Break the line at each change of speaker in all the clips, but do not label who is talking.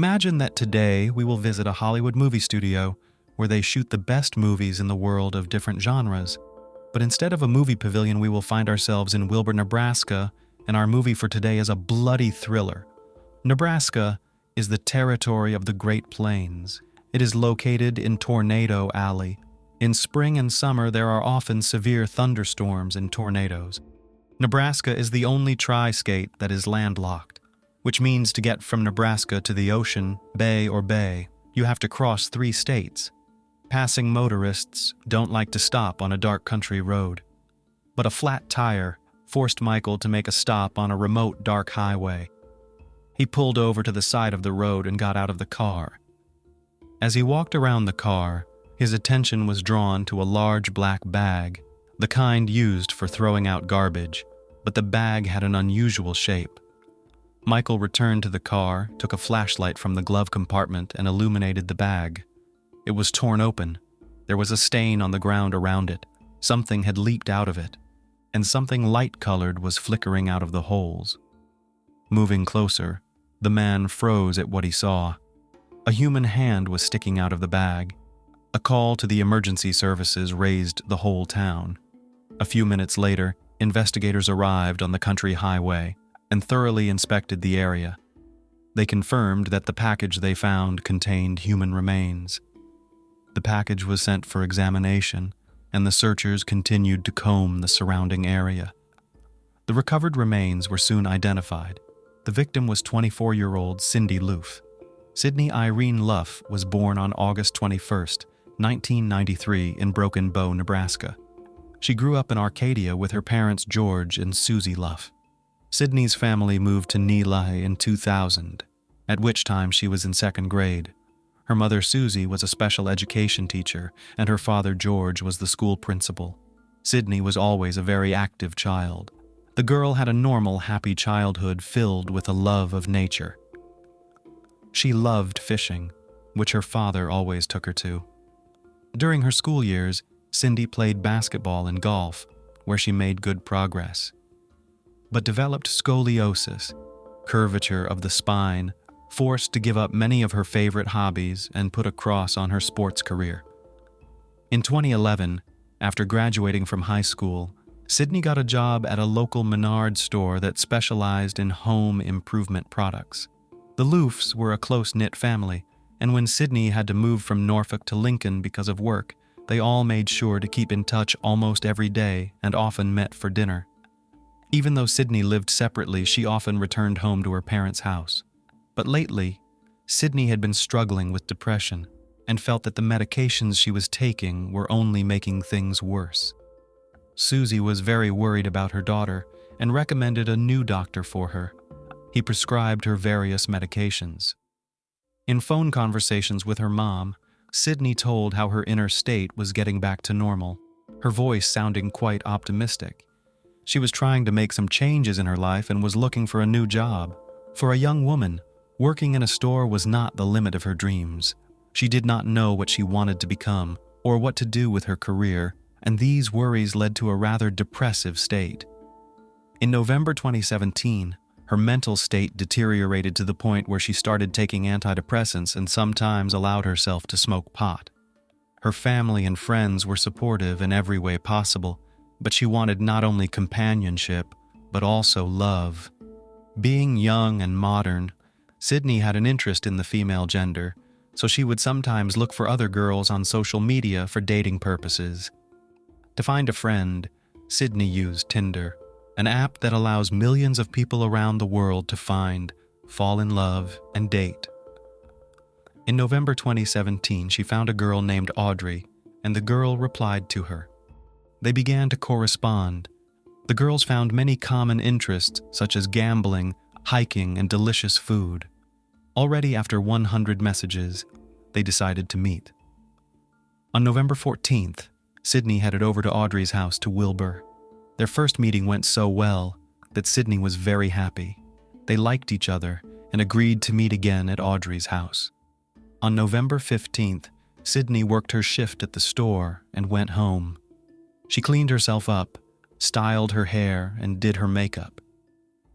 Imagine that today we will visit a Hollywood movie studio where they shoot the best movies in the world of different genres. But instead of a movie pavilion, we will find ourselves in Wilbur, Nebraska, and our movie for today is a bloody thriller. Nebraska is the territory of the Great Plains. It is located in Tornado Alley. In spring and summer, there are often severe thunderstorms and tornadoes. Nebraska is the only tri-state that is landlocked, which means to get from Nebraska to the ocean, bay, you have to cross 3 states. Passing motorists don't like to stop on a dark country road. But a flat tire forced Michael to make a stop on a remote dark highway. He pulled over to the side of the road and got out of the car. As he walked around the car, his attention was drawn to a large black bag, the kind used for throwing out garbage, but the bag had an unusual shape. Michael returned to the car, took a flashlight from the glove compartment, and illuminated the bag. It was torn open. There was a stain on the ground around it. Something had leaked out of it, and something light-colored was flickering out of the holes. Moving closer, the man froze at what he saw. A human hand was sticking out of the bag. A call to the emergency services raised the whole town. A few minutes later, investigators arrived on the country highway and thoroughly inspected the area. They confirmed that the package they found contained human remains. The package was sent for examination, and the searchers continued to comb the surrounding area. The recovered remains were soon identified. The victim was 24-year-old Cindy Loofe. Sydney Irene Loofe was born on August 21, 1993 in Broken Bow, Nebraska. She grew up in Arcadia with her parents George and Susie Loofe. Sydney's family moved to Loofe in 2000, at which time she was in 2nd grade. Her mother Susie was a special education teacher, and her father George was the school principal. Sydney was always a very active child. The girl had a normal, happy childhood filled with a love of nature. She loved fishing, which her father always took her to. During her school years, Cindy played basketball and golf, where she made good progress, but developed scoliosis, curvature of the spine, forced to give up many of her favorite hobbies and put a cross on her sports career. In 2011, after graduating from high school, Sydney got a job at a local Menards store that specialized in home improvement products. The Loofes were a close-knit family, and when Sydney had to move from Norfolk to Lincoln because of work, they all made sure to keep in touch almost every day and often met for dinner. Even though Sydney lived separately, she often returned home to her parents' house. But lately, Sydney had been struggling with depression and felt that the medications she was taking were only making things worse. Susie was very worried about her daughter and recommended a new doctor for her. He prescribed her various medications. In phone conversations with her mom, Sydney told how her inner state was getting back to normal, her voice sounding quite optimistic. She was trying to make some changes in her life and was looking for a new job. For a young woman, working in a store was not the limit of her dreams. She did not know what she wanted to become or what to do with her career, and these worries led to a rather depressive state. In November 2017, her mental state deteriorated to the point where she started taking antidepressants and sometimes allowed herself to smoke pot. Her family and friends were supportive in every way possible, but she wanted not only companionship, but also love. Being young and modern, Sydney had an interest in the female gender, so she would sometimes look for other girls on social media for dating purposes. To find a friend, Sydney used Tinder, an app that allows millions of people around the world to find, fall in love, and date. In November 2017, she found a girl named Audrey, and the girl replied to her. They began to correspond. The girls found many common interests, such as gambling, hiking, and delicious food. Already after 100 messages, they decided to meet. On November 14th, Sydney headed over to Audrey's house to Wilbur. Their first meeting went so well that Sydney was very happy. They liked each other and agreed to meet again at Audrey's house. On November 15th, Sydney worked her shift at the store and went home. She cleaned herself up, styled her hair, and did her makeup.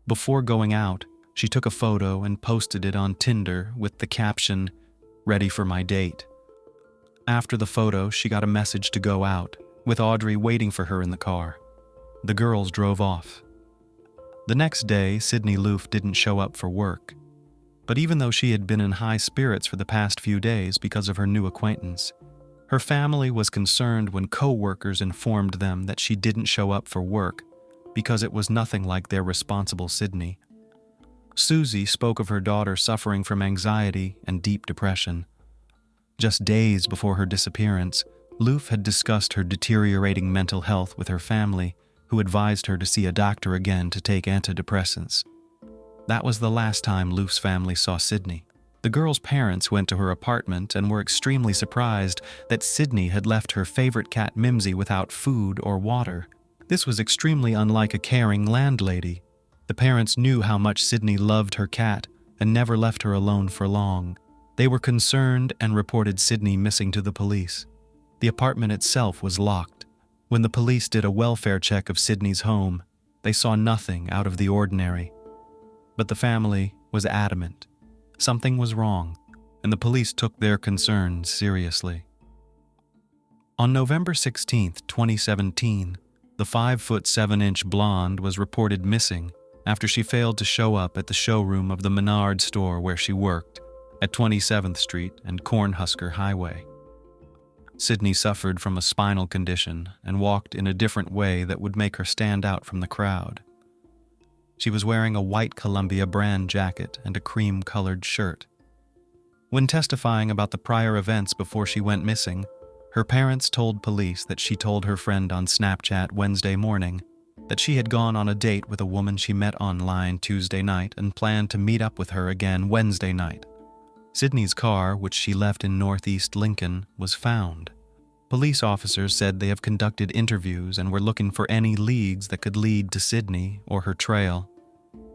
Before going out, She took a photo and posted it on Tinder with the caption, "Ready for my date." After the photo, she got a message to go out, with Audrey waiting for her in the car. The girls drove off. The next day, Sydney Loofe didn't show up for work. But even though she had been in high spirits for the past few days because of her new acquaintance, her family was concerned when co-workers informed them that she didn't show up for work because it was nothing like their responsible Sydney. Susie spoke of her daughter suffering from anxiety and deep depression. Just days before her disappearance, Loofe had discussed her deteriorating mental health with her family, who advised her to see a doctor again to take antidepressants. That was the last time Loofe's family saw Sydney. The girl's parents went to her apartment and were extremely surprised that Sydney had left her favorite cat Mimsy without food or water. This was extremely unlike a caring landlady. The parents knew how much Sydney loved her cat and never left her alone for long. They were concerned and reported Sydney missing to the police. The apartment itself was locked. When the police did a welfare check of Sydney's home, they saw nothing out of the ordinary. But the family was adamant. Something was wrong, and the police took their concerns seriously. On November 16, 2017, the 5'7" blonde was reported missing after she failed to show up at the showroom of the Menard store where she worked, at 27th Street and Cornhusker Highway. Sydney suffered from a spinal condition and walked in a different way that would make her stand out from the crowd. She was wearing a white Columbia brand jacket and a cream-colored shirt. When testifying about the prior events before she went missing, her parents told police that she told her friend on Snapchat Wednesday morning that she had gone on a date with a woman she met online Tuesday night and planned to meet up with her again Wednesday night. Sydney's car, which she left in Northeast Lincoln, was found. Police officers said they have conducted interviews and were looking for any leads that could lead to Sydney or her trail.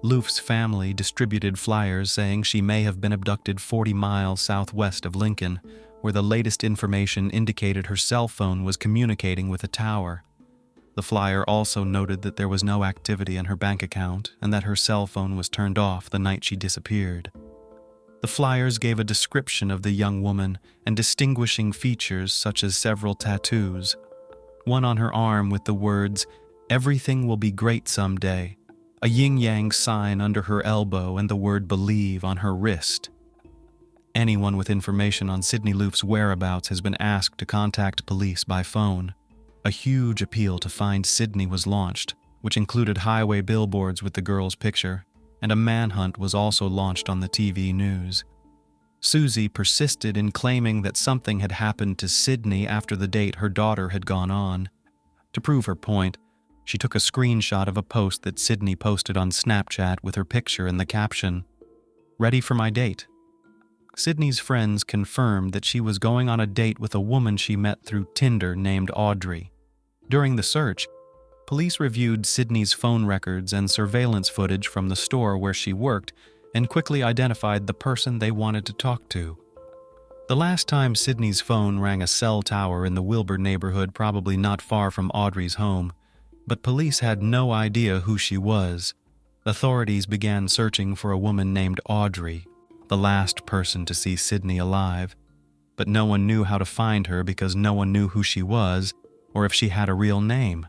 Loofe's family distributed flyers saying she may have been abducted 40 miles southwest of Lincoln, where the latest information indicated her cell phone was communicating with a tower. The flyer also noted that there was no activity in her bank account and that her cell phone was turned off the night she disappeared. The flyers gave a description of the young woman and distinguishing features such as several tattoos, one on her arm with the words, "Everything will be great someday," a yin-yang sign under her elbow, and the word "believe" on her wrist. Anyone with information on Sydney Loofe's whereabouts has been asked to contact police by phone. A huge appeal to find Sydney was launched, which included highway billboards with the girl's picture, and a manhunt was also launched on the TV news. Susie persisted in claiming that something had happened to Sydney after the date her daughter had gone on. To prove her point, she took a screenshot of a post that Sydney posted on Snapchat with her picture and the caption, "Ready for my date." Sydney's friends confirmed that she was going on a date with a woman she met through Tinder named Audrey. During the search, police reviewed Sydney's phone records and surveillance footage from the store where she worked and quickly identified the person they wanted to talk to. The last time Sydney's phone rang a cell tower in the Wilbur neighborhood, probably not far from Audrey's home, but police had no idea who she was. Authorities began searching for a woman named Audrey, the last person to see Sydney alive, but no one knew how to find her because no one knew who she was or if she had a real name.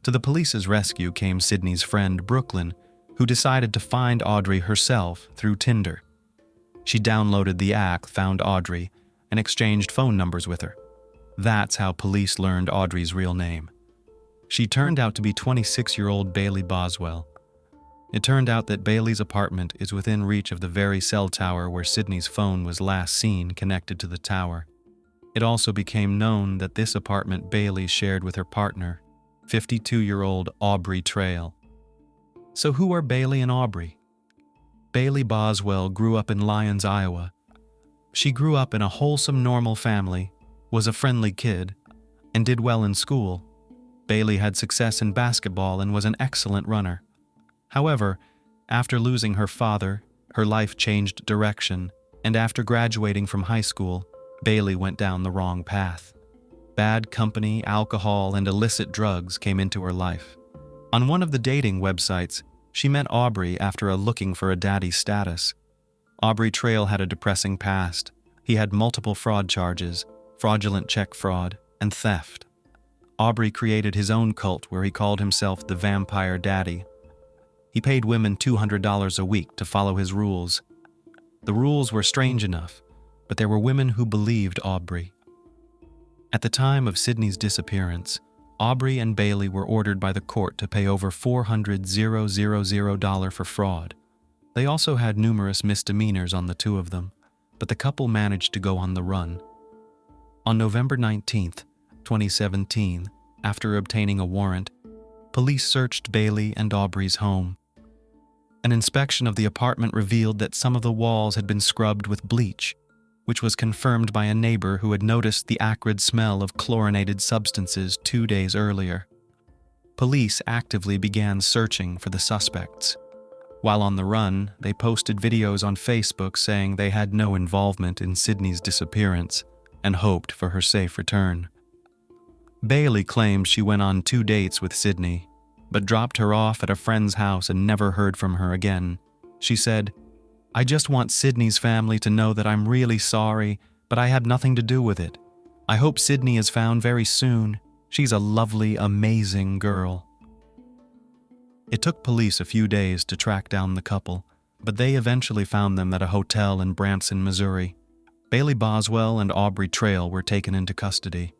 To the police's rescue came Sydney's friend Brooklyn, who decided to find Audrey herself through Tinder. She downloaded the app, found Audrey, and exchanged phone numbers with her. That's how police learned Audrey's real name. She turned out to be 26-year-old Bailey Boswell. It turned out that Bailey's apartment is within reach of the very cell tower where Sydney's phone was last seen connected to the tower. It also became known that this apartment Bailey shared with her partner, 52-year-old Aubrey Trail. So who are Bailey and Aubrey? Bailey Boswell grew up in Lyons, Iowa. She grew up in a wholesome, normal family, was a friendly kid, and did well in school. Bailey had success in basketball and was an excellent runner. However, after losing her father, her life changed direction, and after graduating from high school, Bailey went down the wrong path. Bad company, alcohol, and illicit drugs came into her life. On one of the dating websites, She met Aubrey after a looking for a daddy status. Aubrey Trail had a depressing past. He had multiple fraud charges, fraudulent check fraud, and theft. Aubrey created his own cult where he called himself the Vampire Daddy. He paid women $200 a week to follow his rules. The rules were strange enough, but there were women who believed Aubrey. At the time of Sydney's disappearance, Aubrey and Bailey were ordered by the court to pay over $400,000 for fraud. They also had numerous misdemeanors on the two of them, but the couple managed to go on the run. On November 19, 2017, after obtaining a warrant, police searched Bailey and Aubrey's home. An inspection of the apartment revealed that some of the walls had been scrubbed with bleach, which was confirmed by a neighbor who had noticed the acrid smell of chlorinated substances 2 days earlier. Police actively began searching for the suspects. While on the run, they posted videos on Facebook saying they had no involvement in Sydney's disappearance and hoped for her safe return. Bailey claimed she went on 2 dates with Sydney, but dropped her off at a friend's house and never heard from her again. She said, "I just want Sydney's family to know that I'm really sorry, but I had nothing to do with it. I hope Sydney is found very soon. She's a lovely, amazing girl." It took police a few days to track down the couple, but they eventually found them at a hotel in Branson, Missouri. Bailey Boswell and Aubrey Trail were taken into custody.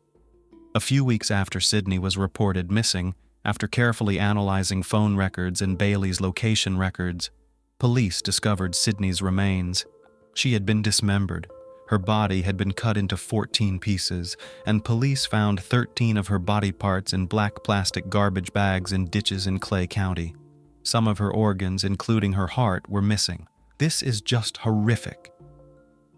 A few weeks after Sydney was reported missing, after carefully analyzing phone records and Bailey's location records, police discovered Sydney's remains. She had been dismembered. Her body had been cut into 14 pieces, and police found 13 of her body parts in black plastic garbage bags in ditches in Clay County. Some of her organs, including her heart, were missing. This is just horrific.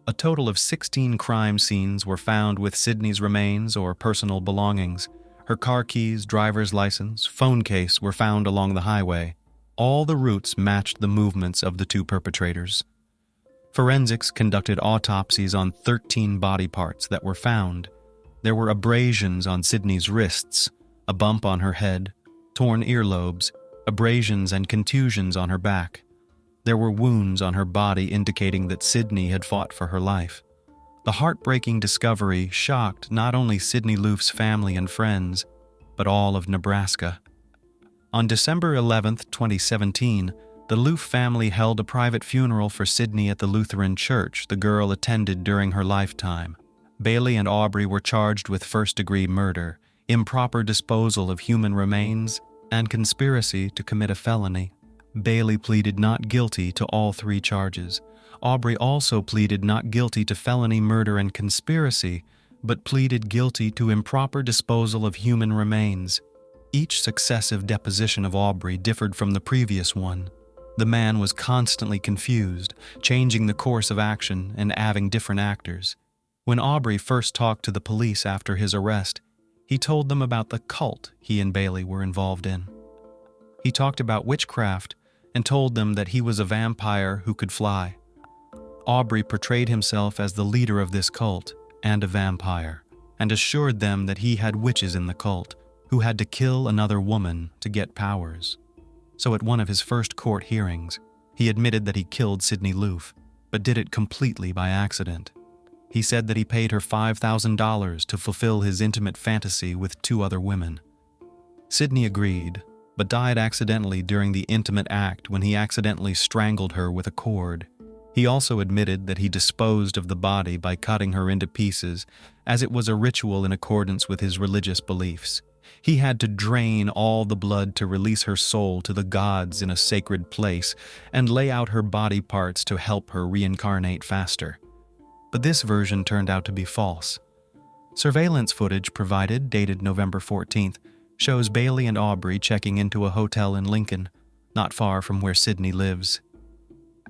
A total of 16 crime scenes were found with Sydney's remains or personal belongings. Her car keys, driver's license, phone case were found along the highway. All the routes matched the movements of the two perpetrators. Forensics conducted autopsies on 13 body parts that were found. There were abrasions on Sydney's wrists, a bump on her head, torn earlobes, abrasions and contusions on her back. There were wounds on her body indicating that Sydney had fought for her life. The heartbreaking discovery shocked not only Sydney Loofe's family and friends, but all of Nebraska. On December 11, 2017, the Loofe family held a private funeral for Sydney at the Lutheran church the girl attended during her lifetime. Bailey and Aubrey were charged with first-degree murder, improper disposal of human remains, and conspiracy to commit a felony. Bailey pleaded not guilty to all 3 charges. Aubrey also pleaded not guilty to felony murder and conspiracy, but pleaded guilty to improper disposal of human remains. Each successive deposition of Aubrey differed from the previous one. The man was constantly confused, changing the course of action and adding different actors. When Aubrey first talked to the police after his arrest, he told them about the cult he and Bailey were involved in. He talked about witchcraft and told them that he was a vampire who could fly. Aubrey portrayed himself as the leader of this cult and a vampire, and assured them that he had witches in the cult who had to kill another woman to get powers. So at one of his first court hearings, he admitted that he killed Sydney Loofe, but did it completely by accident. He said that he paid her $5,000 to fulfill his intimate fantasy with 2 other women. Sydney agreed, but died accidentally during the intimate act when he accidentally strangled her with a cord. He also admitted that he disposed of the body by cutting her into pieces, as it was a ritual in accordance with his religious beliefs. He had to drain all the blood to release her soul to the gods in a sacred place and lay out her body parts to help her reincarnate faster. But this version turned out to be false. Surveillance footage provided, dated November 14th, shows Bailey and Aubrey checking into a hotel in Lincoln, not far from where Sydney lives.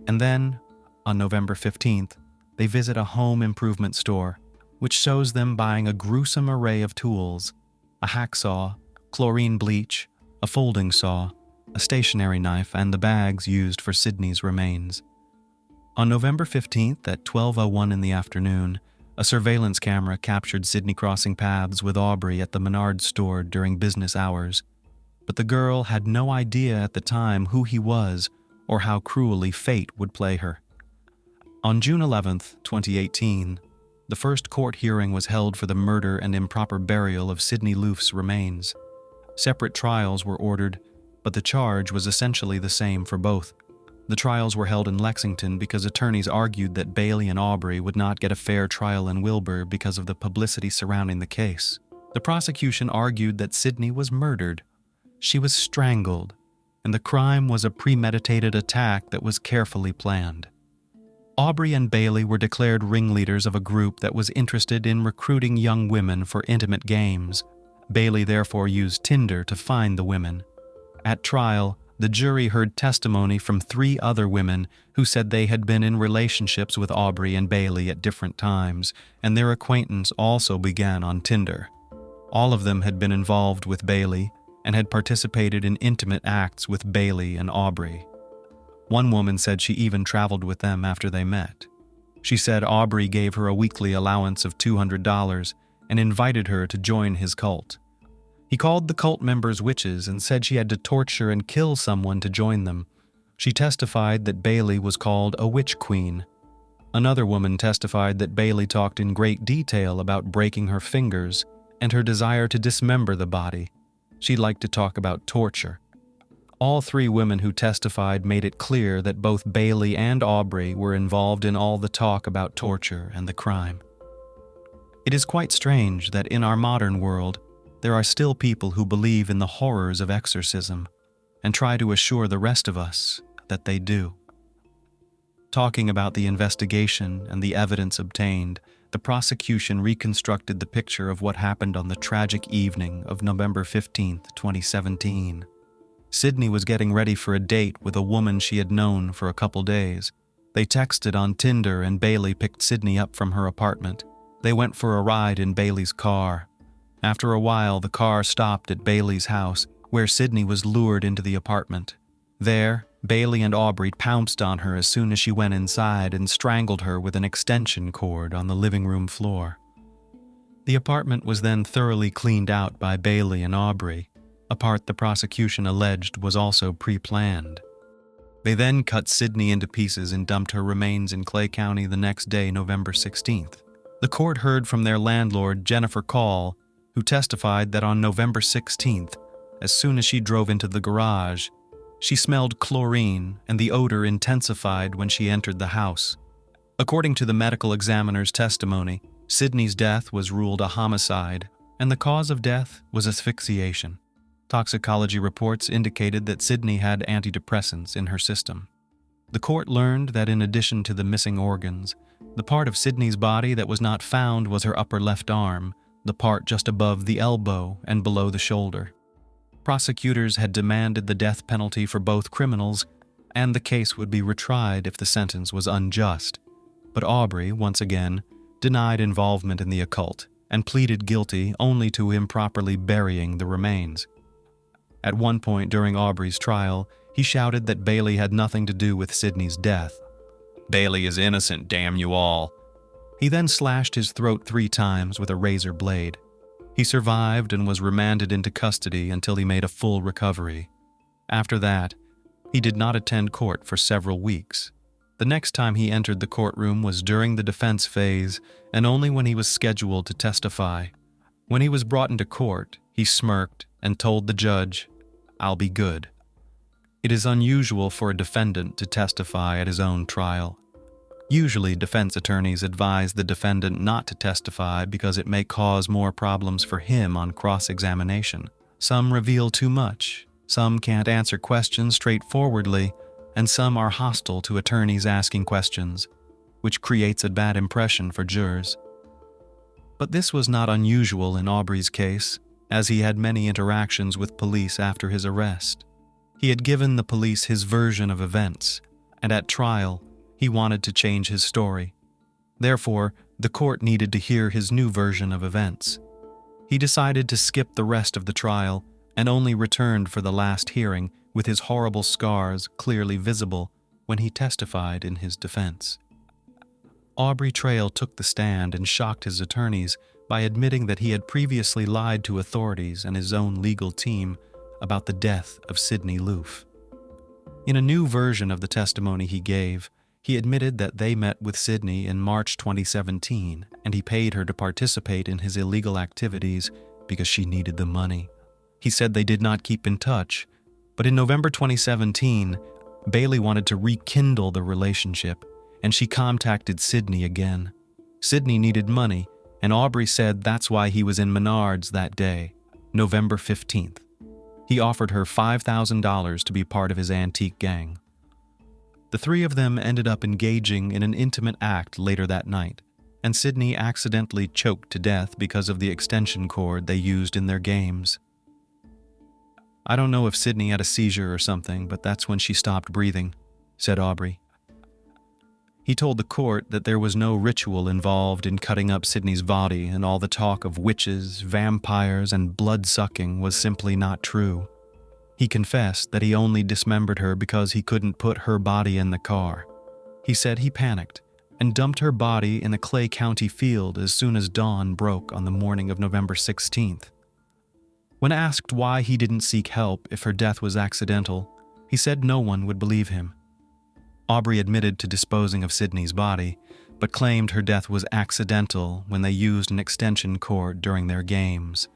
And then, on November 15th, they visit a home improvement store, which shows them buying a gruesome array of tools: a hacksaw, chlorine bleach, a folding saw, a stationery knife, and the bags used for Sydney's remains. On November 15th at 12:01 in the afternoon, a surveillance camera captured Sydney crossing paths with Aubrey at the Menards store during business hours. but the girl had no idea at the time who he was or how cruelly fate would play her. On June 11, 2018, the first court hearing was held for the murder and improper burial of Sidney Loofe's remains. Separate trials were ordered, but the charge was essentially the same for both. The trials were held in Lexington because attorneys argued that Bailey and Aubrey would not get a fair trial in Wilbur because of the publicity surrounding the case. The prosecution argued that Sidney was murdered. She was strangled, and the crime was a premeditated attack that was carefully planned. Aubrey and Bailey were declared ringleaders of a group that was interested in recruiting young women for intimate games. Bailey therefore used Tinder to find the women. At trial, the jury heard testimony from 3 other women who said they had been in relationships with Aubrey and Bailey at different times, and their acquaintance also began on Tinder. All of them had been involved with Bailey and had participated in intimate acts with Bailey and Aubrey. One woman said she even traveled with them after they met. She said Aubrey gave her a weekly allowance of $200 and invited her to join his cult. He called the cult members witches and said she had to torture and kill someone to join them. She testified that Bailey was called a witch queen. Another woman testified that Bailey talked in great detail about breaking her fingers and her desire to dismember the body. She liked to talk about torture. All 3 women who testified made it clear that both Bailey and Aubrey were involved in all the talk about torture and the crime. It is quite strange that in our modern world, there are still people who believe in the horrors of exorcism and try to assure the rest of us that they do. Talking about the investigation and the evidence obtained, the prosecution reconstructed the picture of what happened on the tragic evening of November 15, 2017. Sidney was getting ready for a date with a woman she had known for a couple days. They texted on Tinder and Bailey picked Sidney up from her apartment. They went for a ride in Bailey's car. After a while, the car stopped at Bailey's house, where Sidney was lured into the apartment. There, Bailey and Aubrey pounced on her as soon as she went inside and strangled her with an extension cord on the living room floor. The apartment was then thoroughly cleaned out by Bailey and Aubrey, a part the prosecution alleged was also pre-planned. They then cut Sidney into pieces and dumped her remains in Clay County the next day, November 16th. The court heard from their landlord, Jennifer Call, who testified that on November 16th, as soon as she drove into the garage, she smelled chlorine and the odor intensified when she entered the house. According to the medical examiner's testimony, Sidney's death was ruled a homicide, and the cause of death was asphyxiation. Toxicology reports indicated that Sidney had antidepressants in her system. The court learned that in addition to the missing organs, the part of Sidney's body that was not found was her upper left arm, the part just above the elbow and below the shoulder. Prosecutors had demanded the death penalty for both criminals, and the case would be retried if the sentence was unjust. But Aubrey, once again, denied involvement in the occult and pleaded guilty only to improperly burying the remains. At one point during Aubrey's trial, he shouted that Bailey had nothing to do with Sidney's death. "Bailey is innocent, damn you all." He then slashed his throat 3 times with a razor blade. He survived and was remanded into custody until he made a full recovery. After that, he did not attend court for several weeks. The next time he entered the courtroom was during the defense phase and only when he was scheduled to testify. When he was brought into court, he smirked and told the judge, "I'll be good." It is unusual for a defendant to testify at his own trial. Usually, defense attorneys advise the defendant not to testify because it may cause more problems for him on cross-examination. Some reveal too much, some can't answer questions straightforwardly, and some are hostile to attorneys asking questions, which creates a bad impression for jurors. But this was not unusual in Aubrey's case, as he had many interactions with police after his arrest. He had given the police his version of events, and at trial, he wanted to change his story. Therefore, the court needed to hear his new version of events. He decided to skip the rest of the trial and only returned for the last hearing with his horrible scars clearly visible when he testified in his defense. Aubrey Trail took the stand and shocked his attorneys by admitting that he had previously lied to authorities and his own legal team about the death of Sidney Loofe. In a new version of the testimony he gave, he admitted that they met with Sidney in March 2017 and he paid her to participate in his illegal activities because she needed the money. He said they did not keep in touch, but in November 2017, Bailey wanted to rekindle the relationship and she contacted Sidney again. Sidney needed money, and Aubrey said that's why he was in Menards that day, November 15th. He offered her $5,000 to be part of his antique gang. The three of them ended up engaging in an intimate act later that night, and Sidney accidentally choked to death because of the extension cord they used in their games. "I don't know if Sidney had a seizure or something, but that's when she stopped breathing," said Aubrey. He told the court that there was no ritual involved in cutting up Sidney's body, and all the talk of witches, vampires, and blood-sucking was simply not true. He confessed that he only dismembered her because he couldn't put her body in the car. He said he panicked and dumped her body in a Clay County field as soon as dawn broke on the morning of November 16th. When asked why he didn't seek help if her death was accidental, he said no one would believe him. Aubrey admitted to disposing of Sidney's body, but claimed her death was accidental when they used an extension cord during their games.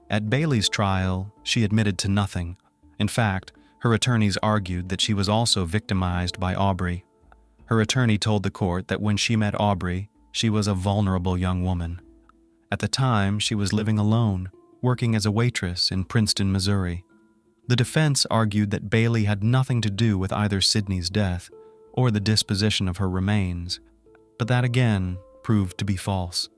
At Bailey's trial, she admitted to nothing. In fact, her attorneys argued that she was also victimized by Aubrey. Her attorney told the court that when she met Aubrey, she was a vulnerable young woman. At the time, she was living alone, working as a waitress in Princeton, Missouri. The defense argued that Bailey had nothing to do with either Sidney's death or the disposition of her remains, but that again proved to be false.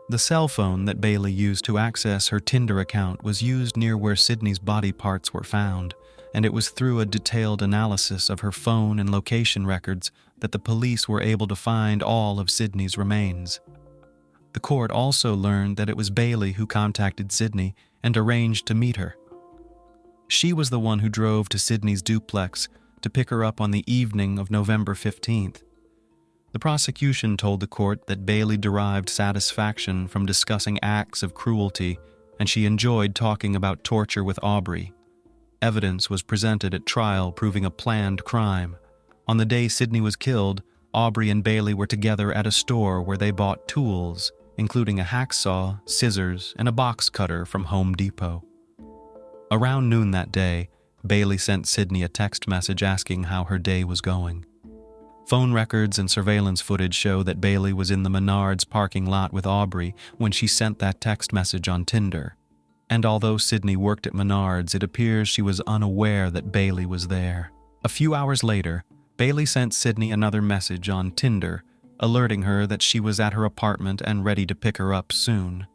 The cell phone that Bailey used to access her Tinder account was used near where Sidney's body parts were found, and it was through a detailed analysis of her phone and location records that the police were able to find all of Sidney's remains. The court also learned that it was Bailey who contacted Sidney and arranged to meet her. She was the one who drove to Sidney's duplex to pick her up on the evening of November 15th. The prosecution told the court that Bailey derived satisfaction from discussing acts of cruelty, and she enjoyed talking about torture with Aubrey. Evidence was presented at trial proving a planned crime. On the day Sidney was killed, Aubrey and Bailey were together at a store where they bought tools, including a hacksaw, scissors, and a box cutter from Home Depot. Around noon that day, Bailey sent Sidney a text message asking how her day was going. Phone records and surveillance footage show that Bailey was in the Menards parking lot with Aubrey when she sent that text message on Tinder. And although Sidney worked at Menards, it appears she was unaware that Bailey was there. A few hours later, Bailey sent Sidney another message on Tinder, alerting her that she was at her apartment and ready to pick her up soon.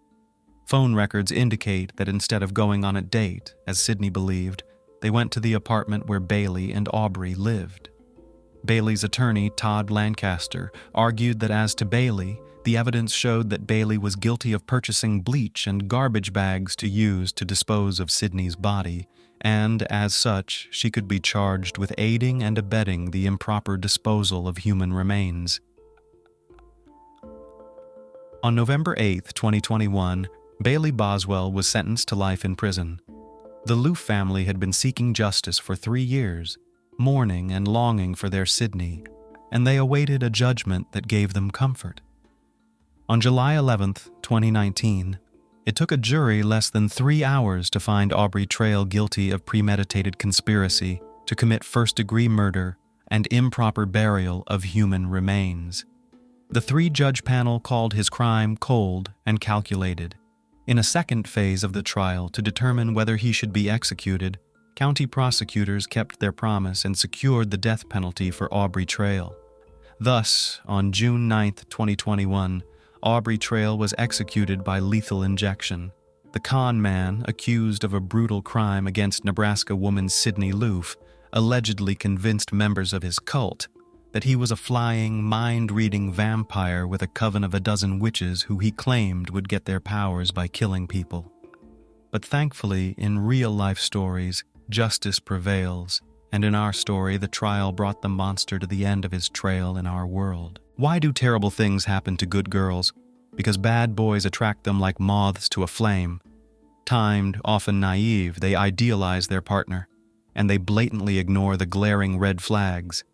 Phone records indicate that instead of going on a date, as Sidney believed, they went to the apartment where Bailey and Aubrey lived. Bailey's attorney, Todd Lancaster, argued that as to Bailey, the evidence showed that Bailey was guilty of purchasing bleach and garbage bags to use to dispose of Sidney's body, and as such, she could be charged with aiding and abetting the improper disposal of human remains. On November 8, 2021, Bailey Boswell was sentenced to life in prison. The Loofe family had been seeking justice for 3 years, mourning and longing for their Sidney, and they awaited a judgment that gave them comfort. On July 11, 2019, it took a jury less than 3 hours to find Aubrey Trail guilty of premeditated conspiracy to commit first-degree murder and improper burial of human remains. The 3-judge panel called his crime cold and calculated. In a second phase of the trial to determine whether he should be executed, county prosecutors kept their promise and secured the death penalty for Aubrey Trail. Thus, on June 9, 2021, Aubrey Trail was executed by lethal injection. The con man, accused of a brutal crime against Nebraska woman Sidney Loofe, allegedly convinced members of his cult that he was a flying, mind-reading vampire with a coven of a dozen witches who he claimed would get their powers by killing people. But thankfully, in real-life stories, justice prevails, and in our story, the trial brought the monster to the end of his trail in our world. Why do terrible things happen to good girls? Because bad boys attract them like moths to a flame. Timed, often naive, they idealize their partner, and they blatantly ignore the glaring red flags.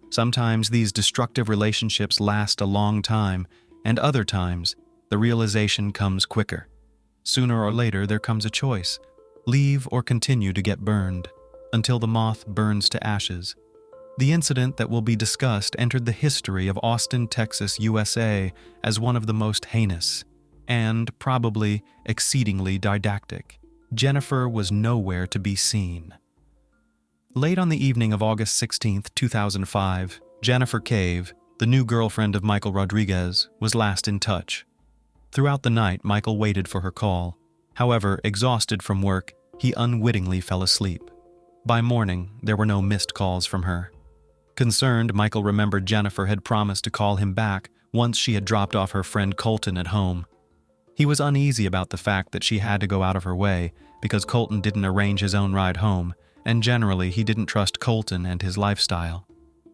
Sometimes these destructive relationships last a long time, and other times, the realization comes quicker. Sooner or later, there comes a choice: leave or continue to get burned, until the moth burns to ashes. The incident that will be discussed entered the history of Austin, Texas, USA as one of the most heinous and probably exceedingly didactic. Jennifer was nowhere to be seen. Late on the evening of August 16, 2005, Jennifer Cave, the new girlfriend of Michael Rodriguez, was last in touch. Throughout the night, Michael waited for her call. However, exhausted from work, he unwittingly fell asleep. By morning, there were no missed calls from her. Concerned, Michael remembered Jennifer had promised to call him back once she had dropped off her friend Colton at home. He was uneasy about the fact that she had to go out of her way because Colton didn't arrange his own ride home, and generally he didn't trust Colton and his lifestyle.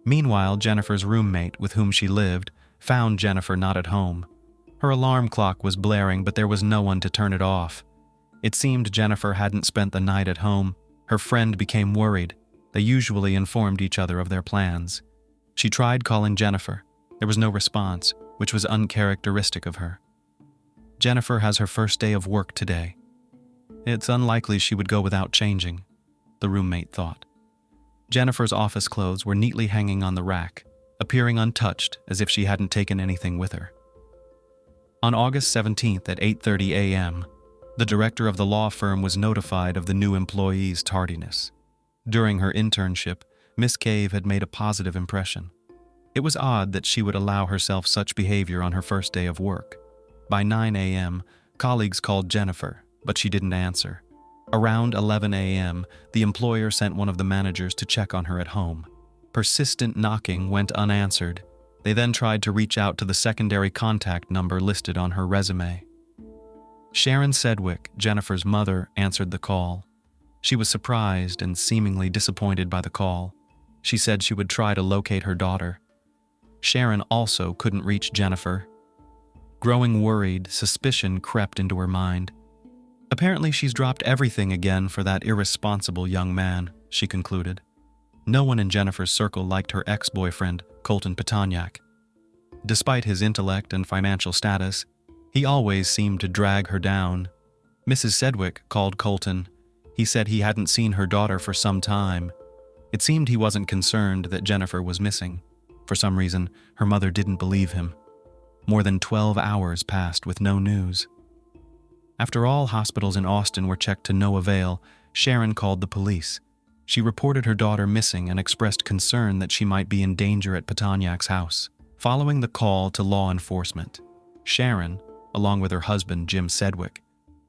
Meanwhile, Jennifer's roommate, with whom she lived, found Jennifer not at home. Her alarm clock was blaring, but there was no one to turn it off. It seemed Jennifer hadn't spent the night at home. Her friend became worried. They usually informed each other of their plans. She tried calling Jennifer. There was no response, which was uncharacteristic of her. Jennifer has her first day of work today. It's unlikely she would go without changing, the roommate thought. Jennifer's office clothes were neatly hanging on the rack, appearing untouched as if she hadn't taken anything with her. On August 17th at 8:30 a.m., the director of the law firm was notified of the new employee's tardiness. During her internship, Miss Cave had made a positive impression. It was odd that she would allow herself such behavior on her first day of work. By 9 a.m., colleagues called Jennifer, but she didn't answer. Around 11 a.m., the employer sent one of the managers to check on her at home. Persistent knocking went unanswered. They then tried to reach out to the secondary contact number listed on her resume. Sharon Sedgwick, Jennifer's mother, answered the call. She was surprised and seemingly disappointed by the call. She said she would try to locate her daughter. Sharon also couldn't reach Jennifer. Growing worried, suspicion crept into her mind. Apparently she's dropped everything again for that irresponsible young man, she concluded. No one in Jennifer's circle liked her ex-boyfriend, Colton Petagnac. Despite his intellect and financial status, he always seemed to drag her down. Mrs. Sedgwick called Colton. He said he hadn't seen her daughter for some time. It seemed he wasn't concerned that Jennifer was missing. For some reason, her mother didn't believe him. More than 12 hours passed with no news. After all hospitals in Austin were checked to no avail, Sharon called the police. She reported her daughter missing and expressed concern that she might be in danger at Petagnac's house. Following the call to law enforcement, Sharon, along with her husband Jim Sedgwick,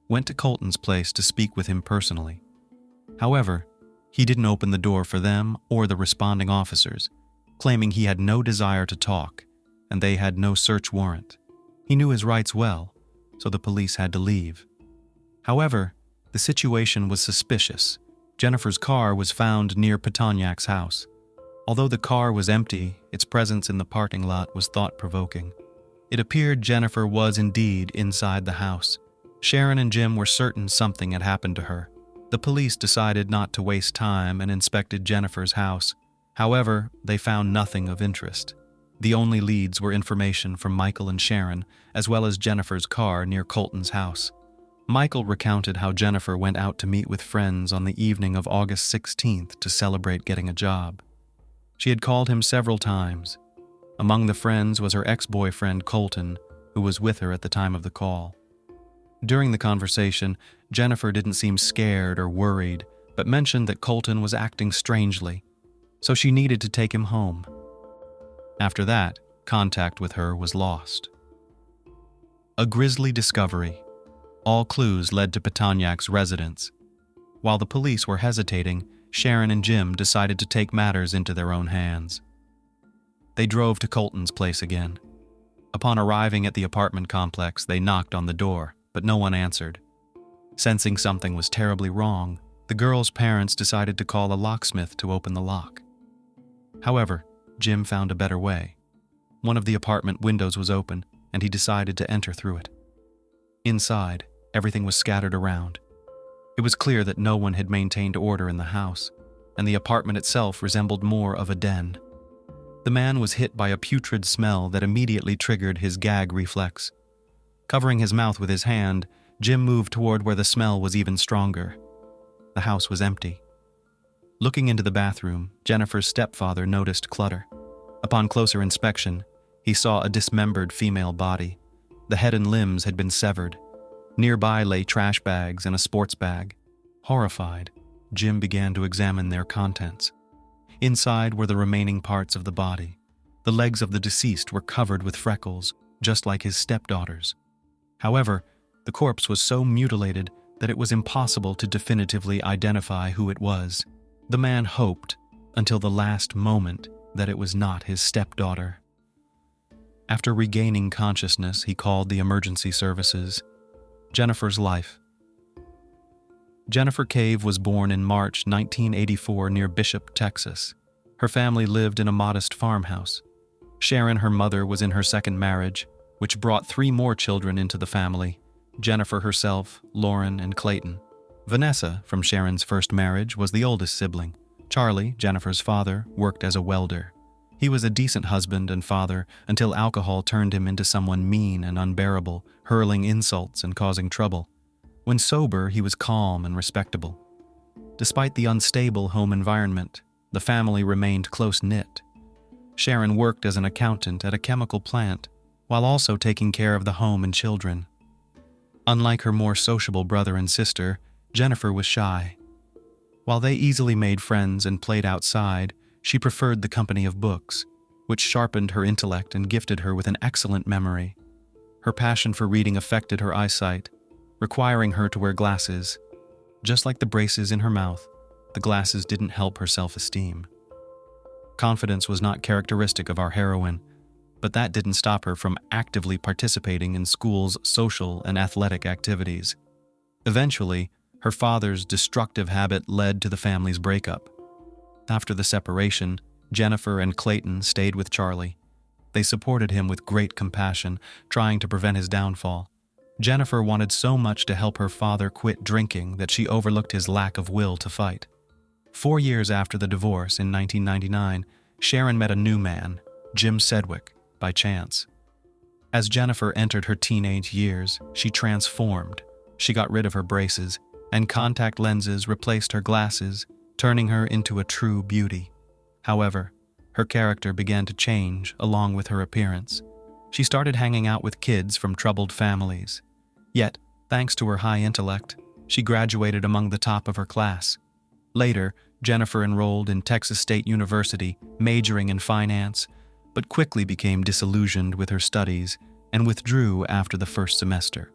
went to Colton's place to speak with him personally. However, he didn't open the door for them or the responding officers, claiming he had no desire to talk and they had no search warrant. He knew his rights well, so the police had to leave. However, the situation was suspicious. Jennifer's car was found near Petagnac's house. Although the car was empty, its presence in the parking lot was thought-provoking. It appeared Jennifer was indeed inside the house. Sharon and Jim were certain something had happened to her. The police decided not to waste time and inspected Jennifer's house. However, they found nothing of interest. The only leads were information from Michael and Sharon, as well as Jennifer's car near Colton's house. Michael recounted how Jennifer went out to meet with friends on the evening of August 16th to celebrate getting a job. She had called him several times. Among the friends was her ex-boyfriend Colton, who was with her at the time of the call. During the conversation, Jennifer didn't seem scared or worried, but mentioned that Colton was acting strangely, so she needed to take him home. After that, contact with her was lost. A grisly discovery. All clues led to Petagnac's residence. While the police were hesitating, Sharon and Jim decided to take matters into their own hands. They drove to Colton's place again. Upon arriving at the apartment complex, they knocked on the door, but no one answered. Sensing something was terribly wrong, the girl's parents decided to call a locksmith to open the lock. However, Jim found a better way. One of the apartment windows was open, and he decided to enter through it. Inside, everything was scattered around. It was clear that no one had maintained order in the house, and the apartment itself resembled more of a den. The man was hit by a putrid smell that immediately triggered his gag reflex. Covering his mouth with his hand, Jim moved toward where the smell was even stronger. The house was empty. Looking into the bathroom, Jennifer's stepfather noticed clutter. Upon closer inspection, he saw a dismembered female body. The head and limbs had been severed. Nearby lay trash bags and a sports bag. Horrified, Jim began to examine their contents. Inside were the remaining parts of the body. The legs of the deceased were covered with freckles, just like his stepdaughter's. However, the corpse was so mutilated that it was impossible to definitively identify who it was. The man hoped, until the last moment, that it was not his stepdaughter. After regaining consciousness, he called the emergency services. Jennifer's life. Jennifer Cave was born in March 1984 near Bishop, Texas. Her family lived in a modest farmhouse. Sharon, her mother, was in her second marriage, which brought 3 more children into the family: Jennifer herself, Lauren, and Clayton. Vanessa, from Sharon's first marriage, was the oldest sibling. Charlie, Jennifer's father, worked as a welder. He was a decent husband and father until alcohol turned him into someone mean and unbearable, hurling insults and causing trouble. When sober, he was calm and respectable. Despite the unstable home environment, the family remained close-knit. Sharon worked as an accountant at a chemical plant, while also taking care of the home and children. Unlike her more sociable brother and sister, Jennifer was shy. While they easily made friends and played outside, she preferred the company of books, which sharpened her intellect and gifted her with an excellent memory. Her passion for reading affected her eyesight, requiring her to wear glasses. Just like the braces in her mouth, the glasses didn't help her self-esteem. Confidence was not characteristic of our heroine, but that didn't stop her from actively participating in school's social and athletic activities. Eventually, her father's destructive habit led to the family's breakup. After the separation, Jennifer and Clayton stayed with Charlie. They supported him with great compassion, trying to prevent his downfall. Jennifer wanted so much to help her father quit drinking that she overlooked his lack of will to fight. 4 years after the divorce, in 1999, Sharon met a new man, Jim Sedgwick, by chance. As Jennifer entered her teenage years, she transformed. She got rid of her braces, and contact lenses replaced her glasses, turning her into a true beauty. However, her character began to change along with her appearance. She started hanging out with kids from troubled families. Yet, thanks to her high intellect, she graduated among the top of her class. Later, Jennifer enrolled in Texas State University, majoring in finance, but quickly became disillusioned with her studies and withdrew after the first semester.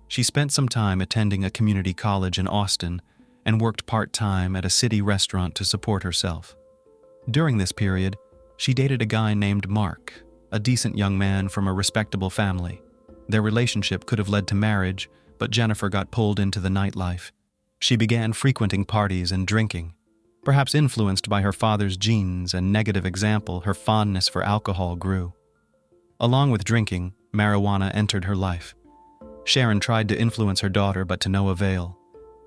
She spent some time attending a community college in Austin and worked part-time at a city restaurant to support herself. During this period, she dated a guy named Mark, a decent young man from a respectable family. Their relationship could have led to marriage, but Jennifer got pulled into the nightlife. She began frequenting parties and drinking. Perhaps influenced by her father's genes and negative example, her fondness for alcohol grew. Along with drinking, marijuana entered her life. Sharon tried to influence her daughter, but to no avail.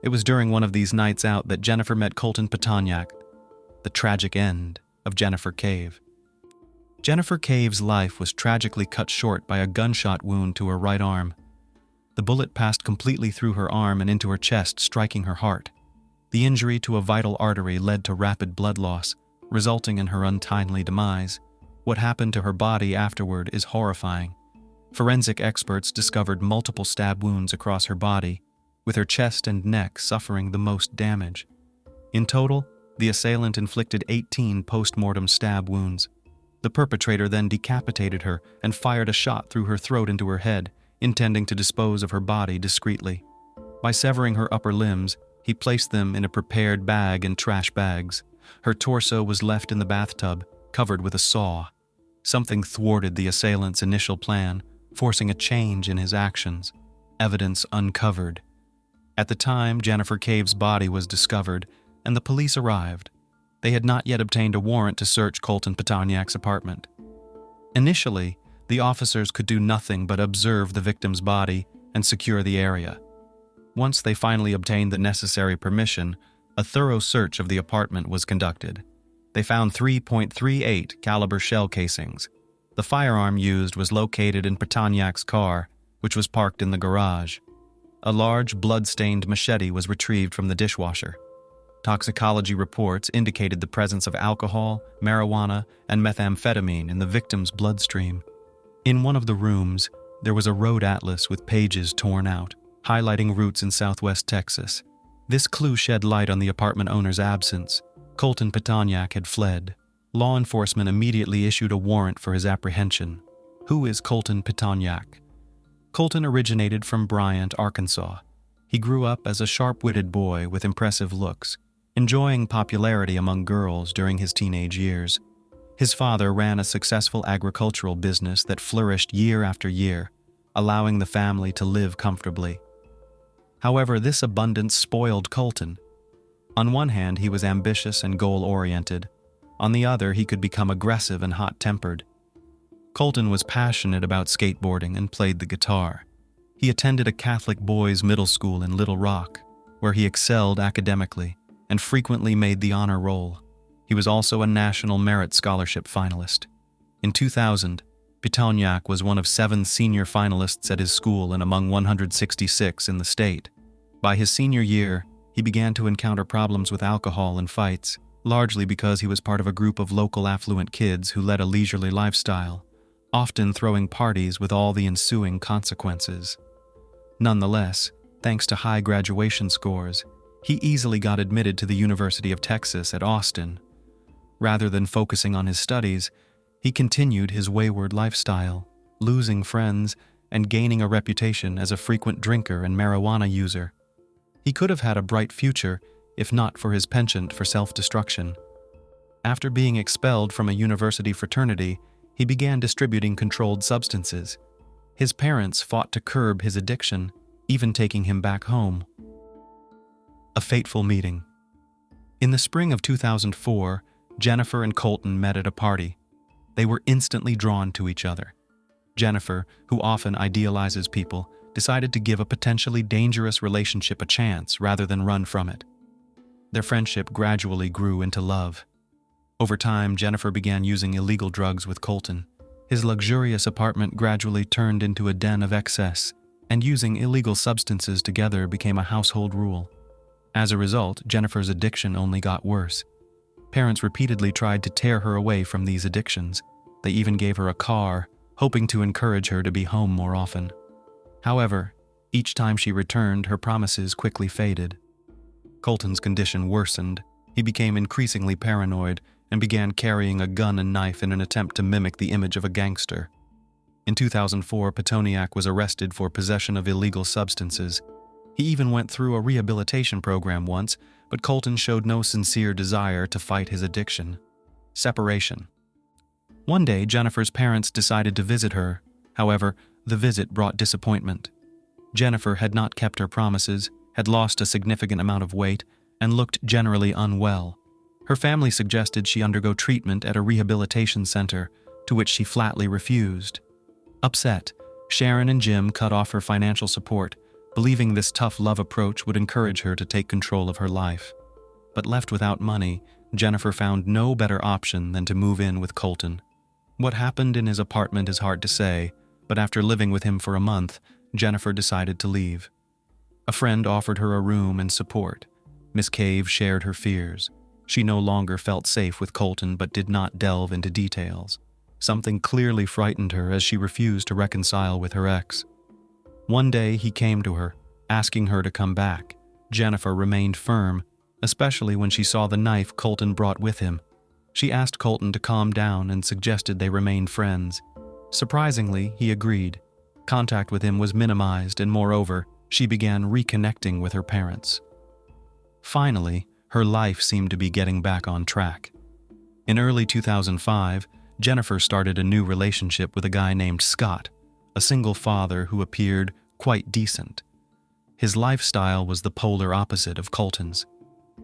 It was during one of these nights out that Jennifer met Colton Patoniak, the tragic end of Jennifer Cave. Jennifer Cave's life was tragically cut short by a gunshot wound to her right arm. The bullet passed completely through her arm and into her chest, striking her heart. The injury to a vital artery led to rapid blood loss, resulting in her untimely demise. What happened to her body afterward is horrifying. Forensic experts discovered multiple stab wounds across her body, with her chest and neck suffering the most damage. In total, the assailant inflicted 18 post-mortem stab wounds. The perpetrator then decapitated her and fired a shot through her throat into her head, intending to dispose of her body discreetly. By severing her upper limbs, he placed them in a prepared bag and trash bags. Her torso was left in the bathtub, covered with a saw. Something thwarted the assailant's initial plan, forcing a change in his actions. Evidence uncovered. At the time, Jennifer Cave's body was discovered, and the police arrived. They had not yet obtained a warrant to search Colton Patoniak's apartment. Initially, the officers could do nothing but observe the victim's body and secure the area. Once they finally obtained the necessary permission, a thorough search of the apartment was conducted. They found 3.38 caliber shell casings. The firearm used was located in Petoniak's car, which was parked in the garage. A large, blood-stained machete was retrieved from the dishwasher. Toxicology reports indicated the presence of alcohol, marijuana, and methamphetamine in the victim's bloodstream. In one of the rooms, there was a road atlas with pages torn out, highlighting routes in southwest Texas. This clue shed light on the apartment owner's absence. Colton Petoniak had fled. Law enforcement immediately issued a warrant for his apprehension. Who is Colton Petoniak? Colton originated from Bryant, Arkansas. He grew up as a sharp-witted boy with impressive looks, enjoying popularity among girls during his teenage years. His father ran a successful agricultural business that flourished year after year, allowing the family to live comfortably. However, this abundance spoiled Colton. On one hand, he was ambitious and goal-oriented. On the other, he could become aggressive and hot-tempered. Colton was passionate about skateboarding and played the guitar. He attended a Catholic boys' middle school in Little Rock, where he excelled academically and frequently made the honor roll. He was also a National Merit Scholarship finalist. In 2000, Petoniak was one of 7 senior finalists at his school and among 166 in the state. By his senior year, he began to encounter problems with alcohol and fights, largely because he was part of a group of local affluent kids who led a leisurely lifestyle, often throwing parties with all the ensuing consequences. Nonetheless, thanks to high graduation scores, he easily got admitted to the University of Texas at Austin. Rather than focusing on his studies, he continued his wayward lifestyle, losing friends and gaining a reputation as a frequent drinker and marijuana user. He could have had a bright future if not for his penchant for self-destruction. After being expelled from a university fraternity, he began distributing controlled substances. His parents fought to curb his addiction, even taking him back home. A fateful meeting. In the spring of 2004, Jennifer and Colton met at a party. They were instantly drawn to each other. Jennifer, who often idealizes people, decided to give a potentially dangerous relationship a chance rather than run from it. Their friendship gradually grew into love. Over time, Jennifer began using illegal drugs with Colton. His luxurious apartment gradually turned into a den of excess, and using illegal substances together became a household rule. As a result, Jennifer's addiction only got worse. Parents repeatedly tried to tear her away from these addictions. They even gave her a car, hoping to encourage her to be home more often. However, each time she returned, her promises quickly faded. Colton's condition worsened. He became increasingly paranoid and began carrying a gun and knife in an attempt to mimic the image of a gangster. In 2004, Petoniak was arrested for possession of illegal substances. He even went through a rehabilitation program once, but Colton showed no sincere desire to fight his addiction. Separation. One day, Jennifer's parents decided to visit her. However, the visit brought disappointment. Jennifer had not kept her promises, had lost a significant amount of weight, and looked generally unwell. Her family suggested she undergo treatment at a rehabilitation center, to which she flatly refused. Upset, Sharon and Jim cut off her financial support, believing this tough love approach would encourage her to take control of her life. But left without money, Jennifer found no better option than to move in with Colton. What happened in his apartment is hard to say, but after living with him for a month, Jennifer decided to leave. A friend offered her a room and support. Miss Cave shared her fears. She no longer felt safe with Colton but did not delve into details. Something clearly frightened her as she refused to reconcile with her ex. One day he came to her, asking her to come back. Jennifer remained firm, especially when she saw the knife Colton brought with him. She asked Colton to calm down and suggested they remain friends. Surprisingly, he agreed. Contact with him was minimized, and moreover, she began reconnecting with her parents. Finally, her life seemed to be getting back on track. In early 2005, Jennifer started a new relationship with a guy named Scott, a single father who appeared quite decent. His lifestyle was the polar opposite of Colton's.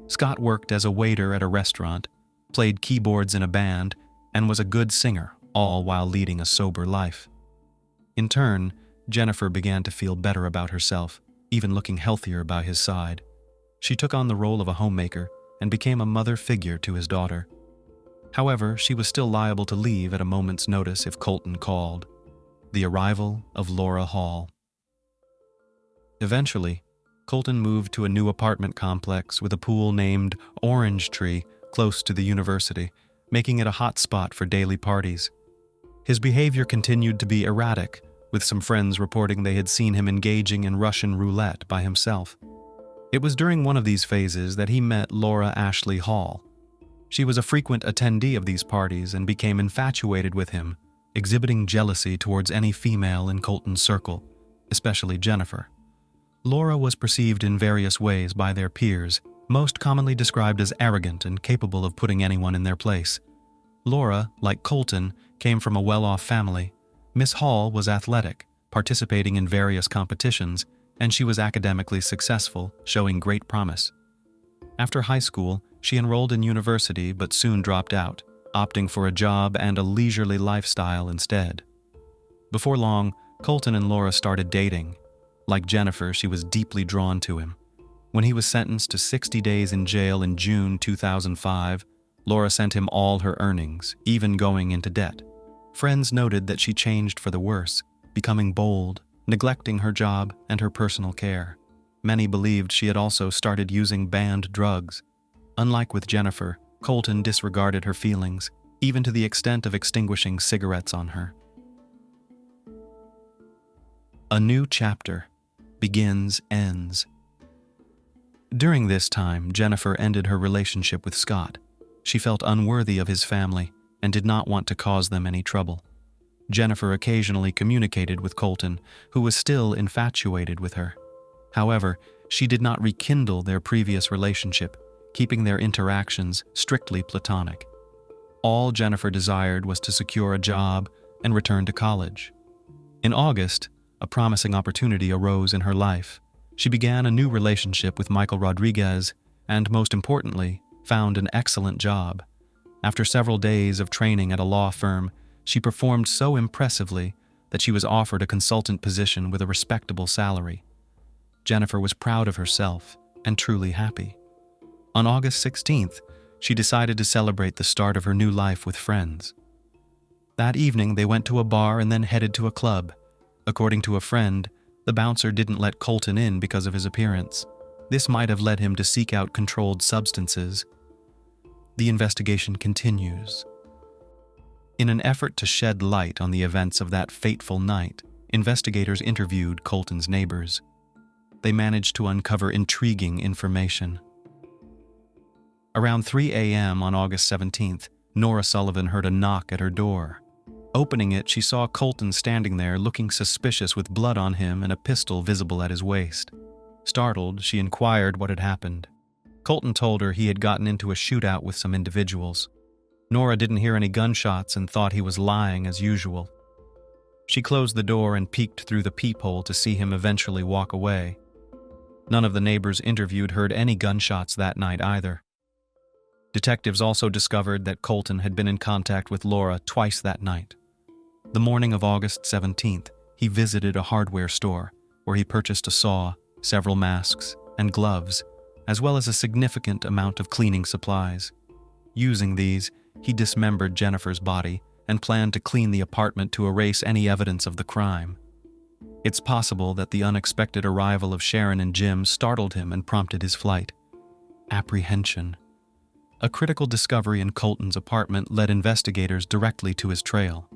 Scott worked as a waiter at a restaurant, played keyboards in a band, and was a good singer, all while leading a sober life. In turn, Jennifer began to feel better about herself. even looking healthier by his side. She took on the role of a homemaker and became a mother figure to his daughter. However, she was still liable to leave at a moment's notice if Colton called. The arrival of Laura Hall. Eventually, Colton moved to a new apartment complex with a pool named Orange Tree close to the university, making it a hot spot for daily parties. His behavior continued to be erratic, with some friends reporting they had seen him engaging in Russian roulette by himself. It was during one of these phases that he met Laura Ashley Hall. She was a frequent attendee of these parties and became infatuated with him, exhibiting jealousy towards any female in Colton's circle, especially Jennifer. Laura was perceived in various ways by their peers, most commonly described as arrogant and capable of putting anyone in their place. Laura, like Colton, came from a well-off family. Miss Hall was athletic, participating in various competitions, and she was academically successful, showing great promise. After high school, she enrolled in university but soon dropped out, opting for a job and a leisurely lifestyle instead. Before long, Colton and Laura started dating. Like Jennifer, she was deeply drawn to him. When he was sentenced to 60 days in jail in June 2005, Laura sent him all her earnings, even going into debt. Friends noted that she changed for the worse, becoming bold, neglecting her job and her personal care. Many believed she had also started using banned drugs. Unlike with Jennifer, Colton disregarded her feelings, even to the extent of extinguishing cigarettes on her. A new chapter begins, ends. During this time, Jennifer ended her relationship with Scott. She felt unworthy of his family and did not want to cause them any trouble. Jennifer occasionally communicated with Colton, who was still infatuated with her. However, she did not rekindle their previous relationship, keeping their interactions strictly platonic. All Jennifer desired was to secure a job and return to college. In August, a promising opportunity arose in her life. She began a new relationship with Michael Rodriguez and, most importantly, found an excellent job. After several days of training at a law firm, she performed so impressively that she was offered a consultant position with a respectable salary. Jennifer was proud of herself and truly happy. On August 16th, she decided to celebrate the start of her new life with friends. That evening, they went to a bar and then headed to a club. According to a friend, the bouncer didn't let Colton in because of his appearance. This might have led him to seek out controlled substances. The investigation continues. In an effort to shed light on the events of that fateful night, investigators interviewed Colton's neighbors. They managed to uncover intriguing information. Around 3 a.m. on August 17th, Nora Sullivan heard a knock at her door. Opening it, she saw Colton standing there looking suspicious with blood on him and a pistol visible at his waist. Startled, she inquired what had happened. Colton told her he had gotten into a shootout with some individuals. Nora didn't hear any gunshots and thought he was lying as usual. She closed the door and peeked through the peephole to see him eventually walk away. None of the neighbors interviewed heard any gunshots that night either. Detectives also discovered that Colton had been in contact with Laura twice that night. The morning of August 17th, he visited a hardware store where he purchased a saw, several masks, and gloves, as well as a significant amount of cleaning supplies. Using these, he dismembered Jennifer's body and planned to clean the apartment to erase any evidence of the crime. It's possible that the unexpected arrival of Sharon and Jim startled him and prompted his flight. Apprehension. A critical discovery in Colton's apartment led investigators directly to his trail.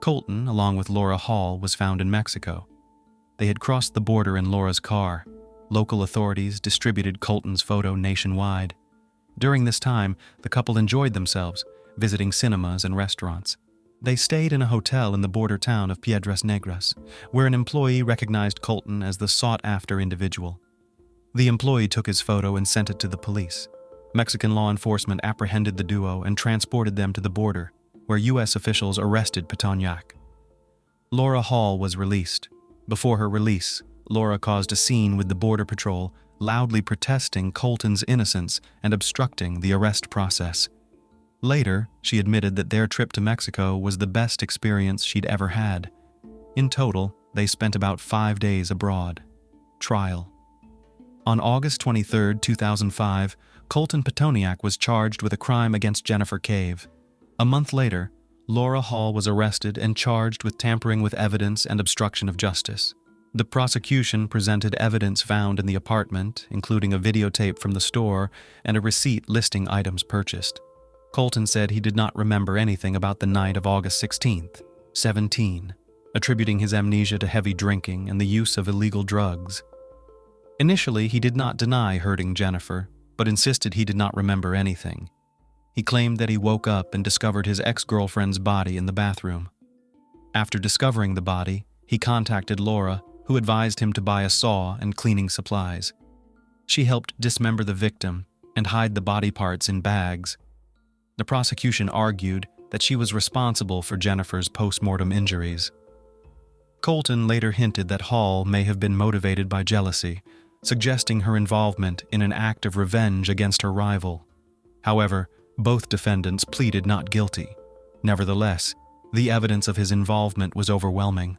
Colton, along with Laura Hall, was found in Mexico. They had crossed the border in Laura's car. Local authorities distributed Colton's photo nationwide. During this time, the couple enjoyed themselves, visiting cinemas and restaurants. They stayed in a hotel in the border town of Piedras Negras, where an employee recognized Colton as the sought-after individual. The employee took his photo and sent it to the police. Mexican law enforcement apprehended the duo and transported them to the border, where U.S. officials arrested Petagnac. Laura Hall was released. Before her release, Laura caused a scene with the Border Patrol, loudly protesting Colton's innocence and obstructing the arrest process. Later, she admitted that their trip to Mexico was the best experience she'd ever had. In total, they spent about 5 days abroad. Trial. On August 23, 2005, Colton Petoniak was charged with a crime against Jennifer Cave. A month later, Laura Hall was arrested and charged with tampering with evidence and obstruction of justice. The prosecution presented evidence found in the apartment, including a videotape from the store and a receipt listing items purchased. Colton said he did not remember anything about the night of August 16, 17, attributing his amnesia to heavy drinking and the use of illegal drugs. Initially, he did not deny hurting Jennifer, but insisted he did not remember anything. He claimed that he woke up and discovered his ex-girlfriend's body in the bathroom. After discovering the body, he contacted Laura, who advised him to buy a saw and cleaning supplies. She helped dismember the victim and hide the body parts in bags. The prosecution argued that she was responsible for Jennifer's post-mortem injuries. Colton later hinted that Hall may have been motivated by jealousy, suggesting her involvement in an act of revenge against her rival. However, both defendants pleaded not guilty. Nevertheless, the evidence of his involvement was overwhelming.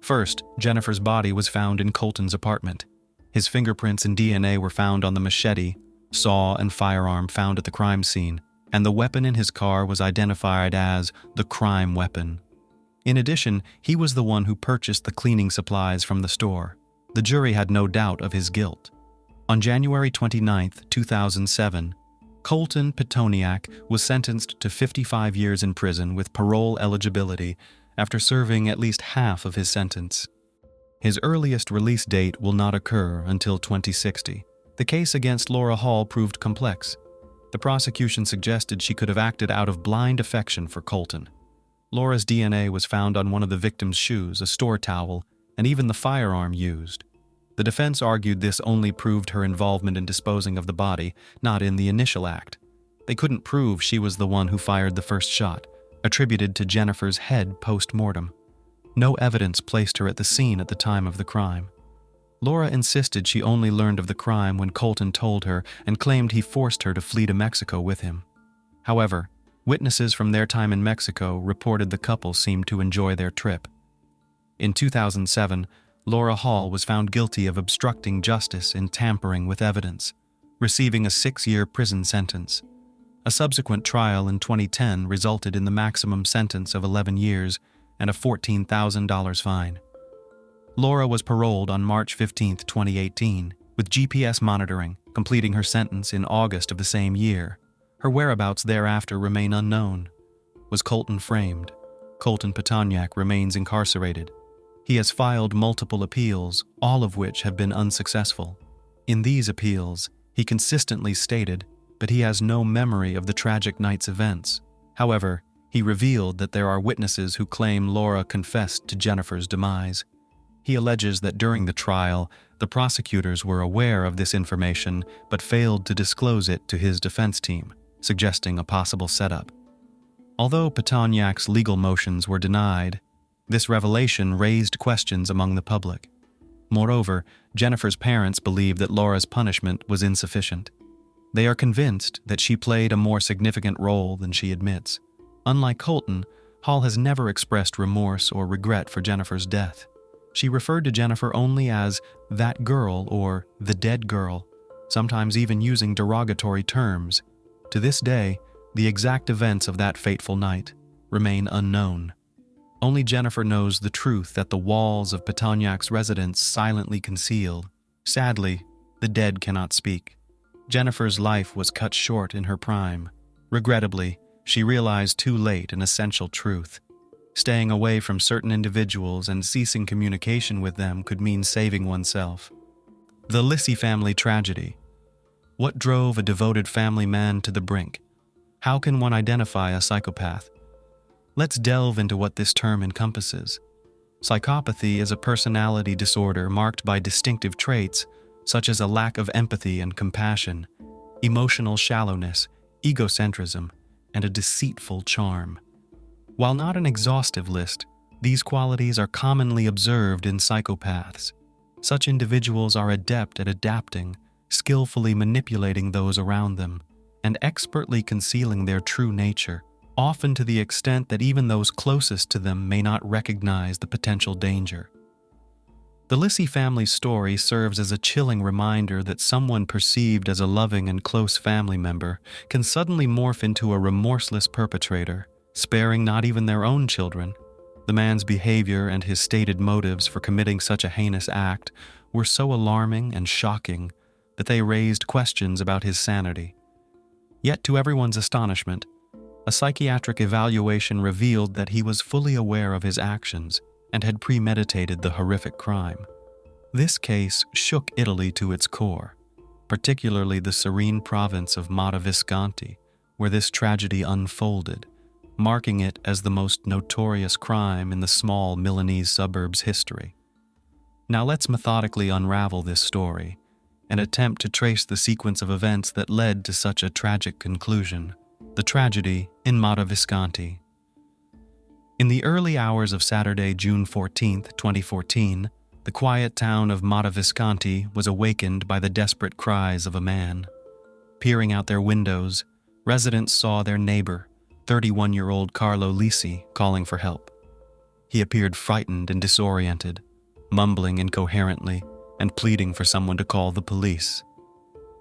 First, Jennifer's body was found in Colton's apartment. His fingerprints and DNA were found on the machete, saw, and firearm found at the crime scene, and the weapon in his car was identified as the crime weapon. In addition, he was the one who purchased the cleaning supplies from the store. The jury had no doubt of his guilt. On January 29, 2007, Colton Petoniak was sentenced to 55 years in prison with parole eligibility after serving at least half of his sentence. His earliest release date will not occur until 2060. The case against Laura Hall proved complex. The prosecution suggested she could have acted out of blind affection for Colton. Laura's DNA was found on one of the victim's shoes, a store towel, and even the firearm used. The defense argued this only proved her involvement in disposing of the body, not in the initial act. They couldn't prove she was the one who fired the first shot, attributed to Jennifer's head post-mortem. No evidence placed her at the scene at the time of the crime. Laura insisted she only learned of the crime when Colton told her and claimed he forced her to flee to Mexico with him. However, witnesses from their time in Mexico reported the couple seemed to enjoy their trip. In 2007, Laura Hall was found guilty of obstructing justice and tampering with evidence, receiving a 6-year prison sentence. A subsequent trial in 2010 resulted in the maximum sentence of 11 years and a $14,000 fine. Laura was paroled on March 15, 2018, with GPS monitoring, completing her sentence in August of the same year. Her whereabouts thereafter remain unknown. Was Colton framed? Colton Petoniak remains incarcerated. He has filed multiple appeals, all of which have been unsuccessful. In these appeals, he consistently stated that he has no memory of the tragic night's events. However, he revealed that there are witnesses who claim Laura confessed to Jennifer's demise. He alleges that during the trial, the prosecutors were aware of this information but failed to disclose it to his defense team, suggesting a possible setup. Although Petoniak's legal motions were denied, this revelation raised questions among the public. Moreover, Jennifer's parents believe that Laura's punishment was insufficient. They are convinced that she played a more significant role than she admits. Unlike Colton, Hall has never expressed remorse or regret for Jennifer's death. She referred to Jennifer only as that girl or the dead girl, sometimes even using derogatory terms. To this day, the exact events of that fateful night remain unknown. Only Jennifer knows the truth that the walls of Petoniak's residence silently conceal. Sadly, the dead cannot speak. Jennifer's life was cut short in her prime. Regrettably, she realized too late an essential truth. Staying away from certain individuals and ceasing communication with them could mean saving oneself. The Loofe family tragedy. What drove a devoted family man to the brink? How can one identify a psychopath? Let's delve into what this term encompasses. Psychopathy is a personality disorder marked by distinctive traits such as a lack of empathy and compassion, emotional shallowness, egocentrism, and a deceitful charm. While not an exhaustive list, these qualities are commonly observed in psychopaths. Such individuals are adept at adapting, skillfully manipulating those around them, and expertly concealing their true nature, often to the extent that even those closest to them may not recognize the potential danger. The Lissy family's story serves as a chilling reminder that someone perceived as a loving and close family member can suddenly morph into a remorseless perpetrator, sparing not even their own children. The man's behavior and his stated motives for committing such a heinous act were so alarming and shocking that they raised questions about his sanity. Yet, to everyone's astonishment, a psychiatric evaluation revealed that he was fully aware of his actions and had premeditated the horrific crime. This case shook Italy to its core, particularly the serene province of Mata Visconti, where this tragedy unfolded, marking it as the most notorious crime in the small Milanese suburb's history. Now let's methodically unravel this story and attempt to trace the sequence of events that led to such a tragic conclusion, the tragedy in Mata Visconti. In the early hours of Saturday, June 14, 2014, the quiet town of Mata Visconti was awakened by the desperate cries of a man. Peering out their windows, residents saw their neighbor, 31-year-old Carlo Lisi, calling for help. He appeared frightened and disoriented, mumbling incoherently and pleading for someone to call the police.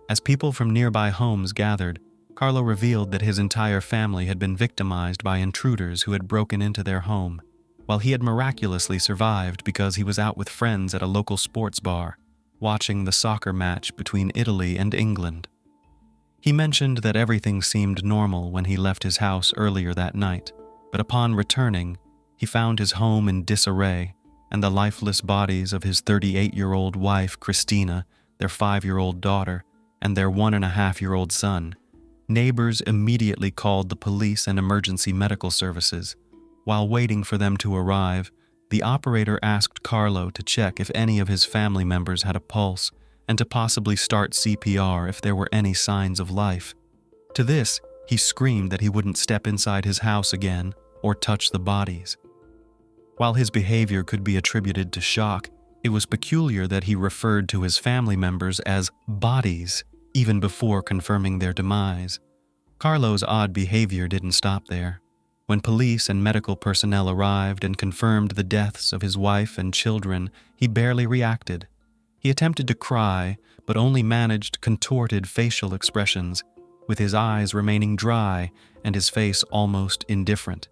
As people from nearby homes gathered, Carlo revealed that his entire family had been victimized by intruders who had broken into their home, while he had miraculously survived because he was out with friends at a local sports bar, watching the soccer match between Italy and England. He mentioned that everything seemed normal when he left his house earlier that night, but upon returning, he found his home in disarray and the lifeless bodies of his 38-year-old wife, Christina, their 5-year-old daughter, and their 1.5-year-old son. Neighbors immediately called the police and emergency medical services. While waiting for them to arrive, the operator asked Carlo to check if any of his family members had a pulse and to possibly start CPR if there were any signs of life. To this, he screamed that he wouldn't step inside his house again or touch the bodies. While his behavior could be attributed to shock, it was peculiar that he referred to his family members as bodies even before confirming their demise. Carlo's odd behavior didn't stop there. When police and medical personnel arrived and confirmed the deaths of his wife and children, he barely reacted. He attempted to cry, but only managed contorted facial expressions, with his eyes remaining dry and his face almost indifferent.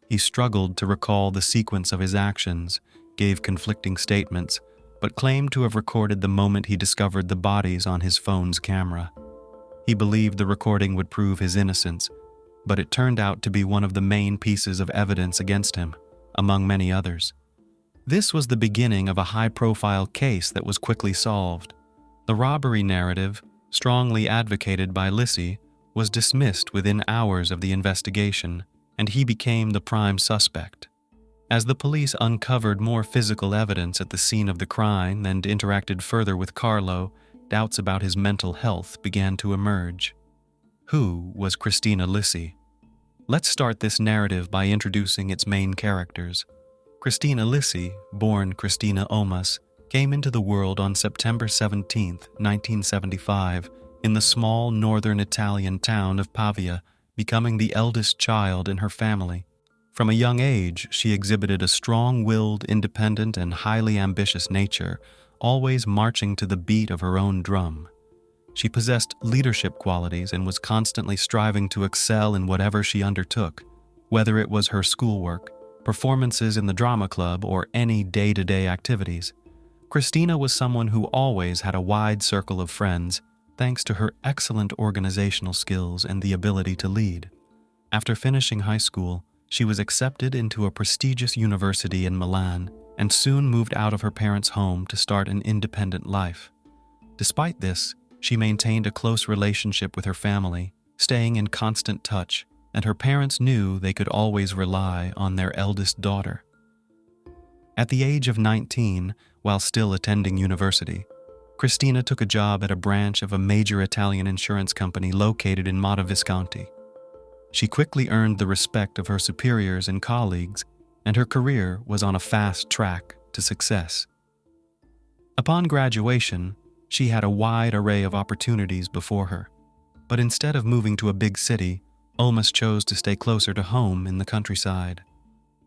He struggled to recall the sequence of his actions, gave conflicting statements, but claimed to have recorded the moment he discovered the bodies on his phone's camera. He believed the recording would prove his innocence, but it turned out to be one of the main pieces of evidence against him, among many others. This was the beginning of a high-profile case that was quickly solved. The robbery narrative, strongly advocated by Lisi, was dismissed within hours of the investigation, and he became the prime suspect. As the police uncovered more physical evidence at the scene of the crime and interacted further with Carlo, doubts about his mental health began to emerge. Who was Christina Lisi? Let's start this narrative by introducing its main characters. Christina Lisi, born Christina Omas, came into the world on September 17, 1975, in the small northern Italian town of Pavia, becoming the eldest child in her family. From a young age, she exhibited a strong-willed, independent, and highly ambitious nature, always marching to the beat of her own drum. She possessed leadership qualities and was constantly striving to excel in whatever she undertook, whether it was her schoolwork, performances in the drama club, or any day-to-day activities. Christina was someone who always had a wide circle of friends, thanks to her excellent organizational skills and the ability to lead. After finishing high school, she was accepted into a prestigious university in Milan and soon moved out of her parents' home to start an independent life. Despite this, she maintained a close relationship with her family, staying in constant touch, and her parents knew they could always rely on their eldest daughter. At the age of 19, while still attending university, Christina took a job at a branch of a major Italian insurance company located in Mata Visconti. She quickly earned the respect of her superiors and colleagues, and her career was on a fast track to success. Upon graduation, she had a wide array of opportunities before her, but instead of moving to a big city, Omas chose to stay closer to home in the countryside.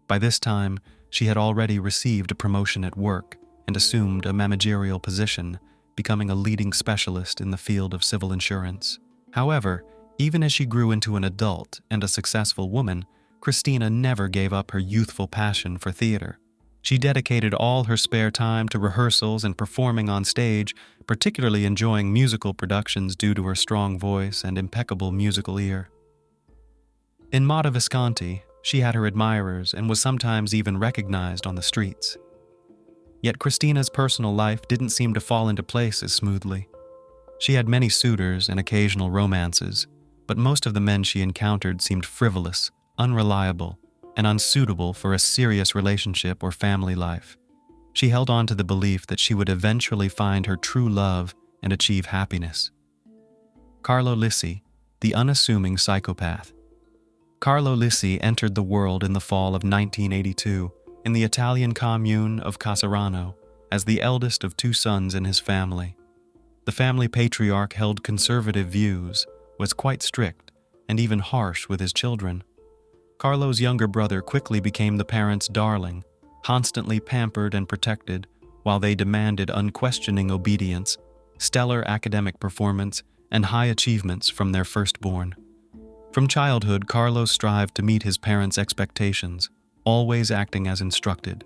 By this time, she had already received a promotion at work and assumed a managerial position, becoming a leading specialist in the field of civil insurance. However, even as she grew into an adult and a successful woman, Christina never gave up her youthful passion for theater. She dedicated all her spare time to rehearsals and performing on stage, particularly enjoying musical productions due to her strong voice and impeccable musical ear. In Mata Visconti, she had her admirers and was sometimes even recognized on the streets. Yet Christina's personal life didn't seem to fall into place as smoothly. She had many suitors and occasional romances, but most of the men she encountered seemed frivolous, unreliable, and unsuitable for a serious relationship or family life. She held on to the belief that she would eventually find her true love and achieve happiness. Carlo Lissi, the unassuming psychopath. Carlo Lissi entered the world in the fall of 1982 in the Italian commune of Casarano as the eldest of two sons in his family. The family patriarch held conservative views, was quite strict, and even harsh with his children. Carlo's younger brother quickly became the parents' darling, constantly pampered and protected, while they demanded unquestioning obedience, stellar academic performance, and high achievements from their firstborn. From childhood, Carlo strived to meet his parents' expectations, always acting as instructed.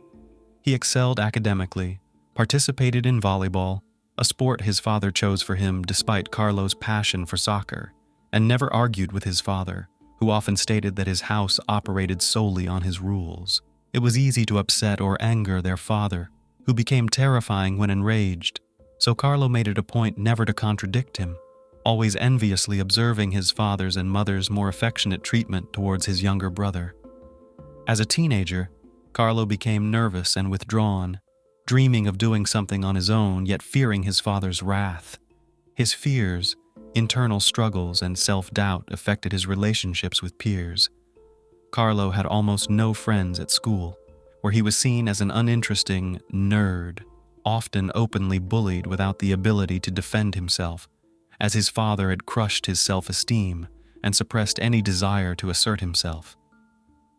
He excelled academically, participated in volleyball, a sport his father chose for him despite Carlo's passion for soccer, and never argued with his father, who often stated that his house operated solely on his rules. It was easy to upset or anger their father, who became terrifying when enraged, so Carlo made it a point never to contradict him, always enviously observing his father's and mother's more affectionate treatment towards his younger brother. As a teenager, Carlo became nervous and withdrawn, dreaming of doing something on his own, yet fearing his father's wrath. His fears, internal struggles, and self-doubt affected his relationships with peers. Carlo had almost no friends at school, where he was seen as an uninteresting nerd, often openly bullied without the ability to defend himself, as his father had crushed his self-esteem and suppressed any desire to assert himself.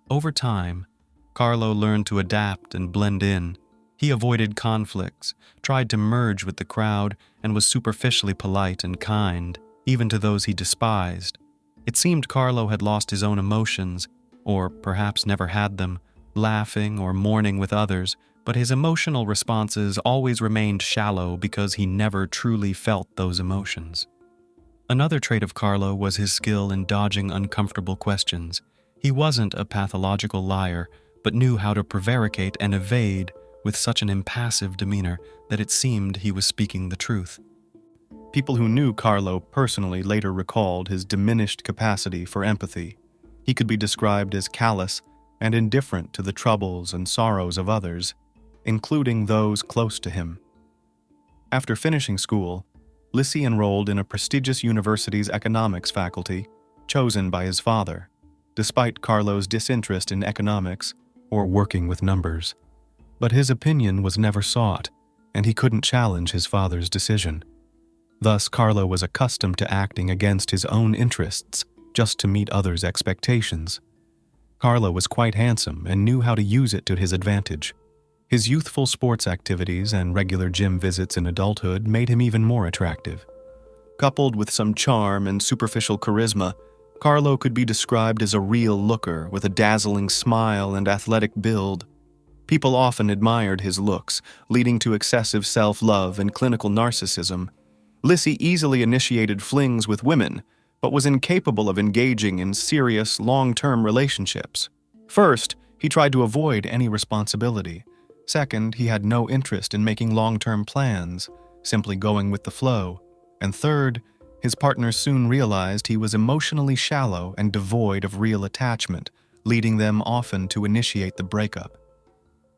Over time, Carlo learned to adapt and blend in. He avoided conflicts, tried to merge with the crowd, and was superficially polite and kind, even to those he despised. It seemed Carlo had lost his own emotions, or perhaps never had them, laughing or mourning with others, but his emotional responses always remained shallow because he never truly felt those emotions. Another trait of Carlo was his skill in dodging uncomfortable questions. He wasn't a pathological liar, but knew how to prevaricate and evade with such an impassive demeanor that it seemed he was speaking the truth. People who knew Carlo personally later recalled his diminished capacity for empathy. He could be described as callous and indifferent to the troubles and sorrows of others, including those close to him. After finishing school, Lissi enrolled in a prestigious university's economics faculty, chosen by his father, despite Carlo's disinterest in economics or working with numbers. But his opinion was never sought, and he couldn't challenge his father's decision. Thus, Carlo was accustomed to acting against his own interests just to meet others' expectations. Carlo was quite handsome and knew how to use it to his advantage. His youthful sports activities and regular gym visits in adulthood made him even more attractive. Coupled with some charm and superficial charisma, Carlo could be described as a real looker with a dazzling smile and athletic build. People often admired his looks, leading to excessive self-love and clinical narcissism. Lissi easily initiated flings with women, but was incapable of engaging in serious, long-term relationships. First, he tried to avoid any responsibility. Second, he had no interest in making long-term plans, simply going with the flow. And third, his partner soon realized he was emotionally shallow and devoid of real attachment, leading them often to initiate the breakup.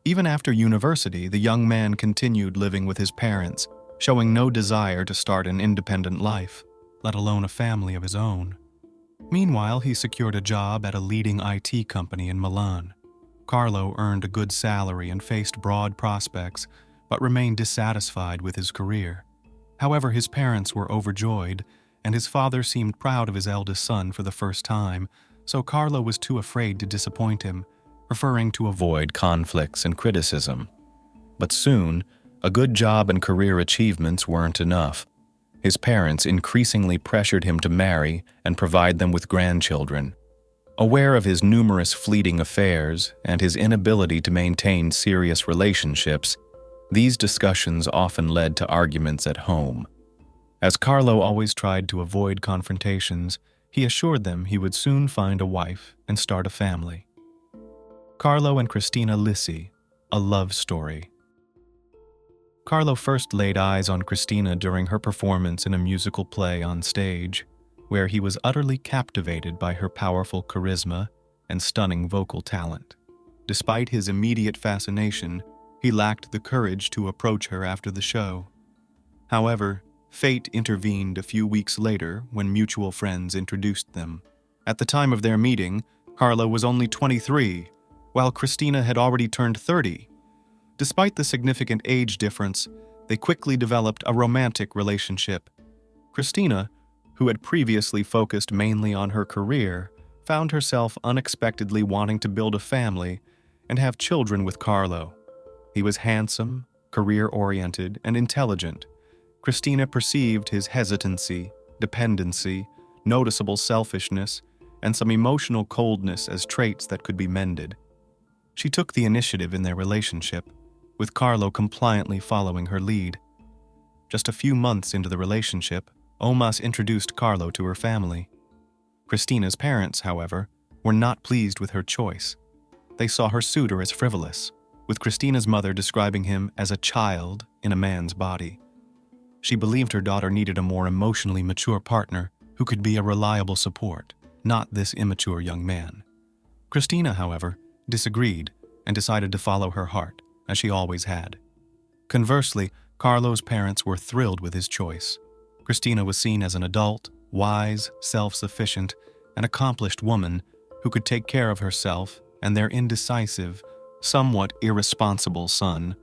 Even after university, the young man continued living with his parents, showing no desire to start an independent life, let alone a family of his own. Meanwhile, he secured a job at a leading IT company in Milan. Carlo earned a good salary and faced broad prospects, but remained dissatisfied with his career. However, his parents were overjoyed, and his father seemed proud of his eldest son for the first time, so Carlo was too afraid to disappoint him, preferring to avoid conflicts and criticism. But soon, A good job and career achievements weren't enough. His parents increasingly pressured him to marry and provide them with grandchildren. Aware of his numerous fleeting affairs and his inability to maintain serious relationships, these discussions often led to arguments at home. As Carlo always tried to avoid confrontations, he assured them he would soon find a wife and start a family. Carlo and Christina Lissi, a love story. Carlo first laid eyes on Christina during her performance in a musical play on stage, where he was utterly captivated by her powerful charisma and stunning vocal talent. Despite his immediate fascination, he lacked the courage to approach her after the show. However, fate intervened a few weeks later when mutual friends introduced them. At the time of their meeting, Carlo was only 23, while Christina had already turned 30. Despite the significant age difference, they quickly developed a romantic relationship. Christina, who had previously focused mainly on her career, found herself unexpectedly wanting to build a family and have children with Carlo. He was handsome, career-oriented, and intelligent. Christina perceived his hesitancy, dependency, noticeable selfishness, and some emotional coldness as traits that could be mended. She took the initiative in their relationship, with Carlo compliantly following her lead. Just a few months into the relationship, Omas introduced Carlo to her family. Christina's parents, however, were not pleased with her choice. They saw her suitor as frivolous, with Christina's mother describing him as a child in a man's body. She believed her daughter needed a more emotionally mature partner who could be a reliable support, not this immature young man. Christina, however, disagreed and decided to follow her heart, as she always had. Conversely, Carlo's parents were thrilled with his choice. Christina was seen as an adult, wise, self-sufficient, and accomplished woman who could take care of herself and their indecisive, somewhat irresponsible son.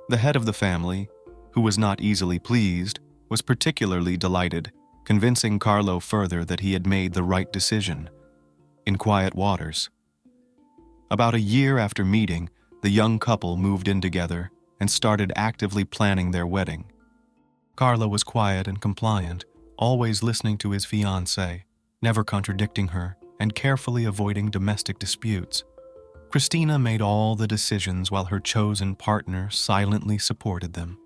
The head of the family, who was not easily pleased, was particularly delighted, convincing Carlo further that he had made the right decision. In quiet waters. About a year after meeting, the young couple moved in together and started actively planning their wedding. Carlo was quiet and compliant, always listening to his fiancée, never contradicting her, and carefully avoiding domestic disputes. Christina made all the decisions while her chosen partner silently supported them.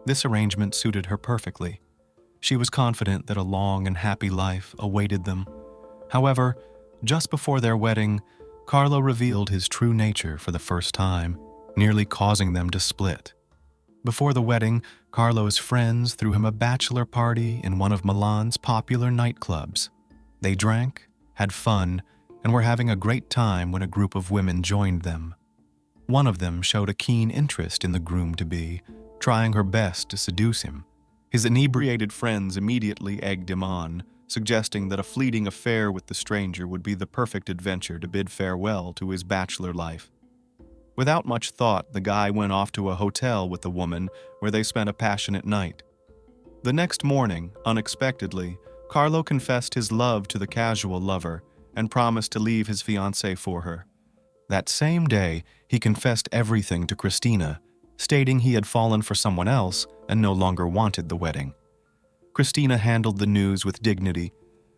This arrangement suited her perfectly. She was confident that a long and happy life awaited them. However, just before their wedding, Carlo revealed his true nature for the first time, nearly causing them to split. Before the wedding, Carlo's friends threw him a bachelor party in one of Milan's popular nightclubs. They drank, had fun, and were having a great time when a group of women joined them. One of them showed a keen interest in the groom-to-be, trying her best to seduce him. His inebriated friends immediately egged him on, suggesting that a fleeting affair with the stranger would be the perfect adventure to bid farewell to his bachelor life. Without much thought, the guy went off to a hotel with the woman where they spent a passionate night. The next morning, unexpectedly, Carlo confessed his love to the casual lover and promised to leave his fiancée for her. That same day, he confessed everything to Christina, stating he had fallen for someone else and no longer wanted the wedding. Christina handled the news with dignity,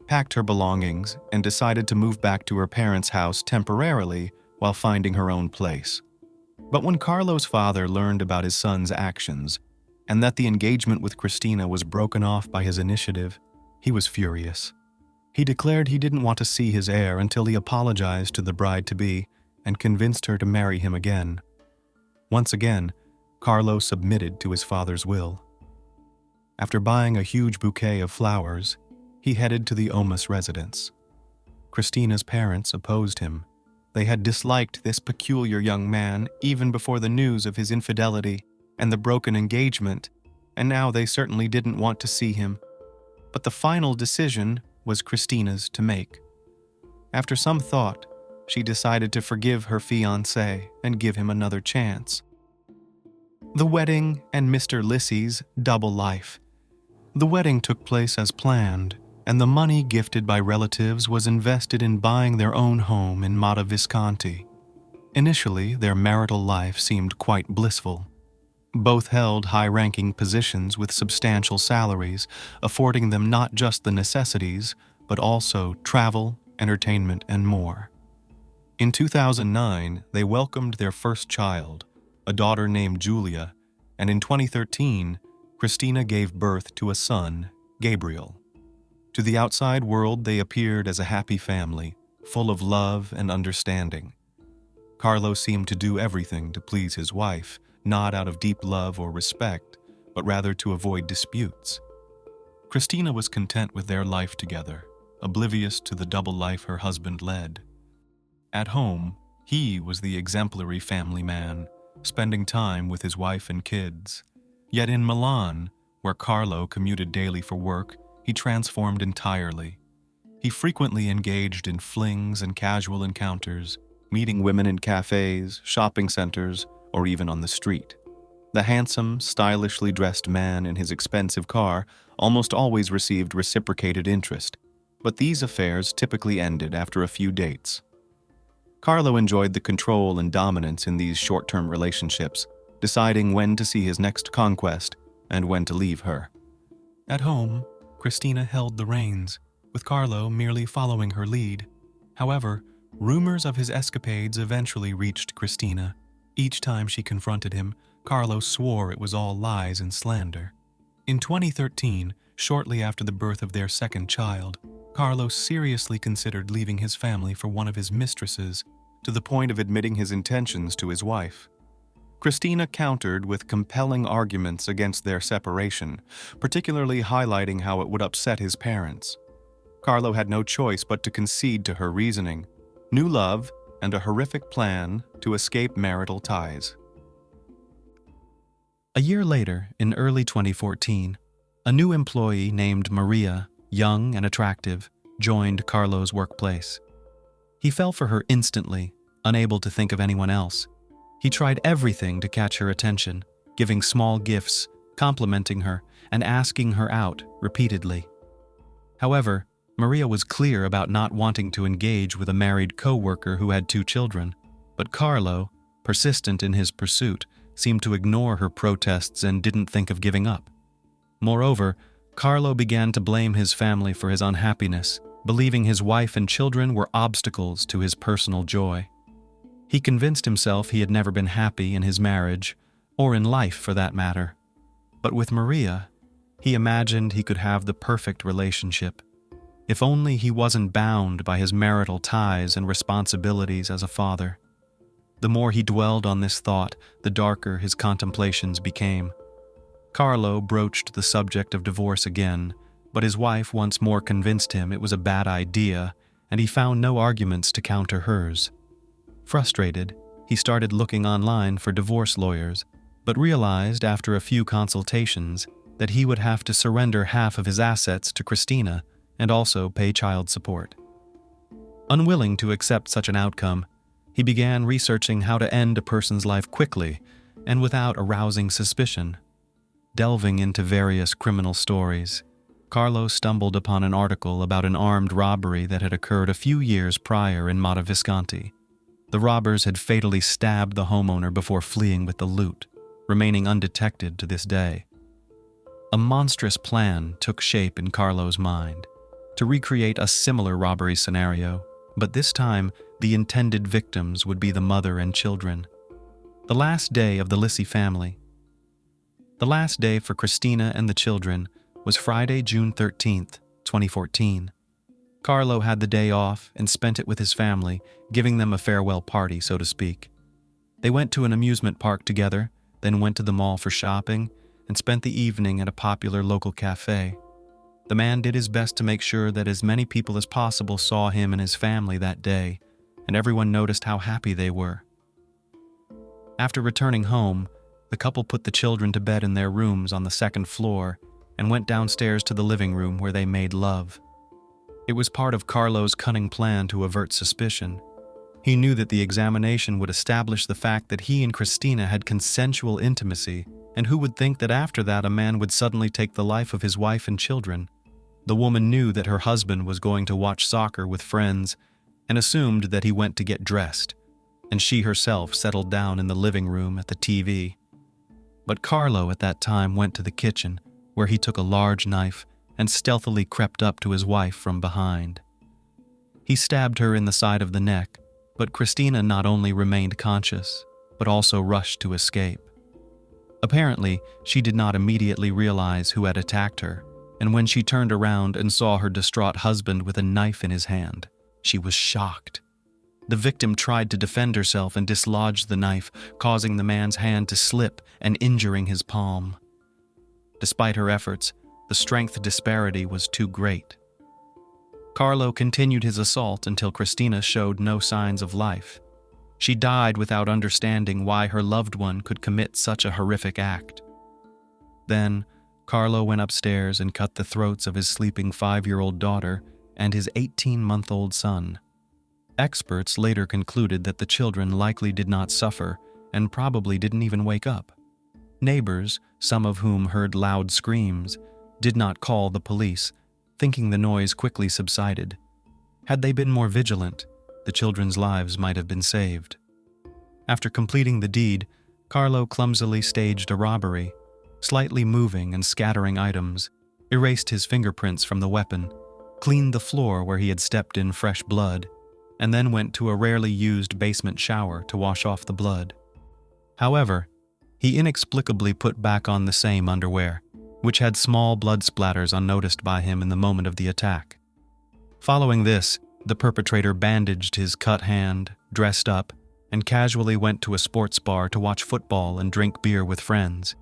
packed her belongings, and decided to move back to her parents' house temporarily while finding her own place. But when Carlo's father learned about his son's actions and that the engagement with Christina was broken off by his initiative, he was furious. He declared he didn't want to see his heir until he apologized to the bride-to-be and convinced her to marry him again. Once again, Carlo submitted to his father's will. After buying a huge bouquet of flowers, he headed to the Omas residence. Christina's parents opposed him. They had disliked this peculiar young man even before the news of his infidelity and the broken engagement, and now they certainly didn't want to see him. But the final decision was Christina's to make. After some thought, she decided to forgive her fiancé and give him another chance. The wedding and Mr. Lissi's double life. The wedding took place as planned, and the money gifted by relatives was invested in buying their own home in Mata Visconti. Initially, their marital life seemed quite blissful. Both held high-ranking positions with substantial salaries, affording them not just the necessities, but also travel, entertainment, and more. In 2009, they welcomed their first child, a daughter named Julia, and in 2013, Christina gave birth to a son, Gabriel. To the outside world, they appeared as a happy family, full of love and understanding. Carlo seemed to do everything to please his wife, not out of deep love or respect, but rather to avoid disputes. Christina was content with their life together, oblivious to the double life her husband led. At home, he was the exemplary family man, spending time with his wife and kids. Yet in Milan, where Carlo commuted daily for work, he transformed entirely. He frequently engaged in flings and casual encounters, meeting women in cafes, shopping centers, or even on the street. The handsome, stylishly dressed man in his expensive car almost always received reciprocated interest, but these affairs typically ended after a few dates. Carlo enjoyed the control and dominance in these short-term relationships, deciding when to see his next conquest and when to leave her. At home, Christina held the reins, with Carlo merely following her lead. However, rumors of his escapades eventually reached Christina. Each time she confronted him, Carlo swore it was all lies and slander. In 2013, shortly after the birth of their second child, Carlo seriously considered leaving his family for one of his mistresses, to the point of admitting his intentions to his wife. Christina countered with compelling arguments against their separation, particularly highlighting how it would upset his parents. Carlo had no choice but to concede to her reasoning, new love, and a horrific plan to escape marital ties. A year later, in early 2014, a new employee named Maria, young and attractive, joined Carlo's workplace. He fell for her instantly, unable to think of anyone else. He tried everything to catch her attention, giving small gifts, complimenting her, and asking her out repeatedly. However, Maria was clear about not wanting to engage with a married co-worker who had 2 children, but Carlo, persistent in his pursuit, seemed to ignore her protests and didn't think of giving up. Moreover, Carlo began to blame his family for his unhappiness, believing his wife and children were obstacles to his personal joy. He convinced himself he had never been happy in his marriage, or in life for that matter. But with Maria, he imagined he could have the perfect relationship. If only he wasn't bound by his marital ties and responsibilities as a father. The more he dwelled on this thought, the darker his contemplations became. Carlo broached the subject of divorce again, but his wife once more convinced him it was a bad idea, and he found no arguments to counter hers. Frustrated, he started looking online for divorce lawyers, but realized after a few consultations that he would have to surrender half of his assets to Christina and also pay child support. Unwilling to accept such an outcome, he began researching how to end a person's life quickly and without arousing suspicion. Delving into various criminal stories, Carlo stumbled upon an article about an armed robbery that had occurred a few years prior in Mata Visconti. The robbers had fatally stabbed the homeowner before fleeing with the loot, remaining undetected to this day. A monstrous plan took shape in Carlo's mind to recreate a similar robbery scenario, but this time the intended victims would be the mother and children. The last day of the Lissi family. The last day for Christina and the children was Friday, June 13th, 2014. Carlo had the day off and spent it with his family, giving them a farewell party, so to speak. They went to an amusement park together, then went to the mall for shopping, and spent the evening at a popular local cafe. The man did his best to make sure that as many people as possible saw him and his family that day, and everyone noticed how happy they were. After returning home, the couple put the children to bed in their rooms on the second floor and went downstairs to the living room where they made love. It was part of Carlo's cunning plan to avert suspicion. He knew that the examination would establish the fact that he and Christina had consensual intimacy, and who would think that after that a man would suddenly take the life of his wife and children? The woman knew that her husband was going to watch soccer with friends and assumed that he went to get dressed, and she herself settled down in the living room at the TV. but Carlo at that time went to the kitchen, where he took a large knife and stealthily crept up to his wife from behind. He stabbed her in the side of the neck, but Christina not only remained conscious, but also rushed to escape. Apparently, she did not immediately realize who had attacked her, and when she turned around and saw her distraught husband with a knife in his hand, she was shocked. The victim tried to defend herself and dislodged the knife, causing the man's hand to slip and injuring his palm. Despite her efforts, the strength disparity was too great. Carlo continued his assault until Christina showed no signs of life. She died without understanding why her loved one could commit such a horrific act. Then, Carlo went upstairs and cut the throats of his sleeping 5-year-old daughter and his 18-month-old son. Experts later concluded that the children likely did not suffer and probably didn't even wake up. Neighbors, some of whom heard loud screams, did not call the police, thinking the noise quickly subsided. Had they been more vigilant, the children's lives might have been saved. After completing the deed, Carlo clumsily staged a robbery, slightly moving and scattering items, erased his fingerprints from the weapon, cleaned the floor where he had stepped in fresh blood, and then went to a rarely used basement shower to wash off the blood. However, he inexplicably put back on the same underwear, which had small blood splatters unnoticed by him in the moment of the attack. Following this, the perpetrator bandaged his cut hand, dressed up, and casually went to a sports bar to watch football and drink beer with friends.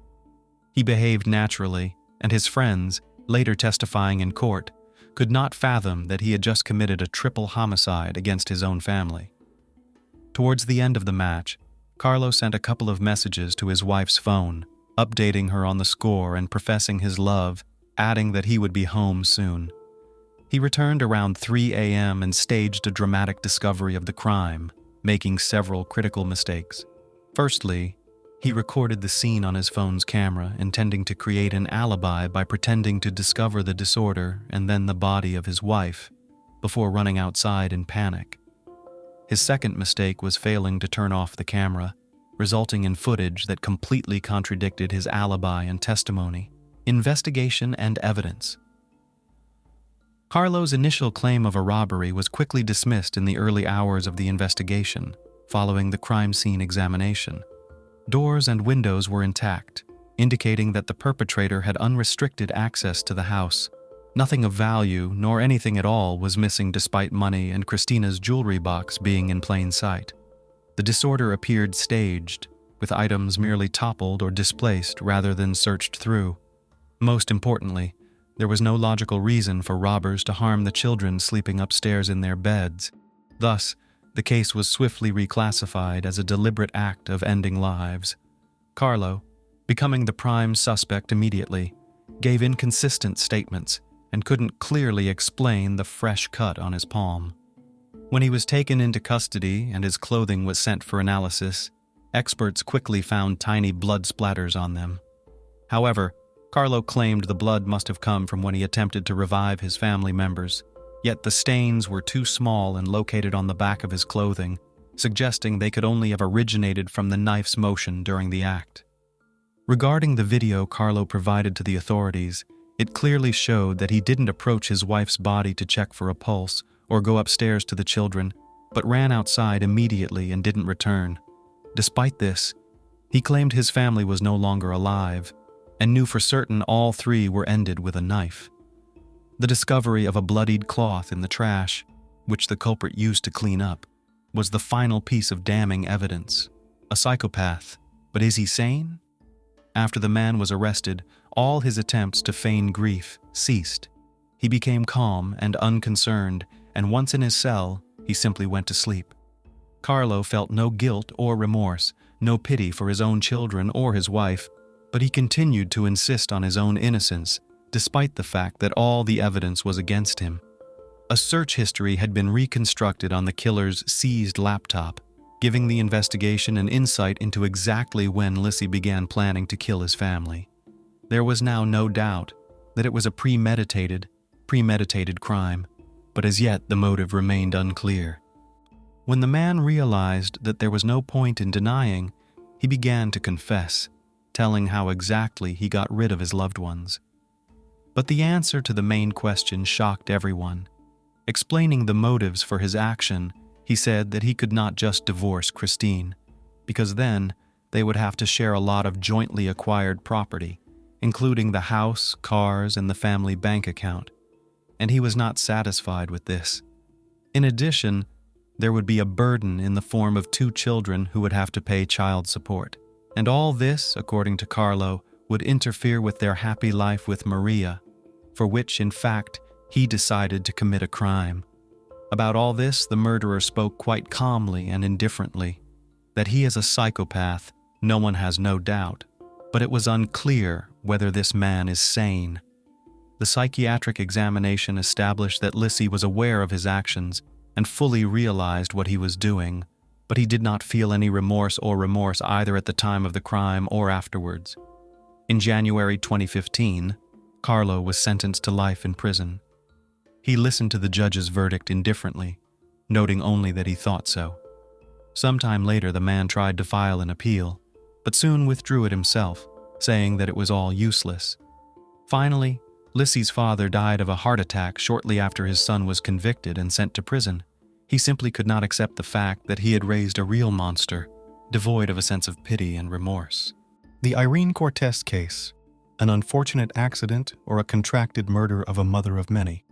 He behaved naturally, and his friends, later testifying in court, could not fathom that he had just committed a triple homicide against his own family. Towards the end of the match, Carlo sent a couple of messages to his wife's phone, updating her on the score and professing his love, adding that he would be home soon. He returned around 3 a.m. and staged a dramatic discovery of the crime, making several critical mistakes. Firstly, he recorded the scene on his phone's camera, intending to create an alibi by pretending to discover the disorder and then the body of his wife, before running outside in panic. His second mistake was failing to turn off the camera, resulting in footage that completely contradicted his alibi and testimony, investigation, and evidence. Carlo's initial claim of a robbery was quickly dismissed in the early hours of the investigation, following the crime scene examination. Doors and windows were intact, indicating that the perpetrator had unrestricted access to the house. Nothing of value, nor anything at all, was missing despite money and Christina's jewelry box being in plain sight. The disorder appeared staged, with items merely toppled or displaced rather than searched through. Most importantly, there was no logical reason for robbers to harm the children sleeping upstairs in their beds. Thus, the case was swiftly reclassified as a deliberate act of ending lives. Carlo, becoming the prime suspect immediately, gave inconsistent statements and couldn't clearly explain the fresh cut on his palm. When he was taken into custody and his clothing was sent for analysis, experts quickly found tiny blood splatters on them. However, Carlo claimed the blood must have come from when he attempted to revive his family members, yet the stains were too small and located on the back of his clothing, suggesting they could only have originated from the knife's motion during the act. Regarding the video Carlo provided to the authorities, it clearly showed that he didn't approach his wife's body to check for a pulse or go upstairs to the children, but ran outside immediately and didn't return. Despite this, he claimed his family was no longer alive and knew for certain all three were ended with a knife. The discovery of a bloodied cloth in the trash, which the culprit used to clean up, was the final piece of damning evidence. A psychopath, but is he sane? After the man was arrested, all his attempts to feign grief ceased. He became calm and unconcerned, and once in his cell, he simply went to sleep. Carlo felt no guilt or remorse, no pity for his own children or his wife, but he continued to insist on his own innocence, despite the fact that all the evidence was against him. A search history had been reconstructed on the killer's seized laptop, giving the investigation an insight into exactly when Lissy began planning to kill his family. There was now no doubt that it was a premeditated crime, but as yet the motive remained unclear. When the man realized that there was no point in denying, he began to confess, telling how exactly he got rid of his loved ones. But the answer to the main question shocked everyone. Explaining the motives for his action, he said that he could not just divorce Christine, because then they would have to share a lot of jointly acquired property, including the house, cars, and the family bank account. And he was not satisfied with this. In addition, there would be a burden in the form of 2 children who would have to pay child support. And all this, according to Carlo, would interfere with their happy life with Maria, for which, in fact, he decided to commit a crime. About all this, the murderer spoke quite calmly and indifferently. That he is a psychopath, no one has no doubt, but it was unclear whether this man is sane. The psychiatric examination established that Loofe was aware of his actions and fully realized what he was doing, but he did not feel any remorse either at the time of the crime or afterwards. In January 2015, Carlo was sentenced to life in prison. He listened to the judge's verdict indifferently, noting only that he thought so. Sometime later, the man tried to file an appeal, but soon withdrew it himself, saying that it was all useless. Finally, Loofe's father died of a heart attack shortly after his son was convicted and sent to prison. He simply could not accept the fact that he had raised a real monster, devoid of a sense of pity and remorse. The Irene Cortez case, an unfortunate accident or a contracted murder of a mother of many.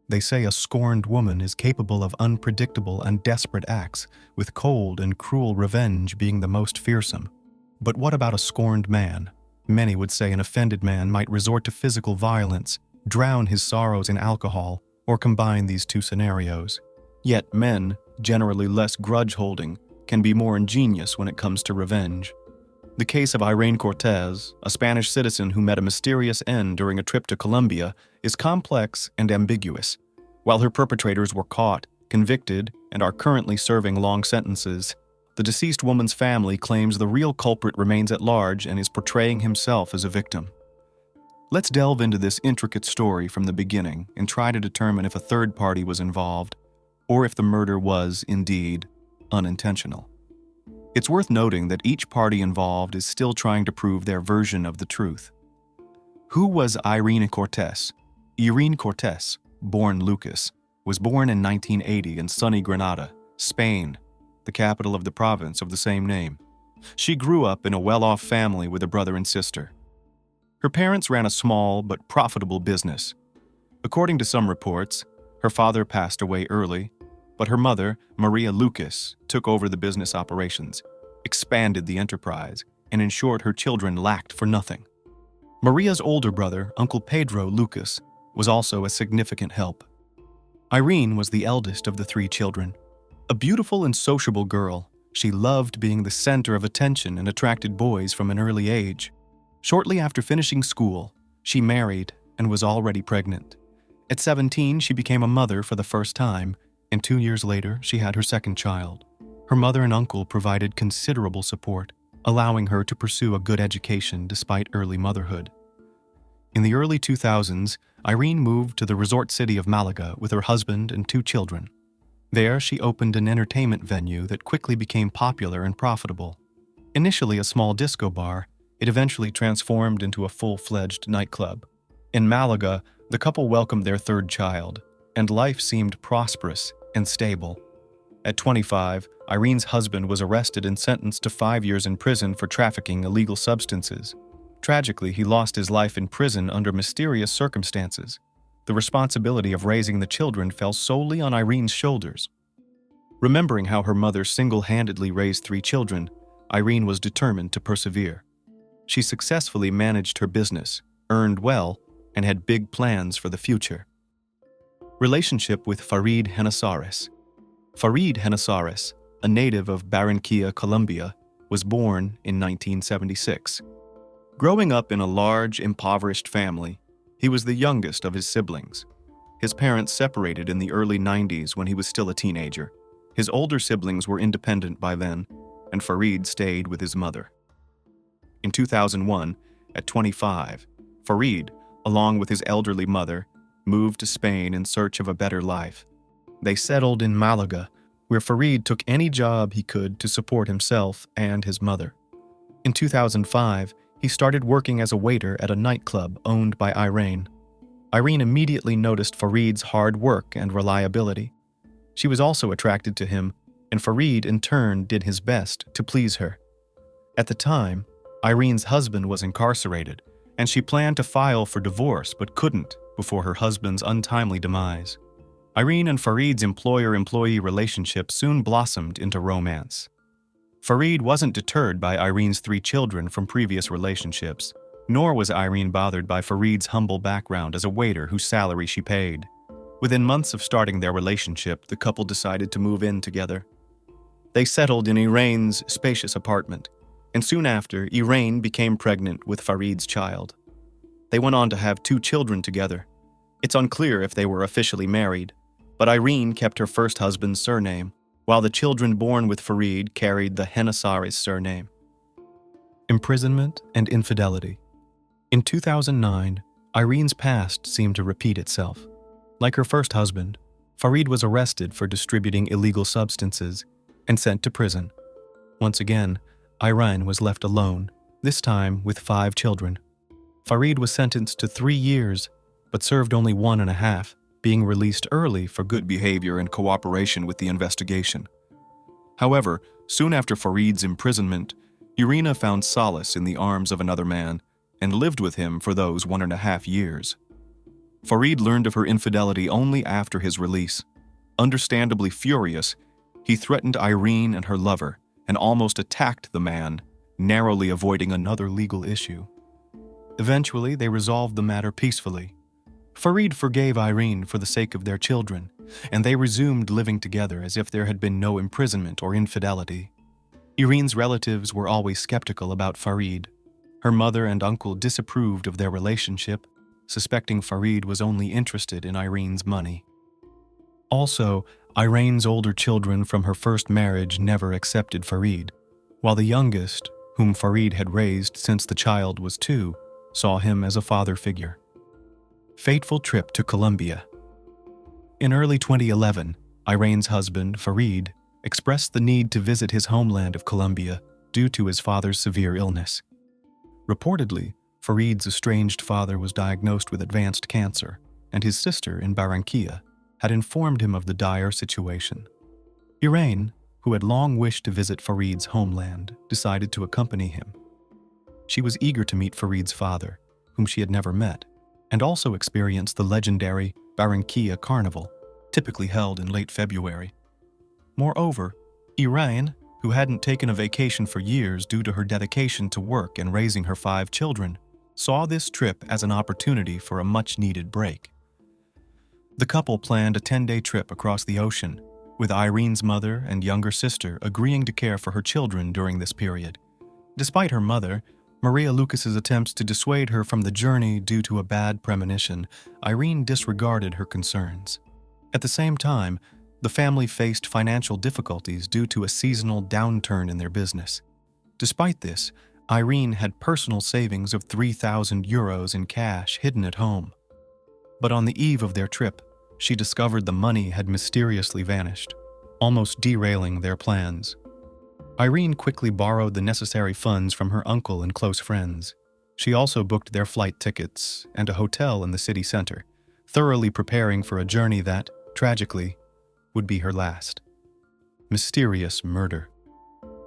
They say a scorned woman is capable of unpredictable and desperate acts, with cold and cruel revenge being the most fearsome. But what about a scorned man? Many would say an offended man might resort to physical violence, drown his sorrows in alcohol, or combine these 2 scenarios. Yet men, generally less grudge-holding, can be more ingenious when it comes to revenge. The case of Irene Cortez, a Spanish citizen who met a mysterious end during a trip to Colombia, is complex and ambiguous. While her perpetrators were caught, convicted, and are currently serving long sentences, the deceased woman's family claims the real culprit remains at large and is portraying himself as a victim. Let's delve into this intricate story from the beginning and try to determine if a third party was involved, or if the murder was, indeed, unintentional. It's worth noting that each party involved is still trying to prove their version of the truth. Who was Irene Cortez? Irene Cortez, born Lucas, was born in 1980 in sunny Granada, Spain, the capital of the province of the same name. She grew up in a well-off family with a brother and sister. Her parents ran a small but profitable business. According to some reports, her father passed away early, but her mother, Maria Lucas, took over the business operations, expanded the enterprise, and ensured her children lacked for nothing. Maria's older brother, Uncle Pedro Lucas, was also a significant help. Irene was the eldest of the 3 children. A beautiful and sociable girl, she loved being the center of attention and attracted boys from an early age. Shortly after finishing school, she married and was already pregnant. At 17, she became a mother for the first time, and 2 years later, she had her second child. Her mother and uncle provided considerable support, allowing her to pursue a good education despite early motherhood. In the early 2000s, Irene moved to the resort city of Malaga with her husband and 2 children. There, she opened an entertainment venue that quickly became popular and profitable. Initially a small disco bar, it eventually transformed into a full-fledged nightclub. In Malaga, the couple welcomed their 3rd child, and life seemed prosperous and stable. At 25, Irene's husband was arrested and sentenced to 5 years in prison for trafficking illegal substances. Tragically, he lost his life in prison under mysterious circumstances. The responsibility of raising the children fell solely on Irene's shoulders. Remembering how her mother single-handedly raised 3 children, Irene was determined to persevere. She successfully managed her business, earned well, and had big plans for the future. Relationship with Farid Henessares. Farid Henessares, a native of Barranquilla, Colombia, was born in 1976. Growing up in a large, impoverished family, he was the youngest of his siblings. His parents separated in the early 90s when he was still a teenager. His older siblings were independent by then, and Farid stayed with his mother. In 2001, at 25, Farid, along with his elderly mother, moved to Spain in search of a better life. They settled in Malaga, where Farid took any job he could to support himself and his mother. In 2005, He started working as a waiter at a nightclub owned by Irene. Irene immediately noticed Farid's hard work and reliability. She was also attracted to him, and Farid in turn did his best to please her. At the time, Irene's husband was incarcerated, and she planned to file for divorce but couldn't before her husband's untimely demise. Irene and Farid's employer-employee relationship soon blossomed into romance. Farid wasn't deterred by Irene's 3 children from previous relationships, nor was Irene bothered by Farid's humble background as a waiter whose salary she paid. Within months of starting their relationship, the couple decided to move in together. They settled in Irene's spacious apartment, and soon after, Irene became pregnant with Farid's child. They went on to have 2 children together. It's unclear if they were officially married, but Irene kept her first husband's surname, while the children born with Farid carried the Hennasaris surname. Imprisonment and infidelity. In 2009, Irene's past seemed to repeat itself. Like her first husband, Farid was arrested for distributing illegal substances and sent to prison. Once again, Irene was left alone, this time with 5 children. Farid was sentenced to 3 years, but served only 1.5, being released early for good behavior and cooperation with the investigation. However, soon after Farid's imprisonment, Irina found solace in the arms of another man and lived with him for those 1.5 years. Farid learned of her infidelity only after his release. Understandably furious, he threatened Irene and her lover and almost attacked the man, narrowly avoiding another legal issue. Eventually, they resolved the matter peacefully. Farid forgave Irene for the sake of their children, and they resumed living together as if there had been no imprisonment or infidelity. Irene's relatives were always skeptical about Farid. Her mother and uncle disapproved of their relationship, suspecting Farid was only interested in Irene's money. Also, Irene's older children from her first marriage never accepted Farid, while the youngest, whom Farid had raised since the child was 2, saw him as a father figure. Fateful trip to Colombia. In early 2011, Irene's husband, Farid, expressed the need to visit his homeland of Colombia due to his father's severe illness. Reportedly, Farid's estranged father was diagnosed with advanced cancer, and his sister in Barranquilla had informed him of the dire situation. Irene, who had long wished to visit Farid's homeland, decided to accompany him. She was eager to meet Farid's father, whom she had never met, and also experience the legendary Barranquilla Carnival, typically held in late February. Moreover, Irene, who hadn't taken a vacation for years due to her dedication to work and raising her 5 children, saw this trip as an opportunity for a much-needed break. The couple planned a 10-day trip across the ocean, with Irene's mother and younger sister agreeing to care for her children during this period. Despite her mother, Maria Lucas's attempts to dissuade her from the journey due to a bad premonition, Irene disregarded her concerns. At the same time, the family faced financial difficulties due to a seasonal downturn in their business. Despite this, Irene had personal savings of 3,000 euros in cash hidden at home. But on the eve of their trip, she discovered the money had mysteriously vanished, almost derailing their plans. Irene quickly borrowed the necessary funds from her uncle and close friends. She also booked their flight tickets and a hotel in the city center, thoroughly preparing for a journey that, tragically, would be her last. Mysterious murder.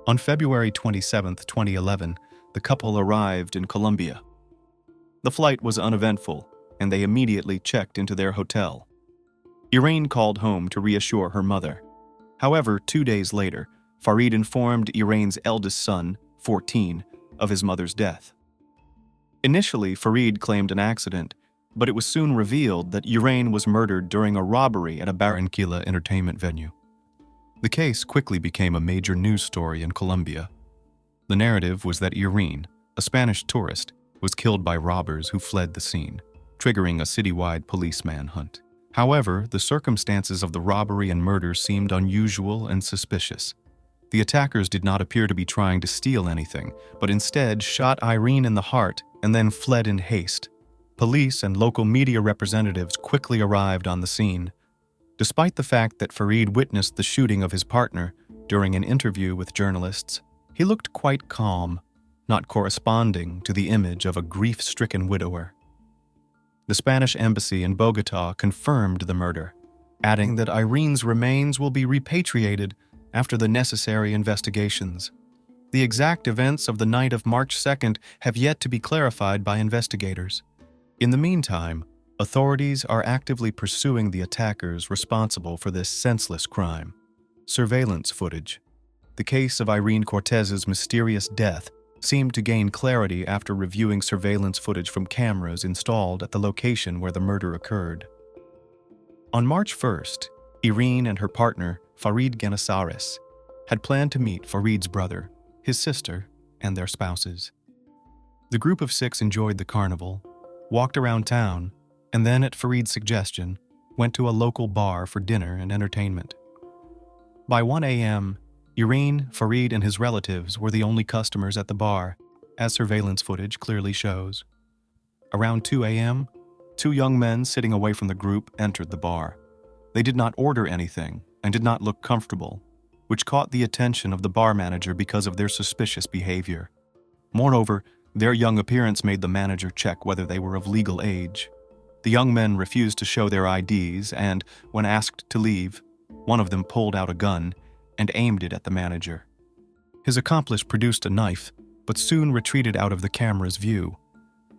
On February 27, 2011, the couple arrived in Colombia. The flight was uneventful, and they immediately checked into their hotel. Irene called home to reassure her mother. However, 2 days later, Farid informed Irene's eldest son, 14, of his mother's death. Initially, Farid claimed an accident, but it was soon revealed that Irene was murdered during a robbery at a Barranquilla entertainment venue. The case quickly became a major news story in Colombia. The narrative was that Irene, a Spanish tourist, was killed by robbers who fled the scene, triggering a citywide police manhunt. However, the circumstances of the robbery and murder seemed unusual and suspicious. The attackers did not appear to be trying to steal anything, but instead shot Irene in the heart and then fled in haste. Police and local media representatives quickly arrived on the scene. Despite the fact that Farid witnessed the shooting of his partner during an interview with journalists, he looked quite calm, not corresponding to the image of a grief-stricken widower. The Spanish embassy in Bogotá confirmed the murder, adding that Irene's remains will be repatriated after the necessary investigations. The exact events of the night of March 2nd have yet to be clarified by investigators. In the meantime, authorities are actively pursuing the attackers responsible for this senseless crime. Surveillance footage. The case of Irene Cortez's mysterious death seemed to gain clarity after reviewing surveillance footage from cameras installed at the location where the murder occurred. On March 1st, Irene and her partner, Farid Genesares, had planned to meet Farid's brother, his sister, and their spouses. The group of 6 enjoyed the carnival, walked around town, and then, at Farid's suggestion, went to a local bar for dinner and entertainment. By 1 a.m., Irene, Farid, and his relatives were the only customers at the bar, as surveillance footage clearly shows. Around 2 a.m., 2 young men sitting away from the group entered the bar. They did not order anything and did not look comfortable, which caught the attention of the bar manager because of their suspicious behavior. Moreover, their young appearance made the manager check whether they were of legal age. The young men refused to show their IDs and, when asked to leave, one of them pulled out a gun and aimed it at the manager. His accomplice produced a knife, but soon retreated out of the camera's view.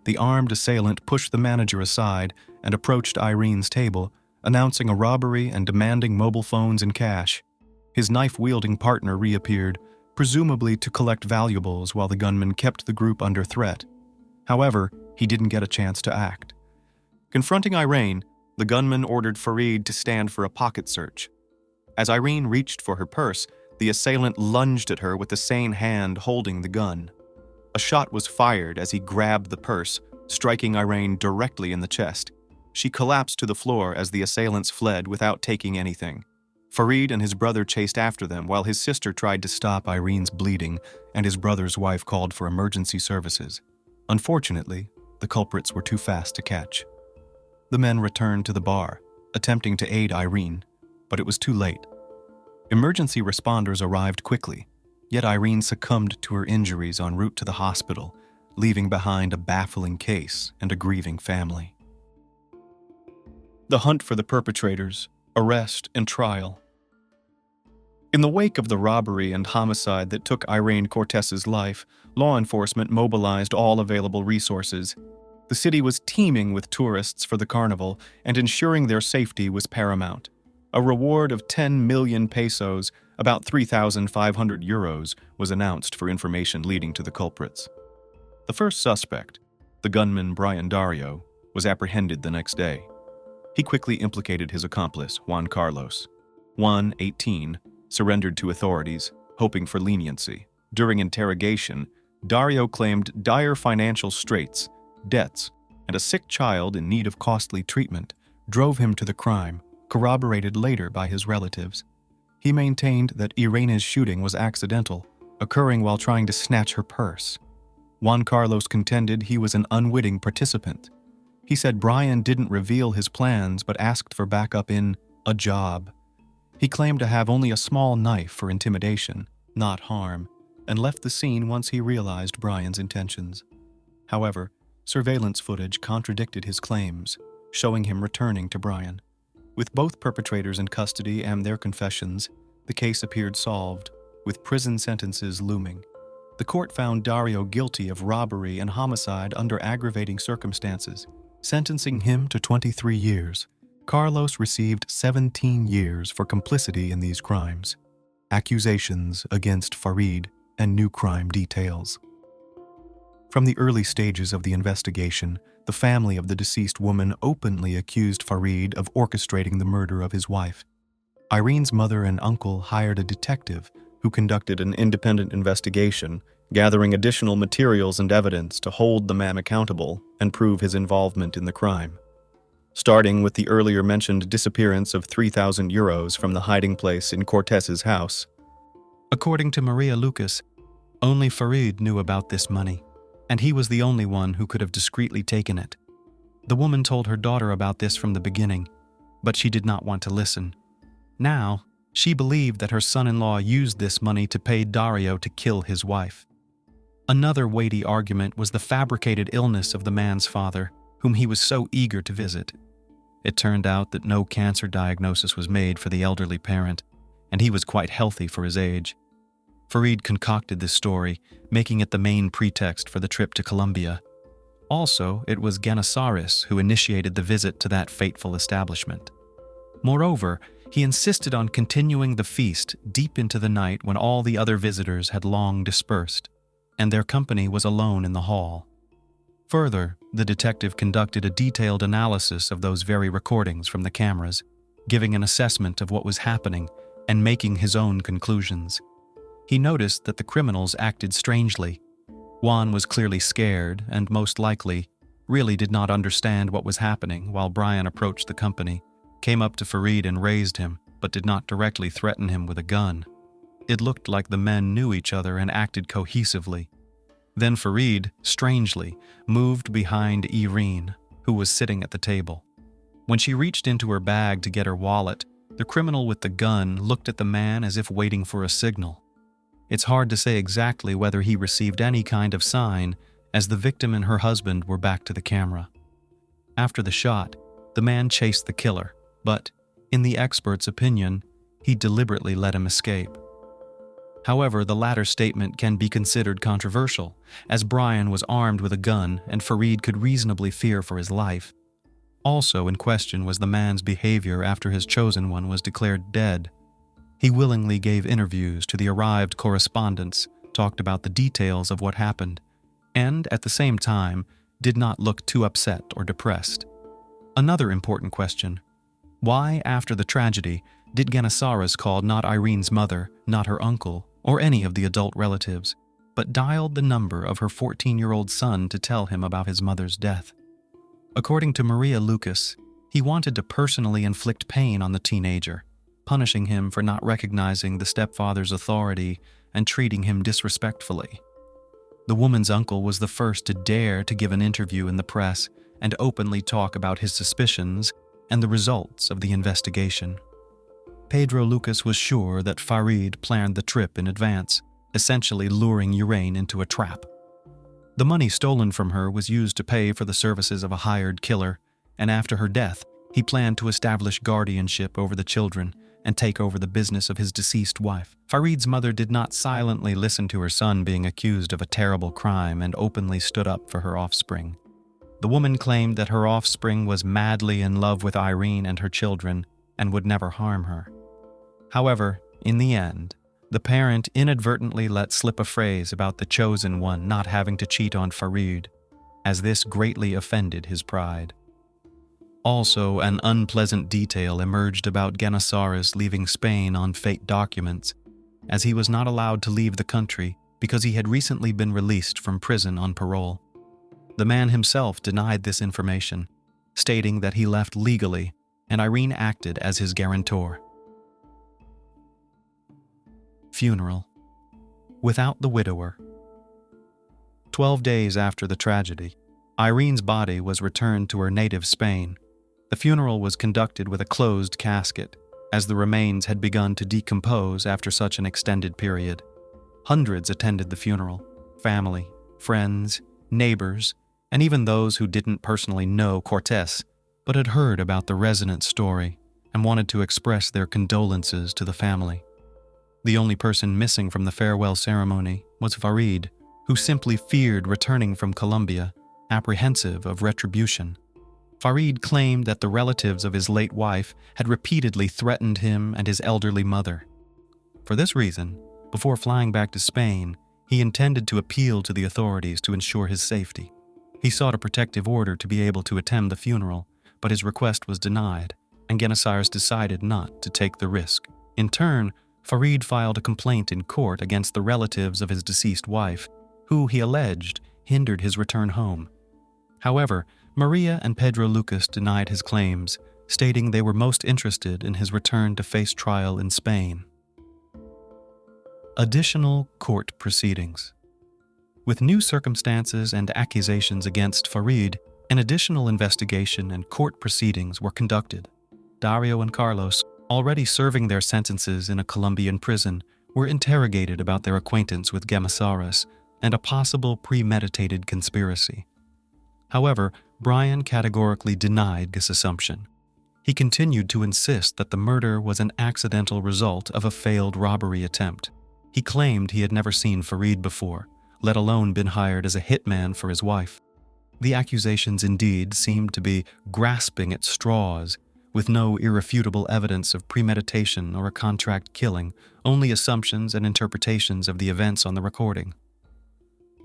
The armed assailant pushed the manager aside and approached Irene's table, announcing a robbery and demanding mobile phones and cash. His knife-wielding partner reappeared, presumably to collect valuables while the gunman kept the group under threat. However, he didn't get a chance to act. Confronting Irene, the gunman ordered Farid to stand for a pocket search. As Irene reached for her purse, the assailant lunged at her with the same hand holding the gun. A shot was fired as he grabbed the purse, striking Irene directly in the chest. She collapsed to the floor as the assailants fled without taking anything. Farid and his brother chased after them while his sister tried to stop Irene's bleeding and his brother's wife called for emergency services. Unfortunately, the culprits were too fast to catch. The men returned to the bar, attempting to aid Irene, but it was too late. Emergency responders arrived quickly, yet Irene succumbed to her injuries en route to the hospital, leaving behind a baffling case and a grieving family. The hunt for the perpetrators, arrest, and trial. In the wake of the robbery and homicide that took Irene Cortez's life, law enforcement mobilized all available resources. The city was teeming with tourists for the carnival, and ensuring their safety was paramount. A reward of 10 million pesos, about 3,500 euros, was announced for information leading to the culprits. The first suspect, the gunman Brian Dario, was apprehended the next day. He quickly implicated his accomplice, Juan Carlos. Juan, 18, surrendered to authorities, hoping for leniency. During interrogation, Dario claimed dire financial straits, debts, and a sick child in need of costly treatment drove him to the crime, corroborated later by his relatives. He maintained that Irene's shooting was accidental, occurring while trying to snatch her purse. Juan Carlos contended he was an unwitting participant. He said Brian didn't reveal his plans but asked for backup in a job. He claimed to have only a small knife for intimidation, not harm, and left the scene once he realized Brian's intentions. However, surveillance footage contradicted his claims, showing him returning to Brian. With both perpetrators in custody and their confessions, the case appeared solved, with prison sentences looming. The court found Dario guilty of robbery and homicide under aggravating circumstances, sentencing him to 23 years. Carlos received 17 years for complicity in these crimes. Accusations against Farid and new crime details. From the early stages of the investigation, the family of the deceased woman openly accused Farid of orchestrating the murder of his wife. Irene's mother and uncle hired a detective who conducted an independent investigation, gathering additional materials and evidence to hold the man accountable and prove his involvement in the crime. Starting with the earlier mentioned disappearance of 3,000 euros from the hiding place in Cortez's house. According to Maria Lucas, only Farid knew about this money, and he was the only one who could have discreetly taken it. The woman told her daughter about this from the beginning, but she did not want to listen. Now, she believed that her son-in-law used this money to pay Dario to kill his wife. Another weighty argument was the fabricated illness of the man's father, whom he was so eager to visit. It turned out that no cancer diagnosis was made for the elderly parent, and he was quite healthy for his age. Farid concocted this story, making it the main pretext for the trip to Colombia. Also, it was Genesaris who initiated the visit to that fateful establishment. Moreover, he insisted on continuing the feast deep into the night when all the other visitors had long dispersed, and their company was alone in the hall. Further, the detective conducted a detailed analysis of those very recordings from the cameras, giving an assessment of what was happening and making his own conclusions. He noticed that the criminals acted strangely. Juan was clearly scared and, most likely, really did not understand what was happening while Brian approached the company, came up to Farid and raised him, but did not directly threaten him with a gun. It looked like the men knew each other and acted cohesively. Then Farid, strangely, moved behind Irene, who was sitting at the table. When she reached into her bag to get her wallet, the criminal with the gun looked at the man as if waiting for a signal. It's hard to say exactly whether he received any kind of sign, as the victim and her husband were back to the camera. After the shot, the man chased the killer, but, in the expert's opinion, he deliberately let him escape. However, the latter statement can be considered controversial, as Brian was armed with a gun and Farid could reasonably fear for his life. Also in question was the man's behavior after his chosen one was declared dead. He willingly gave interviews to the arrived correspondents, talked about the details of what happened, and, at the same time, did not look too upset or depressed. Another important question: why, after the tragedy, did Genesaris call not Irene's mother, not her uncle, or any of the adult relatives, but dialed the number of her 14-year-old son to tell him about his mother's death? According to Maria Lucas, he wanted to personally inflict pain on the teenager, punishing him for not recognizing the stepfather's authority and treating him disrespectfully. The woman's uncle was the first to dare to give an interview in the press and openly talk about his suspicions and the results of the investigation. Pedro Lucas was sure that Farid planned the trip in advance, essentially luring Irene into a trap. The money stolen from her was used to pay for the services of a hired killer, and after her death, he planned to establish guardianship over the children and take over the business of his deceased wife. Farid's mother did not silently listen to her son being accused of a terrible crime and openly stood up for her offspring. The woman claimed that her offspring was madly in love with Irene and her children and would never harm her. However, in the end, the parent inadvertently let slip a phrase about the chosen one not having to cheat on Farid, as this greatly offended his pride. Also, an unpleasant detail emerged about Genesaris leaving Spain on fake documents, as he was not allowed to leave the country because he had recently been released from prison on parole. The man himself denied this information, stating that he left legally and Irene acted as his guarantor. Funeral. Without the widower. 12 days after the tragedy, Irene's body was returned to her native Spain. The funeral was conducted with a closed casket, as the remains had begun to decompose after such an extended period. Hundreds attended the funeral: family, friends, neighbors, and even those who didn't personally know Cortés, but had heard about the resonant story and wanted to express their condolences to the family. The only person missing from the farewell ceremony was Farid, who simply feared returning from Colombia, apprehensive of retribution. Farid claimed that the relatives of his late wife had repeatedly threatened him and his elderly mother. For this reason, before flying back to Spain, he intended to appeal to the authorities to ensure his safety. He sought a protective order to be able to attend the funeral, but his request was denied, and Genesaris decided not to take the risk. In turn, Farid filed a complaint in court against the relatives of his deceased wife, who, he alleged, hindered his return home. However, Maria and Pedro Lucas denied his claims, stating they were most interested in his return to face trial in Spain. Additional court proceedings. With new circumstances and accusations against Farid, an additional investigation and court proceedings were conducted. Dario and Carlos, already serving their sentences in a Colombian prison, were interrogated about their acquaintance with Genesaris and a possible premeditated conspiracy. However, Brian categorically denied this assumption. He continued to insist that the murder was an accidental result of a failed robbery attempt. He claimed he had never seen Farid before, let alone been hired as a hitman for his wife. The accusations indeed seemed to be grasping at straws, with no irrefutable evidence of premeditation or a contract killing, only assumptions and interpretations of the events on the recording.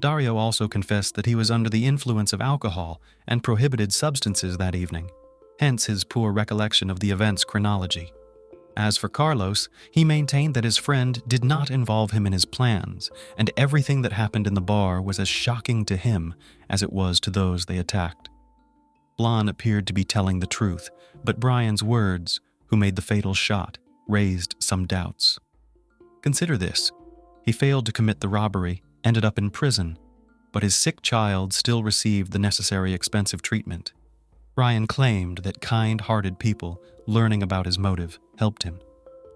Dario also confessed that he was under the influence of alcohol and prohibited substances that evening, hence his poor recollection of the event's chronology. As for Carlos, he maintained that his friend did not involve him in his plans, and everything that happened in the bar was as shocking to him as it was to those they attacked. Blon appeared to be telling the truth, but Brian's words, who made the fatal shot, raised some doubts. Consider this. He failed to commit the robbery, ended up in prison, but his sick child still received the necessary expensive treatment. Brian claimed that kind-hearted people, learning about his motive, helped him.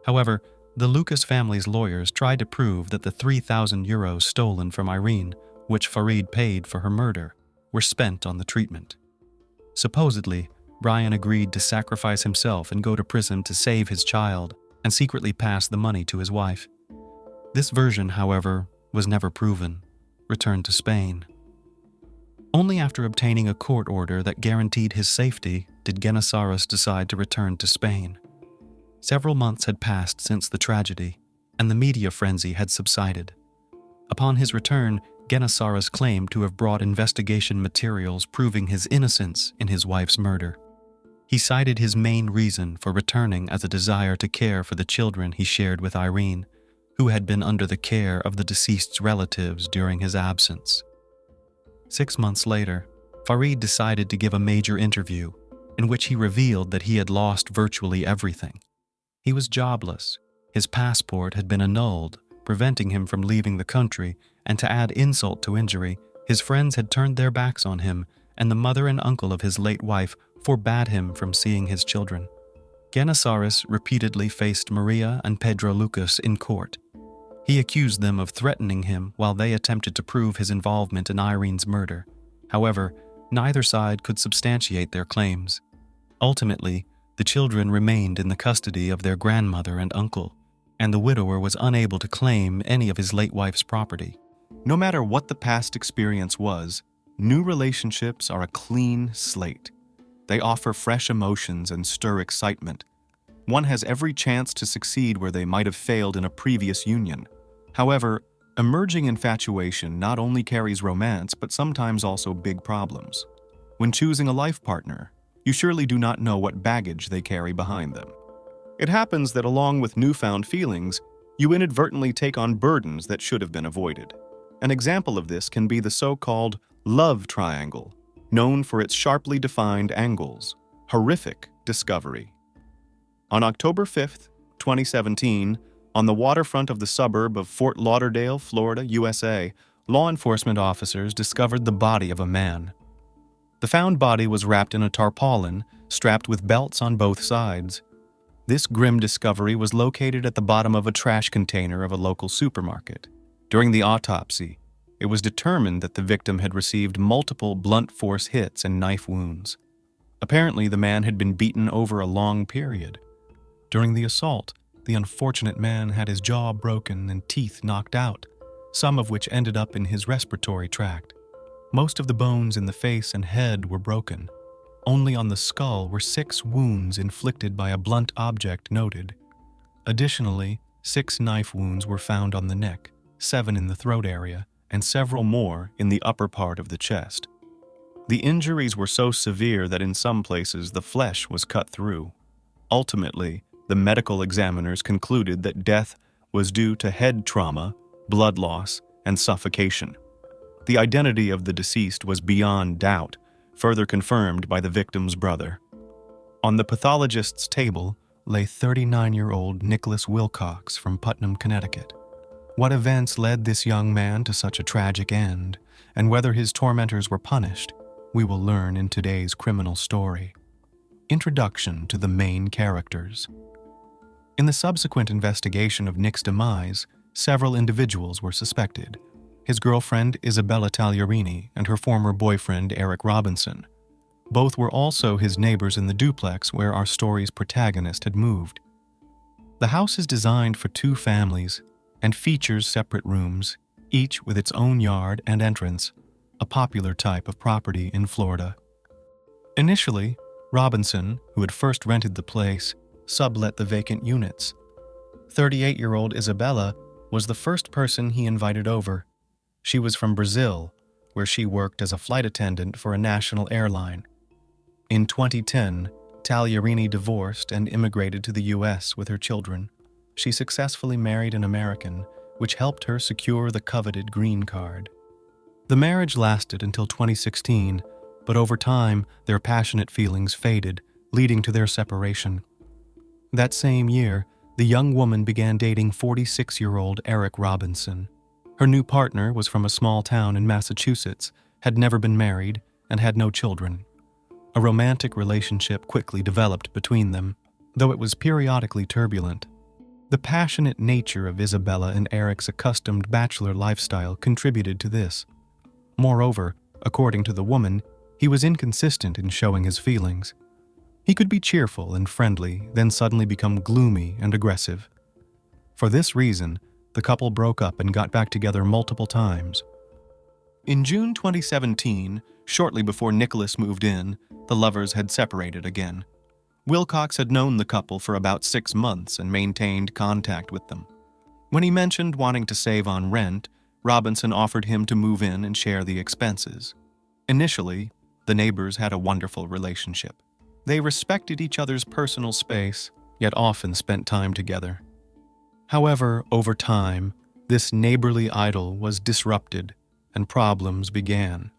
However, the Lucas family's lawyers tried to prove that the 3,000 euros stolen from Irene, which Farid paid for her murder, were spent on the treatment. Supposedly, Brian agreed to sacrifice himself and go to prison to save his child and secretly pass the money to his wife. This version, however, was never proven, returned to Spain. Only after obtaining a court order that guaranteed his safety did Genesaros decide to return to Spain. Several months had passed since the tragedy, and the media frenzy had subsided. Upon his return, Genesaros claimed to have brought investigation materials proving his innocence in his wife's murder. He cited his main reason for returning as a desire to care for the children he shared with Irene, who had been under the care of the deceased's relatives during his absence. 6 months later, Farid decided to give a major interview in which he revealed that he had lost virtually everything. He was jobless, his passport had been annulled, preventing him from leaving the country, and to add insult to injury, his friends had turned their backs on him, and the mother and uncle of his late wife forbade him from seeing his children. Genesaros repeatedly faced Maria and Pedro Lucas in court. He accused them of threatening him while they attempted to prove his involvement in Irene's murder. However, neither side could substantiate their claims. Ultimately, the children remained in the custody of their grandmother and uncle, and the widower was unable to claim any of his late wife's property. No matter what the past experience was, new relationships are a clean slate. They offer fresh emotions and stir excitement. One has every chance to succeed where they might have failed in a previous union. However, emerging infatuation not only carries romance but sometimes also big problems. When choosing a life partner, you surely do not know what baggage they carry behind them. It happens that along with newfound feelings, you inadvertently take on burdens that should have been avoided. An example of this can be the so-called love triangle, known for its sharply defined angles. Horrific discovery. On October 5, 2017, on the waterfront of the suburb of Fort Lauderdale, Florida, USA, law enforcement officers discovered the body of a man. The found body was wrapped in a tarpaulin, strapped with belts on both sides. This grim discovery was located at the bottom of a trash container of a local supermarket. During the autopsy, it was determined that the victim had received multiple blunt force hits and knife wounds. Apparently, the man had been beaten over a long period. During the assault, the unfortunate man had his jaw broken and teeth knocked out, some of which ended up in his respiratory tract. Most of the bones in the face and head were broken. Only on the skull were 6 wounds inflicted by a blunt object noted. Additionally, 6 knife wounds were found on the neck, 7 in the throat area, and several more in the upper part of the chest. The injuries were so severe that in some places the flesh was cut through. Ultimately, the medical examiners concluded that death was due to head trauma, blood loss, and suffocation. The identity of the deceased was beyond doubt, further confirmed by the victim's brother. On the pathologist's table lay 39-year-old Nicholas Wilcox from Putnam, Connecticut. What events led this young man to such a tragic end, and whether his tormentors were punished, we will learn in today's criminal story. Introduction to the main characters. In the subsequent investigation of Nick's demise, several individuals were suspected. his girlfriend Isabella Tagliarini and her former boyfriend Eric Robinson. Both were also his neighbors in the duplex where our story's protagonist had moved. The house is designed for 2 families and features separate rooms, each with its own yard and entrance, a popular type of property in Florida. Initially, Robinson, who had first rented the place, sublet the vacant units. 38-year-old Isabella was the first person he invited over. She was from Brazil, where she worked as a flight attendant for a national airline. In 2010, Tagliarini divorced and immigrated to the U.S. with her children. She successfully married an American, which helped her secure the coveted green card. The marriage lasted until 2016, but over time, their passionate feelings faded, leading to their separation. That same year, the young woman began dating 46-year-old Eric Robinson. Her new partner was from a small town in Massachusetts, had never been married, and had no children. A romantic relationship quickly developed between them, though it was periodically turbulent. The passionate nature of Isabella and Eric's accustomed bachelor lifestyle contributed to this. Moreover, according to the woman, he was inconsistent in showing his feelings. He could be cheerful and friendly, then suddenly become gloomy and aggressive. For this reason, the couple broke up and got back together multiple times. In June 2017, shortly before Nicholas moved in, the lovers had separated again. Wilcox had known the couple for about 6 months and maintained contact with them. When he mentioned wanting to save on rent, Robinson offered him to move in and share the expenses. Initially, the neighbors had a wonderful relationship. They respected each other's personal space, yet often spent time together. However, over time, this neighborly idyll was disrupted and problems began.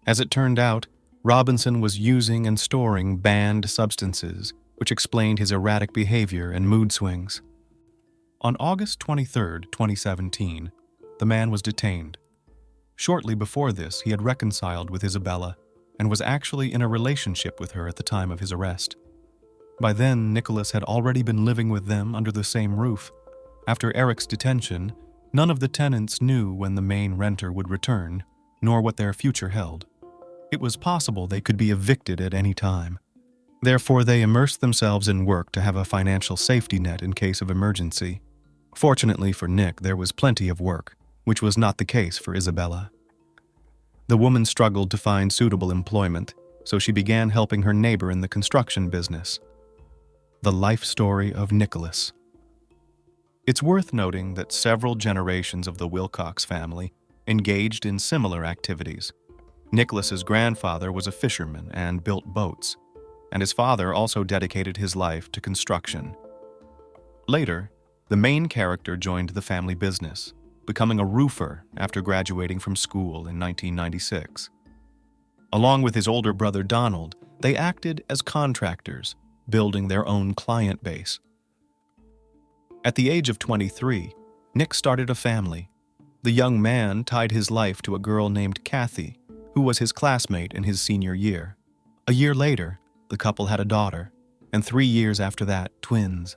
As it turned out, Robinson was using and storing banned substances, which explained his erratic behavior and mood swings. On August 23, 2017, the man was detained. Shortly before this, he had reconciled with Isabella and was actually in a relationship with her at the time of his arrest. By then, Nicholas had already been living with them under the same roof. After Eric's detention, none of the tenants knew when the main renter would return, nor what their future held. It was possible they could be evicted at any time. Therefore, they immersed themselves in work to have a financial safety net in case of emergency. Fortunately for Nick, there was plenty of work, which was not the case for Isabella. The woman struggled to find suitable employment, so she began helping her neighbor in the construction business. The life story of Nicholas. It's worth noting that several generations of the Wilcox family engaged in similar activities. Nicholas's grandfather was a fisherman and built boats, and his father also dedicated his life to construction. Later, the main character joined the family business, becoming a roofer after graduating from school in 1996. Along with his older brother Donald, they acted as contractors, building their own client base. At the age of 23, Nick started a family. The young man tied his life to a girl named Kathy, who was his classmate in his senior year. A year later, the couple had a daughter, and 3 years after that, twins.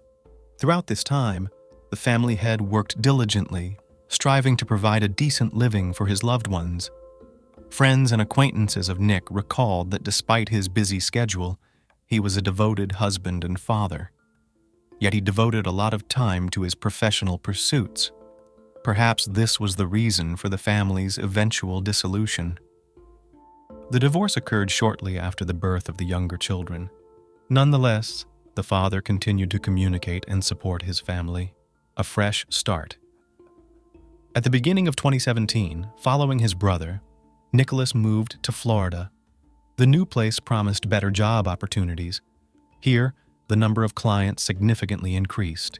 Throughout this time, the family head worked diligently, striving to provide a decent living for his loved ones. Friends and acquaintances of Nick recalled that despite his busy schedule, he was a devoted husband and father. Yet he devoted a lot of time to his professional pursuits. Perhaps this was the reason for the family's eventual dissolution. The divorce occurred shortly after the birth of the younger children. Nonetheless, the father continued to communicate and support his family. A fresh start. At the beginning of 2017, following his brother, Nicholas moved to Florida. The new place promised better job opportunities. Here, the number of clients significantly increased.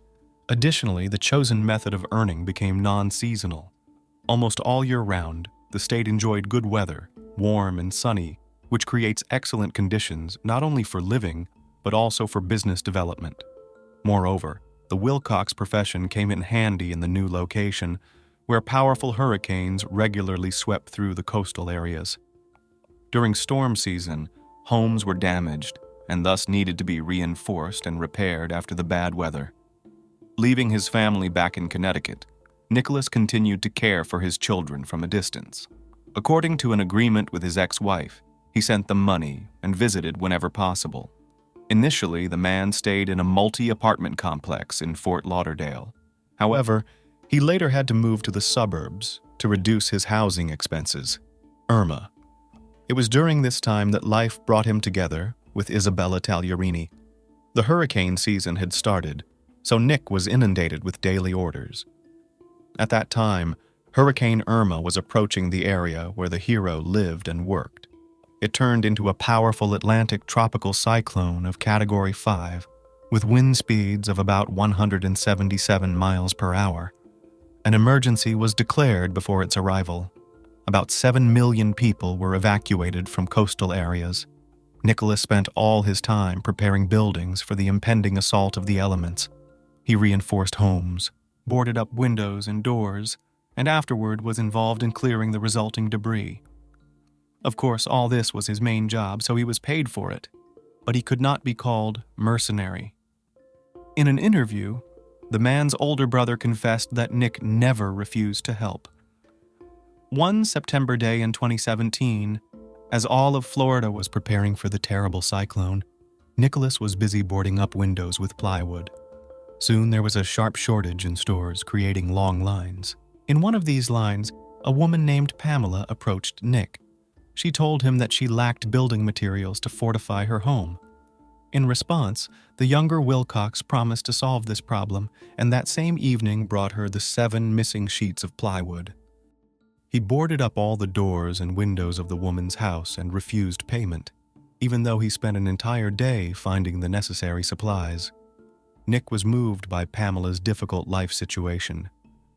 Additionally, the chosen method of earning became non-seasonal. Almost all year round, the state enjoyed good weather, warm and sunny, which creates excellent conditions not only for living, but also for business development. Moreover, the Wilcox profession came in handy in the new location, where powerful hurricanes regularly swept through the coastal areas. During storm season, homes were damaged and thus needed to be reinforced and repaired after the bad weather. Leaving his family back in Connecticut, Nicholas continued to care for his children from a distance. According to an agreement with his ex-wife, he sent them money and visited whenever possible. Initially, the man stayed in a multi-apartment complex in Fort Lauderdale. However, he later had to move to the suburbs to reduce his housing expenses. Irma. It was during this time that life brought him together with Isabella Tagliarini. The hurricane season had started, so Nick was inundated with daily orders. At that time, Hurricane Irma was approaching the area where the hero lived and worked. It turned into a powerful Atlantic tropical cyclone of Category 5, with wind speeds of about 177 miles per hour. An emergency was declared before its arrival. About 7 million people were evacuated from coastal areas. Nicholas spent all his time preparing buildings for the impending assault of the elements. He reinforced homes, boarded up windows and doors, and afterward was involved in clearing the resulting debris. Of course, all this was his main job, so he was paid for it, but he could not be called mercenary. In an interview, the man's older brother confessed that Nick never refused to help. One September day in 2017, as all of Florida was preparing for the terrible cyclone, Nicholas was busy boarding up windows with plywood. Soon there was a sharp shortage in stores, creating long lines. In one of these lines, a woman named Pamela approached Nick. She told him that she lacked building materials to fortify her home. In response, the younger Wilcox promised to solve this problem, and that same evening brought her the 7 missing sheets of plywood. He boarded up all the doors and windows of the woman's house and refused payment, even though he spent an entire day finding the necessary supplies. Nick was moved by Pamela's difficult life situation.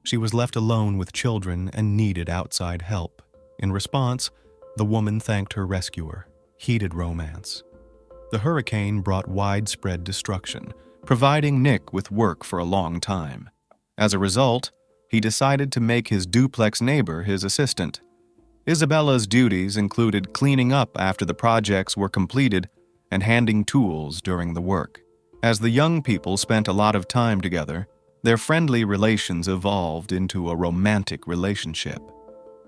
She was left alone with children and needed outside help. In response, the woman thanked her rescuer. Heated romance. The hurricane brought widespread destruction, providing Nick with work for a long time. As a result, he decided to make his duplex neighbor his assistant. Isabella's duties included cleaning up after the projects were completed and handing tools during the work. As the young people spent a lot of time together, their friendly relations evolved into a romantic relationship.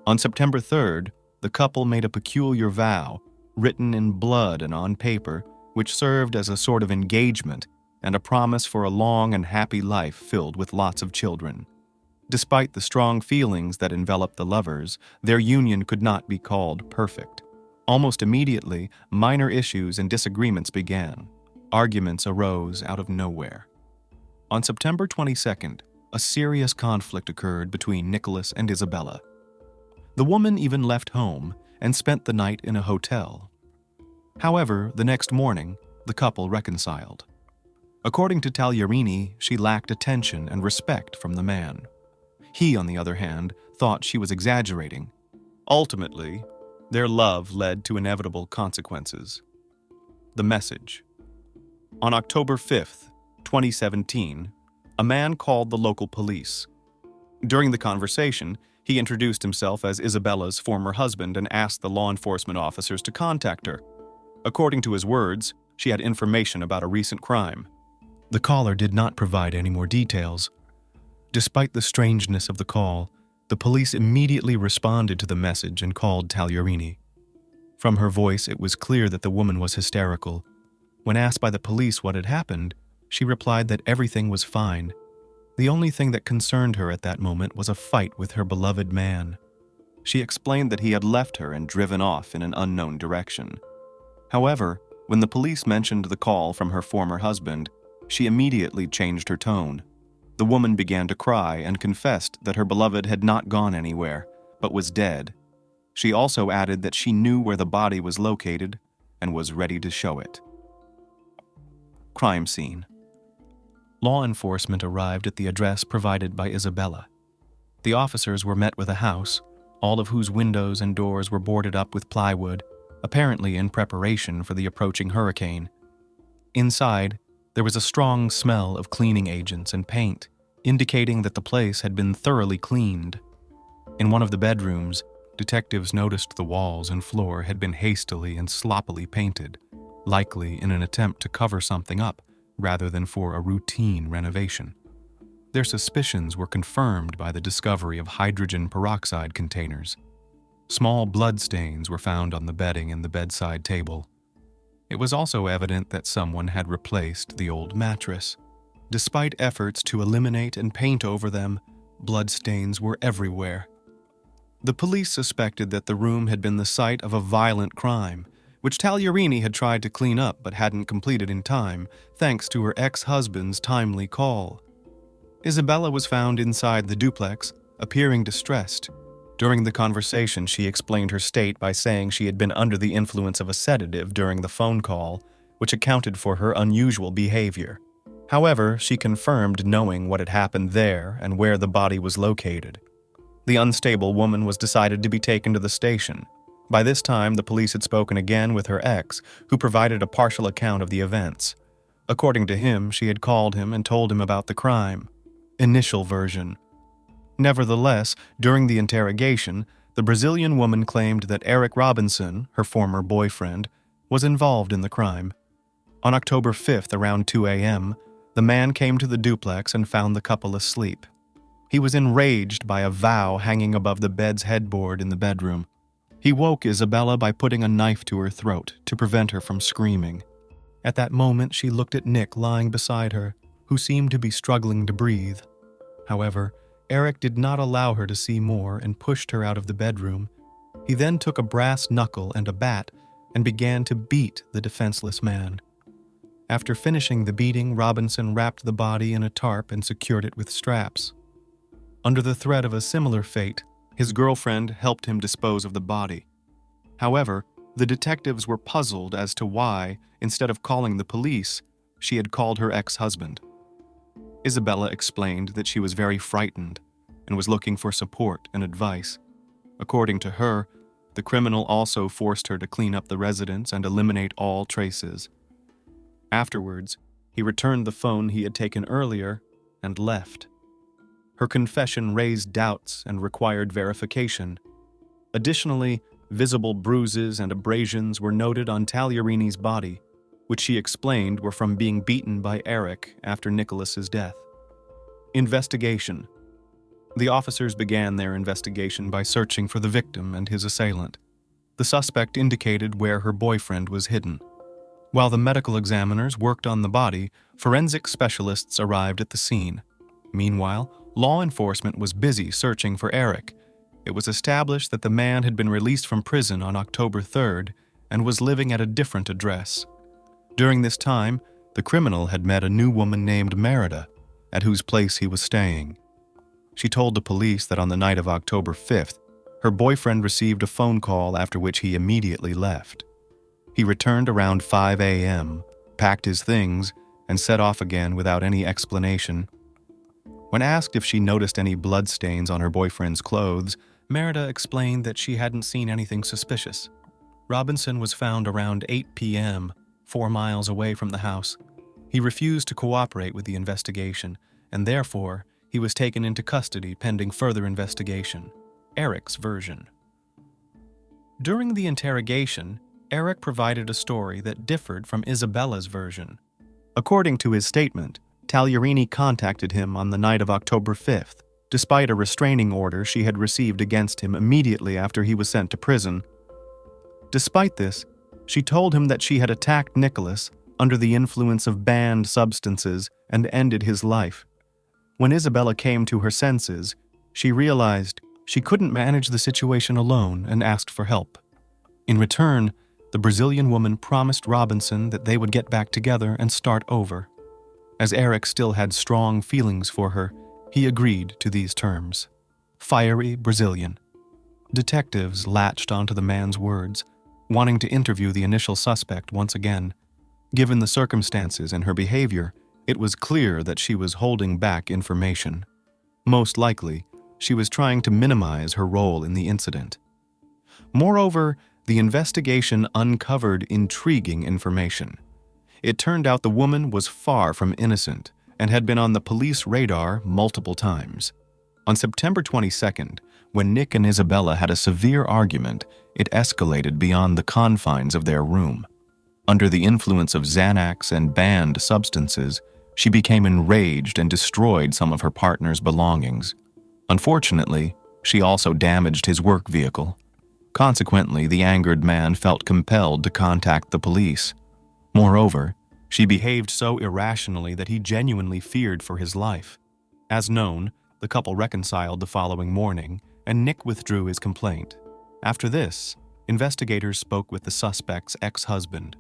On September 3rd, the couple made a peculiar vow, written in blood and on paper, which served as a sort of engagement and a promise for a long and happy life filled with lots of children. Despite the strong feelings that enveloped the lovers, their union could not be called perfect. Almost immediately, minor issues and disagreements began. Arguments arose out of nowhere. On September 22nd, a serious conflict occurred between Nicholas and Isabella. The woman even left home and spent the night in a hotel. However, the next morning, the couple reconciled. According to Tagliarini, she lacked attention and respect from the man. He, on the other hand, thought she was exaggerating. Ultimately, their love led to inevitable consequences. The message. On October 5th, 2017, a man called the local police. During the conversation, he introduced himself as Isabella's former husband and asked the law enforcement officers to contact her. According to his words, she had information about a recent crime. The caller did not provide any more details. Despite the strangeness of the call, the police immediately responded to the message and called Tagliarini. From her voice, it was clear that the woman was hysterical. When asked by the police what had happened, she replied that everything was fine. The only thing that concerned her at that moment was a fight with her beloved man. She explained that he had left her and driven off in an unknown direction. However, when the police mentioned the call from her former husband, she immediately changed her tone. The woman began to cry and confessed that her beloved had not gone anywhere, but was dead. She also added that she knew where the body was located and was ready to show it. Crime scene. Law enforcement arrived at the address provided by Isabella. The officers were met with a house, all of whose windows and doors were boarded up with plywood, apparently in preparation for the approaching hurricane. Inside, there was a strong smell of cleaning agents and paint, indicating that the place had been thoroughly cleaned. In one of the bedrooms, detectives noticed the walls and floor had been hastily and sloppily painted, likely in an attempt to cover something up rather than for a routine renovation. Their suspicions were confirmed by the discovery of hydrogen peroxide containers. Small blood stains were found on the bedding and the bedside table. It was also evident that someone had replaced the old mattress. Despite efforts to eliminate and paint over them, bloodstains were everywhere. The police suspected that the room had been the site of a violent crime, which Tagliarini had tried to clean up but hadn't completed in time, thanks to her ex-husband's timely call. Isabella was found inside the duplex, appearing distressed. During the conversation, she explained her state by saying she had been under the influence of a sedative during the phone call, which accounted for her unusual behavior. However, she confirmed knowing what had happened there and where the body was located. The unstable woman was decided to be taken to the station. By this time, the police had spoken again with her ex, who provided a partial account of the events. According to him, she had called him and told him about the crime. Initial version. Nevertheless, during the interrogation, the Brazilian woman claimed that Eric Robinson, her former boyfriend, was involved in the crime. On October 5th, around 2 a.m., the man came to the duplex and found the couple asleep. He was enraged by a vow hanging above the bed's headboard in the bedroom. He woke Isabella by putting a knife to her throat to prevent her from screaming. At that moment, she looked at Nick lying beside her, who seemed to be struggling to breathe. However, Eric did not allow her to see more and pushed her out of the bedroom. He then took a brass knuckle and a bat and began to beat the defenseless man. After finishing the beating, Robinson wrapped the body in a tarp and secured it with straps. Under the threat of a similar fate, his girlfriend helped him dispose of the body. However, the detectives were puzzled as to why, instead of calling the police, she had called her ex-husband. Isabella explained that she was very frightened and was looking for support and advice. According to her, the criminal also forced her to clean up the residence and eliminate all traces. Afterwards, he returned the phone he had taken earlier and left. Her confession raised doubts and required verification. Additionally, visible bruises and abrasions were noted on Tagliarini's body, which she explained were from being beaten by Eric after Nicholas's death. Investigation. The officers began their investigation by searching for the victim and his assailant. The suspect indicated where her boyfriend was hidden. While the medical examiners worked on the body, forensic specialists arrived at the scene. Meanwhile, law enforcement was busy searching for Eric. It was established that the man had been released from prison on October 3rd and was living at a different address. During this time, the criminal had met a new woman named Merida, at whose place he was staying. She told the police that on the night of October 5th, her boyfriend received a phone call after which he immediately left. He returned around 5 a.m., packed his things, and set off again without any explanation. When asked if she noticed any bloodstains on her boyfriend's clothes, Merida explained that she hadn't seen anything suspicious. Robinson was found around 8 p.m., 4 miles away from the house. He refused to cooperate with the investigation, and therefore, he was taken into custody pending further investigation. Eric's version. During the interrogation, Eric provided a story that differed from Isabella's version. According to his statement, Tagliarini contacted him on the night of October 5th, despite a restraining order she had received against him immediately after he was sent to prison. Despite this, she told him that she had attacked Nicholas under the influence of banned substances and ended his life. When Isabella came to her senses, she realized she couldn't manage the situation alone and asked for help. In return, the Brazilian woman promised Robinson that they would get back together and start over. As Eric still had strong feelings for her, he agreed to these terms. Fiery Brazilian. Detectives latched onto the man's words, wanting to interview the initial suspect once again. Given the circumstances and her behavior, it was clear that she was holding back information. Most likely, she was trying to minimize her role in the incident. Moreover, the investigation uncovered intriguing information. It turned out the woman was far from innocent and had been on the police radar multiple times. On September 22nd, when Nick and Isabella had a severe argument, it escalated beyond the confines of their room. Under the influence of Xanax and banned substances,
She became enraged and destroyed some of her partner's belongings. Unfortunately, she also damaged his work vehicle. Consequently, the angered man felt compelled to contact the police. Moreover, she behaved so irrationally that he genuinely feared for his life. As known, the couple reconciled the following morning, and Nick withdrew his complaint. After this, investigators spoke with the suspect's ex-husband.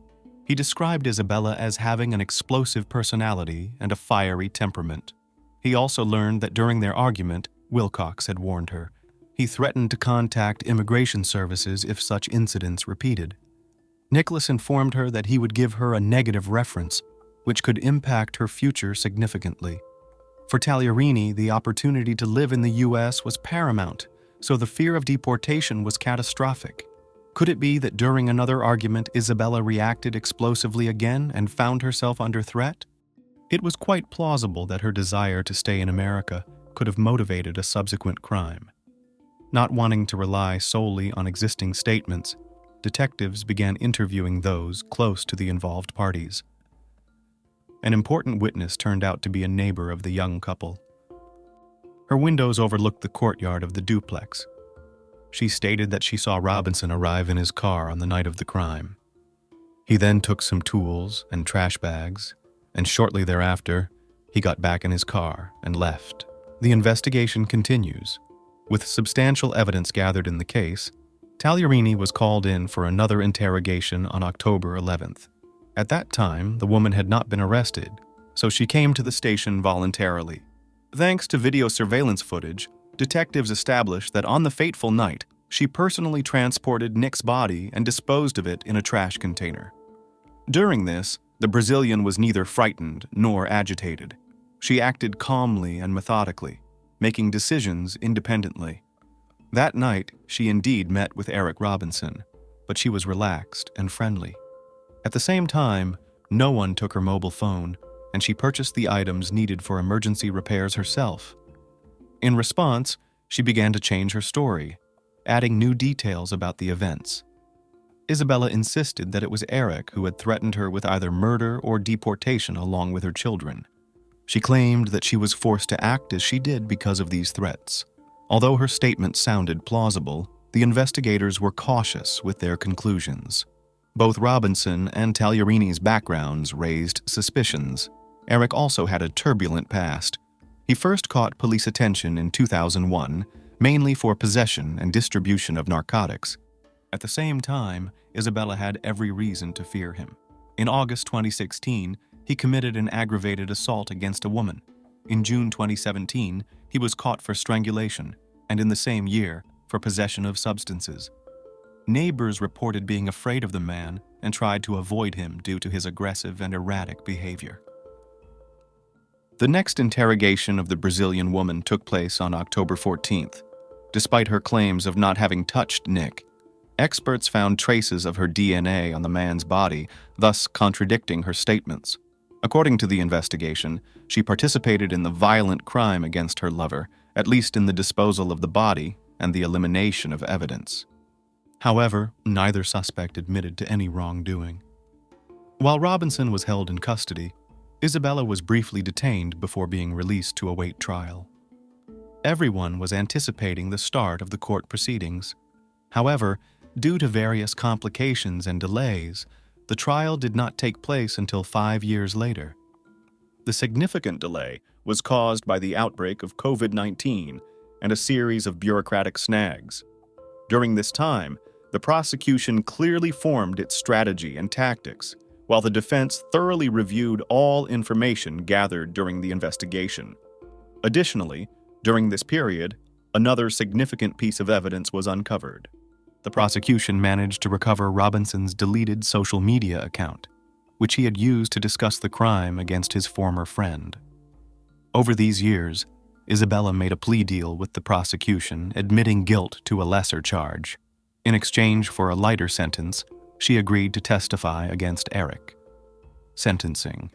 He described Isabella as having an explosive personality and a fiery temperament. He also learned that during their argument, Wilcox had warned her. He threatened to contact immigration services if such incidents repeated. Nicholas informed her that he would give her a negative reference, which could impact her future significantly. For Tagliarini, the opportunity to live in the U.S. was paramount, so the fear of deportation was catastrophic. Could it be that during another argument, Isabella reacted explosively again and found herself under threat? It was quite plausible that her desire to stay in America could have motivated a subsequent crime. Not wanting to rely solely on existing statements, detectives began interviewing those close to the involved parties. An important witness turned out to be a neighbor of the young couple. Her windows overlooked the courtyard of the duplex. She stated that she saw Robinson arrive in his car on the night of the crime. He then took some tools and trash bags, and shortly thereafter, he got back in his car and left. The investigation continues. With substantial evidence gathered in the case, Tagliarini was called in for another interrogation on October 11th. At that time, the woman had not been arrested, so she came to the station voluntarily. Thanks to video surveillance footage, detectives established that on the fateful night, she personally transported Nick's body and disposed of it in a trash container. During this, the Brazilian was neither frightened nor agitated. She acted calmly and methodically, making decisions independently. That night, she indeed met with Eric Robinson, but she was relaxed and friendly. At the same time, no one took her mobile phone, and she purchased the items needed for emergency repairs herself. In response, she began to change her story, adding new details about the events. Isabella insisted that it was Eric who had threatened her with either murder or deportation along with her children. She claimed that she was forced to act as she did because of these threats. Although her statement sounded plausible, the investigators were cautious with their conclusions. Both Robinson and Tagliarini's backgrounds raised suspicions. Eric also had a turbulent past. He first caught police attention in 2001, mainly for possession and distribution of narcotics. At the same time, Isabella had every reason to fear him. In August 2016, he committed an aggravated assault against a woman. In June 2017, he was caught for strangulation, and in the same year, for possession of substances. Neighbors reported being afraid of the man and tried to avoid him due to his aggressive and erratic behavior. The next interrogation of the Brazilian woman took place on October 14th. Despite her claims of not having touched Nick, experts found traces of her DNA on the man's body, thus contradicting her statements. According to the investigation, she participated in the violent crime against her lover, at least in the disposal of the body and the elimination of evidence. However, neither suspect admitted to any wrongdoing. While Robinson was held in custody, Isabella was briefly detained before being released to await trial. Everyone was anticipating the start of the court proceedings. However, due to various complications and delays, the trial did not take place until 5 years later. The significant delay was caused by the outbreak of COVID-19 and a series of bureaucratic snags. During this time, the prosecution clearly formed its strategy and tactics, while the defense thoroughly reviewed all information gathered during the investigation. Additionally, during this period, another significant piece of evidence was uncovered. The prosecution managed to recover Robinson's deleted social media account, which he had used to discuss the crime against his former friend. Over these years, Isabella made a plea deal with the prosecution, admitting guilt to a lesser charge. In exchange for a lighter sentence, she agreed to testify against Eric. Sentencing.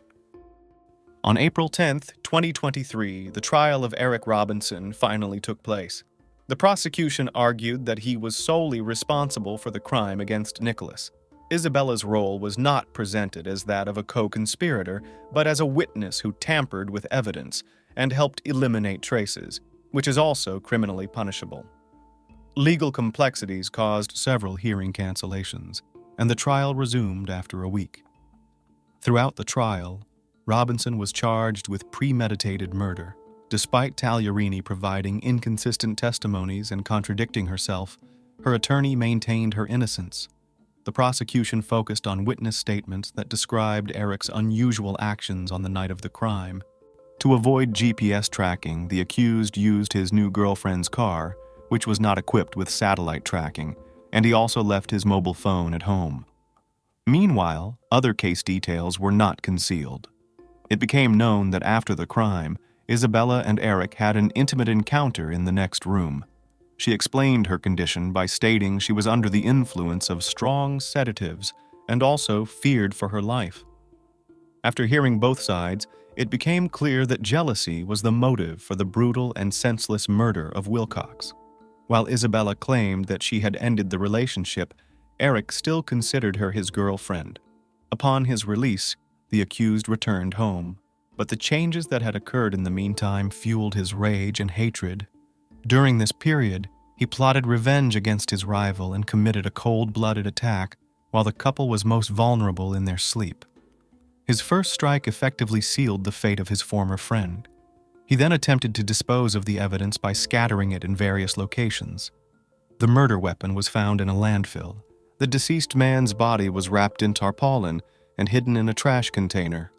On April 10, 2023, the trial of Eric Robinson finally took place. The prosecution argued that he was solely responsible for the crime against Nicholas. Isabella's role was not presented as that of a co-conspirator, but as a witness who tampered with evidence and helped eliminate traces, which is also criminally punishable. Legal complexities caused several hearing cancellations, and the trial resumed after a week. Throughout the trial, Robinson was charged with premeditated murder. Despite Tagliarini providing inconsistent testimonies and contradicting herself, her attorney maintained her innocence. The prosecution focused on witness statements that described Eric's unusual actions on the night of the crime. To avoid GPS tracking, the accused used his new girlfriend's car, which was not equipped with satellite tracking, and he also left his mobile phone at home. Meanwhile, other case details were not concealed. It became known that after the crime, Isabella and Eric had an intimate encounter in the next room. She explained her condition by stating she was under the influence of strong sedatives and also feared for her life. After hearing both sides, it became clear that jealousy was the motive for the brutal and senseless murder of Wilcox. While Isabella claimed that she had ended the relationship, Eric still considered her his girlfriend. Upon his release, the accused returned home, but the changes that had occurred in the meantime fueled his rage and hatred. During this period, he plotted revenge against his rival and committed a cold-blooded attack while the couple was most vulnerable in their sleep. His first strike effectively sealed the fate of his former friend. He then attempted to dispose of the evidence by scattering it in various locations. The murder weapon was found in a landfill. The deceased man's body was wrapped in tarpaulin and hidden in a trash container.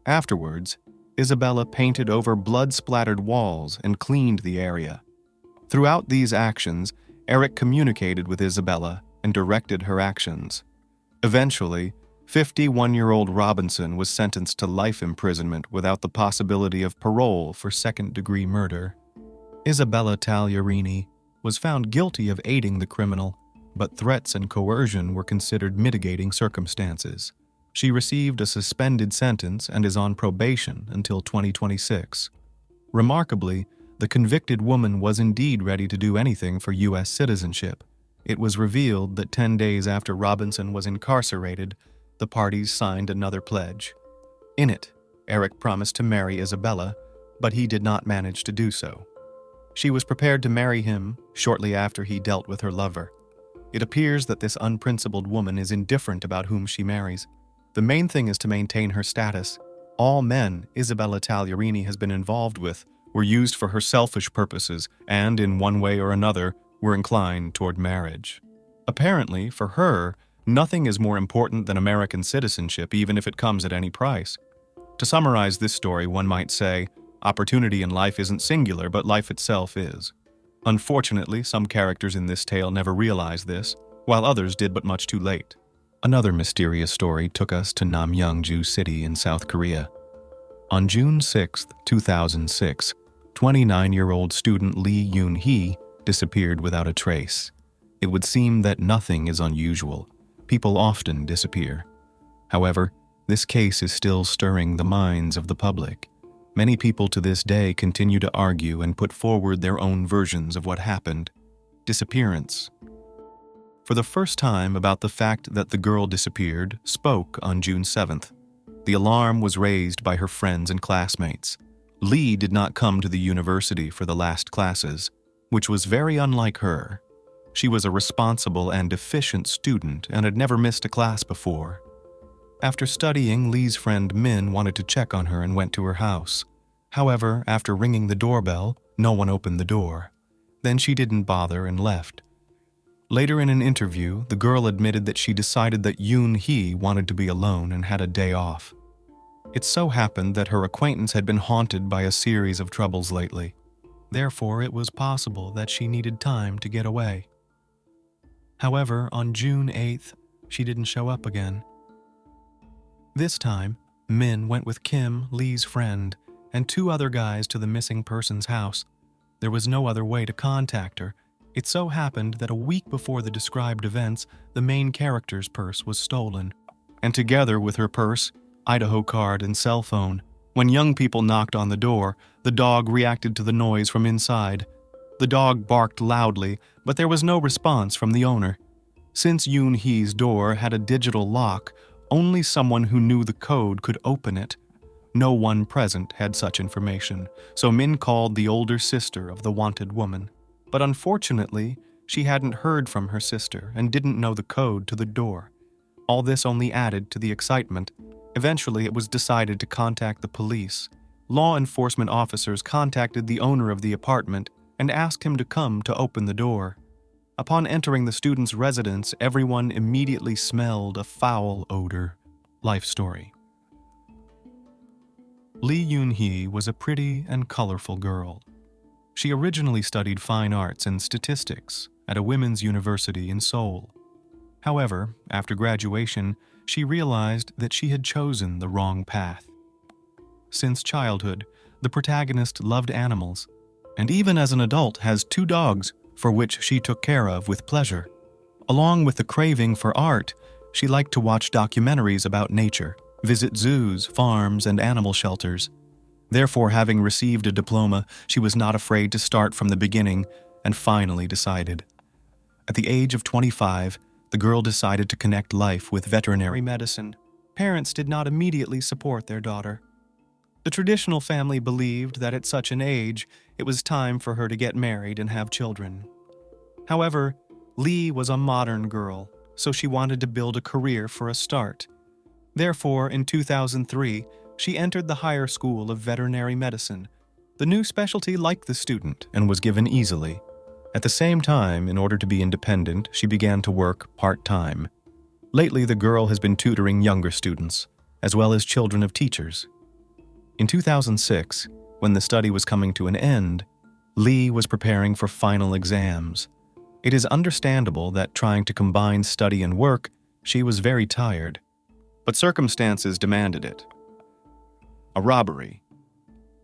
Afterwards, Isabella painted over blood-splattered walls and cleaned the area. Throughout these actions, Eric communicated with Isabella and directed her actions. Eventually, 51-year-old Robinson was sentenced to life imprisonment without the possibility of parole for second-degree murder. Isabella Tagliarini was found guilty of aiding the criminal, but threats and coercion were considered mitigating circumstances. She received a suspended sentence and is on probation until 2026. Remarkably, the convicted woman was indeed ready to do anything for U.S. citizenship. It was revealed that 10 days after Robinson was incarcerated, the parties signed another pledge. In it, Eric promised to marry Isabella, but he did not manage to do so. She was prepared to marry him shortly after he dealt with her lover. It appears that this unprincipled woman is indifferent about whom she marries. The main thing is to maintain her status. All men Isabella Tagliarini has been involved with were used for her selfish purposes and, in one way or another, were inclined toward marriage. Apparently, for her, nothing is more important than American citizenship, even if it comes at any price. To summarize this story, one might say, opportunity in life isn't singular, but life itself is. Unfortunately, some characters in this tale never realized this, while others did but much too late. Another mysterious story took us to Namyangju City in South Korea. On June 6, 2006, 29-year-old student Lee Yoon-hee disappeared without a trace. It would seem that nothing is unusual. People often disappear. However, this case is still stirring the minds of the public. Many people to this day continue to argue and put forward their own versions of what happened. Disappearance. For the first time about the fact that the girl disappeared, spoke on June 7th. The alarm was raised by her friends and classmates. Lee did not come to the university for the last classes, which was very unlike her. She was a responsible and efficient student and had never missed a class before. After studying, Lee's friend Min wanted to check on her and went to her house. However, after ringing the doorbell, no one opened the door. Then she didn't bother and left. Later in an interview, the girl admitted that she decided that Yoon-hee wanted to be alone and had a day off. It so happened that her acquaintance had been haunted by a series of troubles lately. Therefore, it was possible that she needed time to get away. However, on June 8th, she didn't show up again. This time, Min went with Kim, Lee's friend, and 2 other guys to the missing person's house. There was no other way to contact her. It so happened that a week before the described events, the main character's purse was stolen, and together with her purse, Idaho card and cell phone. When young people knocked on the door, the dog reacted to the noise from inside. The dog barked loudly, but there was no response from the owner. Since Yoon-hee's door had a digital lock, only someone who knew the code could open it. No one present had such information, so Min called the older sister of the wanted woman. But unfortunately, she hadn't heard from her sister and didn't know the code to the door. All this only added to the excitement. Eventually, it was decided to contact the police. Law enforcement officers contacted the owner of the apartment and asked him to come to open the door. Upon entering the student's residence, everyone immediately smelled a foul odor. Life story. Lee Yoon-hee was a pretty and colorful girl. She originally studied fine arts and statistics at a women's university in Seoul. However, after graduation, she realized that she had chosen the wrong path. Since childhood, the protagonist loved animals, and even as an adult has 2 dogs for which she took care of with pleasure. Along with the craving for art, she liked to watch documentaries about nature, visit zoos, farms, and animal shelters. Therefore, having received a diploma, she was not afraid to start from the beginning and finally decided. At the age of 25, the girl decided to connect life with veterinary medicine. Parents did not immediately support their daughter. The traditional family believed that at such an age, it was time for her to get married and have children. However, Lee was a modern girl, so she wanted to build a career for a start. Therefore, in 2003, she entered the higher school of veterinary medicine. The new specialty liked the student and was given easily. At the same time, in order to be independent, she began to work part-time. Lately, the girl has been tutoring younger students, as well as children of teachers. In 2006, when the study was coming to an end, Lee was preparing for final exams. It is understandable that trying to combine study and work, she was very tired. But circumstances demanded it. A robbery.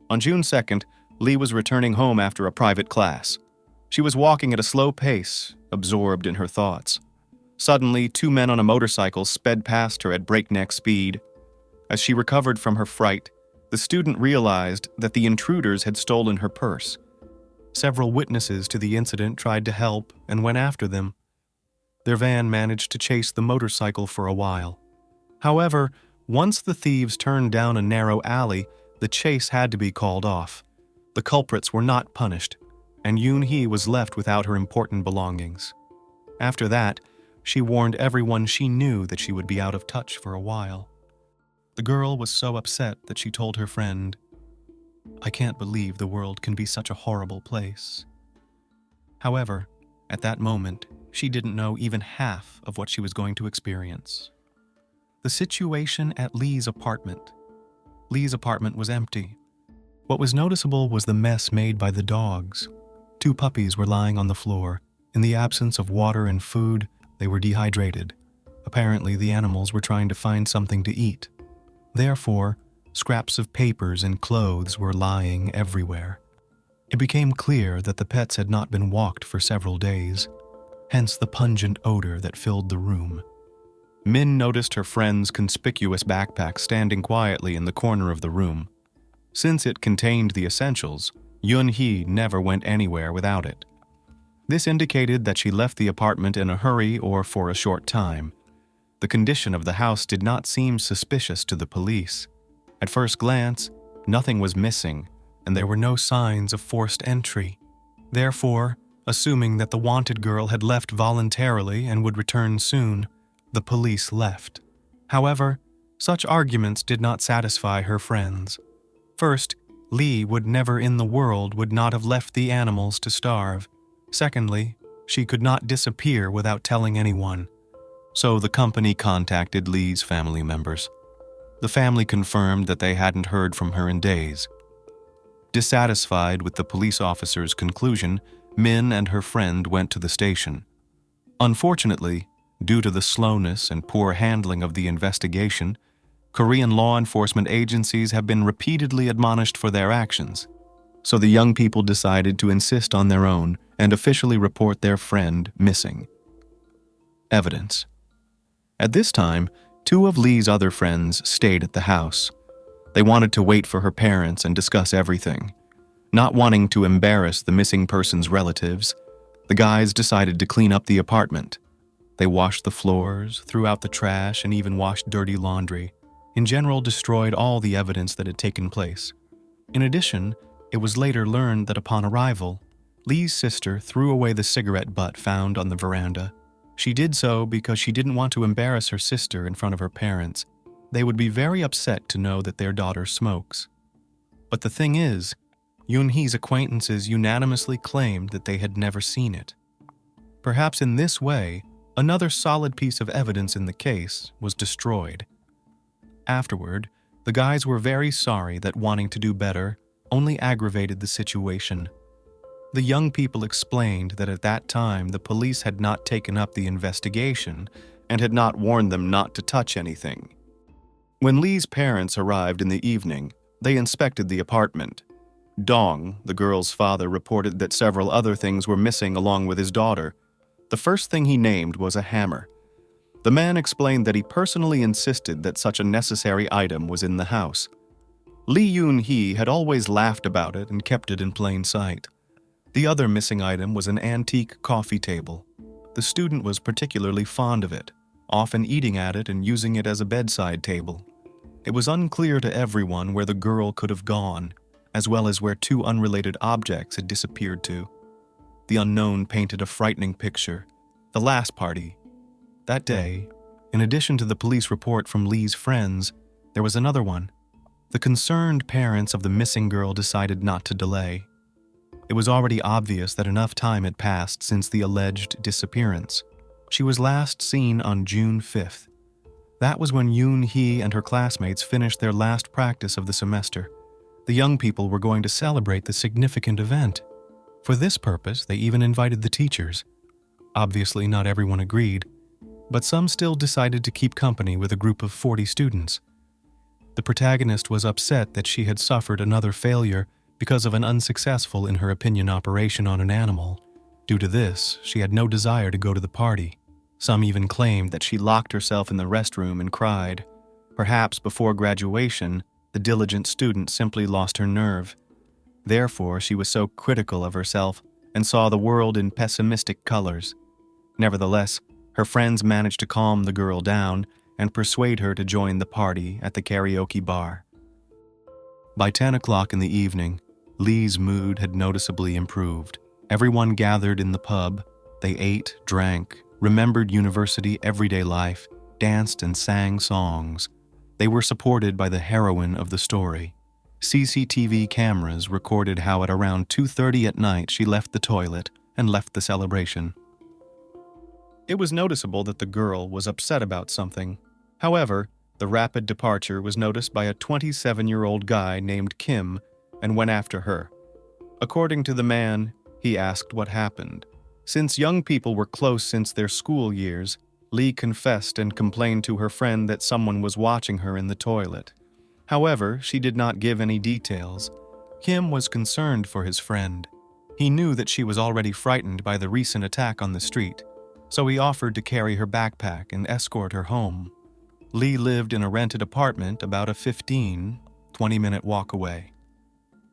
On June 2nd, Lee was returning home after a private class. She was walking at a slow pace, absorbed in her thoughts. Suddenly, 2 men on a motorcycle sped past her at breakneck speed. As she recovered from her fright, the student realized that the intruders had stolen her purse. Several witnesses to the incident tried to help and went after them. Their van managed to chase the motorcycle for a while. However, once the thieves turned down a narrow alley, the chase had to be called off. The culprits were not punished, and Yoon-hee was left without her important belongings. After that, she warned everyone she knew that she would be out of touch for a while. The girl was so upset that she told her friend, "I can't believe the world can be such a horrible place." However, at that moment, she didn't know even half of what she was going to experience. The situation at Lee's apartment. Lee's apartment was empty. What was noticeable was the mess made by the dogs. 2 puppies were lying on the floor. In the absence of water and food, they were dehydrated. Apparently, the animals were trying to find something to eat. Therefore, scraps of papers and clothes were lying everywhere. It became clear that the pets had not been walked for several days, hence the pungent odor that filled the room. Min noticed her friend's conspicuous backpack standing quietly in the corner of the room. Since it contained the essentials, Yoon-hee never went anywhere without it. This indicated that she left the apartment in a hurry or for a short time. The condition of the house did not seem suspicious to the police. At first glance, nothing was missing, and there were no signs of forced entry. Therefore, assuming that the wanted girl had left voluntarily and would return soon, the police left. However, such arguments did not satisfy her friends. First, Lee would never in the world would not have left the animals to starve. Secondly, she could not disappear without telling anyone. So the company contacted Lee's family members. The family confirmed that they hadn't heard from her in days. Dissatisfied with the police officer's conclusion, Min and her friend went to the station. Unfortunately, due to the slowness and poor handling of the investigation, Korean law enforcement agencies have been repeatedly admonished for their actions. So the young people decided to insist on their own and officially report their friend missing. Evidence. At this time, 2 of Lee's other friends stayed at the house. They wanted to wait for her parents and discuss everything. Not wanting to embarrass the missing person's relatives, the guys decided to clean up the apartment.
They washed the floors, threw out the trash, and even washed dirty laundry. In general, destroyed all the evidence that had taken place. In addition, it was later learned that upon arrival, Lee's sister threw away the cigarette butt found on the veranda. She did so because she didn't want to embarrass her sister in front of her parents. They would be very upset to know that their daughter smokes. But the thing is, Yoon-hee's acquaintances unanimously claimed that they had never seen it. Perhaps in this way, another solid piece of evidence in the case was destroyed. Afterward, the guys were very sorry that wanting to do better only aggravated the situation. The young people explained that at that time the police had not taken up the investigation and had not warned them not to touch anything. When Lee's parents arrived in the evening, they inspected the apartment. Dong, the girl's father, reported that several other things were missing along with his daughter. The first thing he named was a hammer. The man explained that he personally insisted that such a necessary item was in the house. Lee Yoon-hee had always laughed about it and kept it in plain sight. The other missing item was an antique coffee table. The student was particularly fond of it, often eating at it and using it as a bedside table. It was unclear to everyone where the girl could have gone, as well as where two unrelated objects had disappeared to. The unknown painted a frightening picture. The last party. That day, in addition to the police report from Lee's friends, there was another one. The concerned parents of the missing girl decided not to delay. It was already obvious that enough time had passed since the alleged disappearance. She was last seen on June 5th. That was when Yoon-hee and her classmates finished their last practice of the semester. The young people were going to celebrate the significant event. For this purpose, they even invited the teachers. Obviously, not everyone agreed, but some still decided to keep company with a group of 40 students. The protagonist was upset that she had suffered another failure because of an unsuccessful, in her opinion, operation on an animal. Due to this, she had no desire to go to the party. Some even claimed that she locked herself in the restroom and cried. Perhaps before graduation, the diligent student simply lost her nerve. Therefore, she was so critical of herself and saw the world in pessimistic colors. Nevertheless, her friends managed to calm the girl down and persuade her to join the party at the karaoke bar. By 10 o'clock in the evening, Lee's mood had noticeably improved. Everyone gathered in the pub. They ate, drank, remembered university everyday life, danced and sang songs. They were supported by the heroine of the story. CCTV cameras recorded how at around 2:30 at night she left the toilet and left the celebration. It was noticeable that the girl was upset about something. However, the rapid departure was noticed by a 27-year-old guy named Kim and went after her. According to the man, he asked what happened. Since young people were close since their school years, Lee confessed and complained to her friend that someone was watching her in the toilet. However, she did not give any details. Kim was concerned for his friend. He knew that she was already frightened by the recent attack on the street, so he offered to carry her backpack and escort her home. Lee lived in a rented apartment about a 20-minute walk away.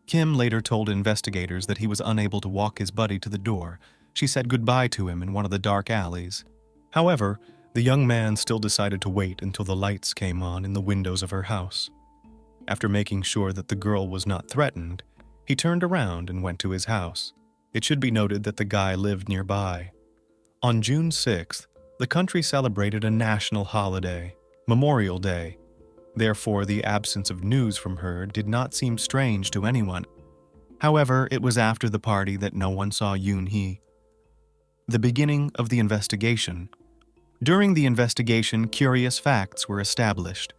Kim later told investigators that he was unable to walk his buddy to the door. She said goodbye to him in one of the dark alleys. However, the young man still decided to wait until the lights came on in the windows of her house. After making sure that the girl was not threatened, he turned around and went to his house. It should be noted that the guy lived nearby. On June 6th, the country celebrated a national holiday, Memorial Day. Therefore, the absence of news from her did not seem strange to anyone. However, it was after the party that no one saw Yoon-hee. The beginning of the investigation. During the investigation, curious facts were established.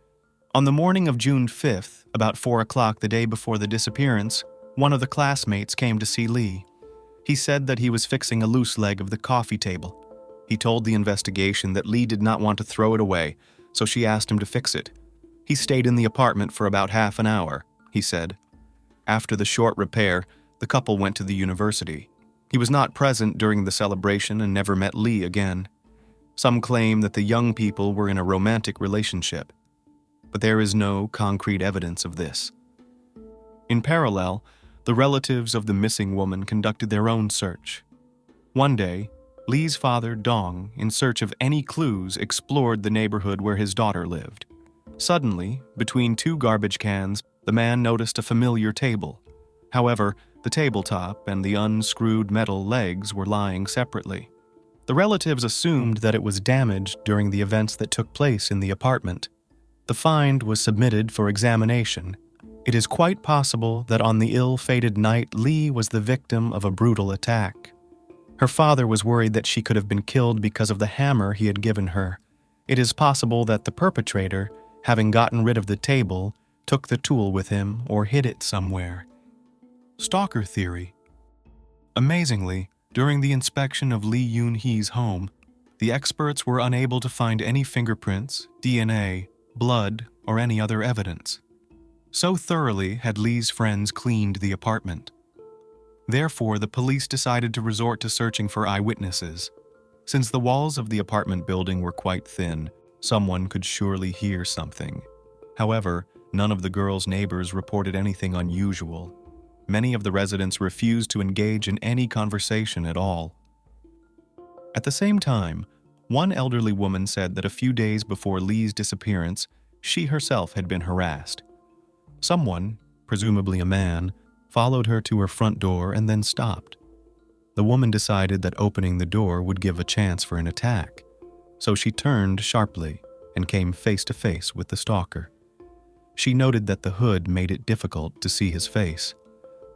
On the morning of June 5th, about 4 o'clock the day before the disappearance, one of the classmates came to see Lee. He said that he was fixing a loose leg of the coffee table. He told the investigation that Lee did not want to throw it away, so she asked him to fix it. He stayed in the apartment for about half an hour, he said. After the short repair, the couple went to the university. He was not present during the celebration and never met Lee again. Some claim that the young people were in a romantic relationship, but there is no concrete evidence of this. In parallel, the relatives of the missing woman conducted their own search. One day,
Lee's father, Dong, in search of any clues, explored the neighborhood where his daughter lived. Suddenly, between two garbage cans, the man noticed a familiar table. However, the tabletop and the unscrewed metal legs were lying separately. The relatives assumed that it was damaged during the events that took place in the apartment. The find was submitted for examination. It is quite possible that on the ill-fated night, Lee was the victim of a brutal attack. Her father was worried that she could have been killed because of the hammer he had given her. It is possible that the perpetrator, having gotten rid of the table, took the tool with him or hid it somewhere. Stalker theory. Amazingly, during the inspection of Lee Yoon-hee's home, the experts were unable to find any fingerprints, DNA, blood, or any other evidence. So thoroughly had Lee's friends cleaned the apartment. Therefore, the police decided to resort to searching for eyewitnesses. Since the walls of the apartment building were quite thin, someone could surely hear something. However, none of the girls' neighbors reported anything unusual. Many of the residents refused to engage in any conversation at all. At the same time, one elderly woman said that a few days before Lee's disappearance, she herself had been harassed. Someone, presumably a man, followed her to her front door and then stopped. The woman decided that opening the door would give a chance for an attack, so she turned sharply and came face to face with the stalker. She noted that the hood made it difficult to see his face.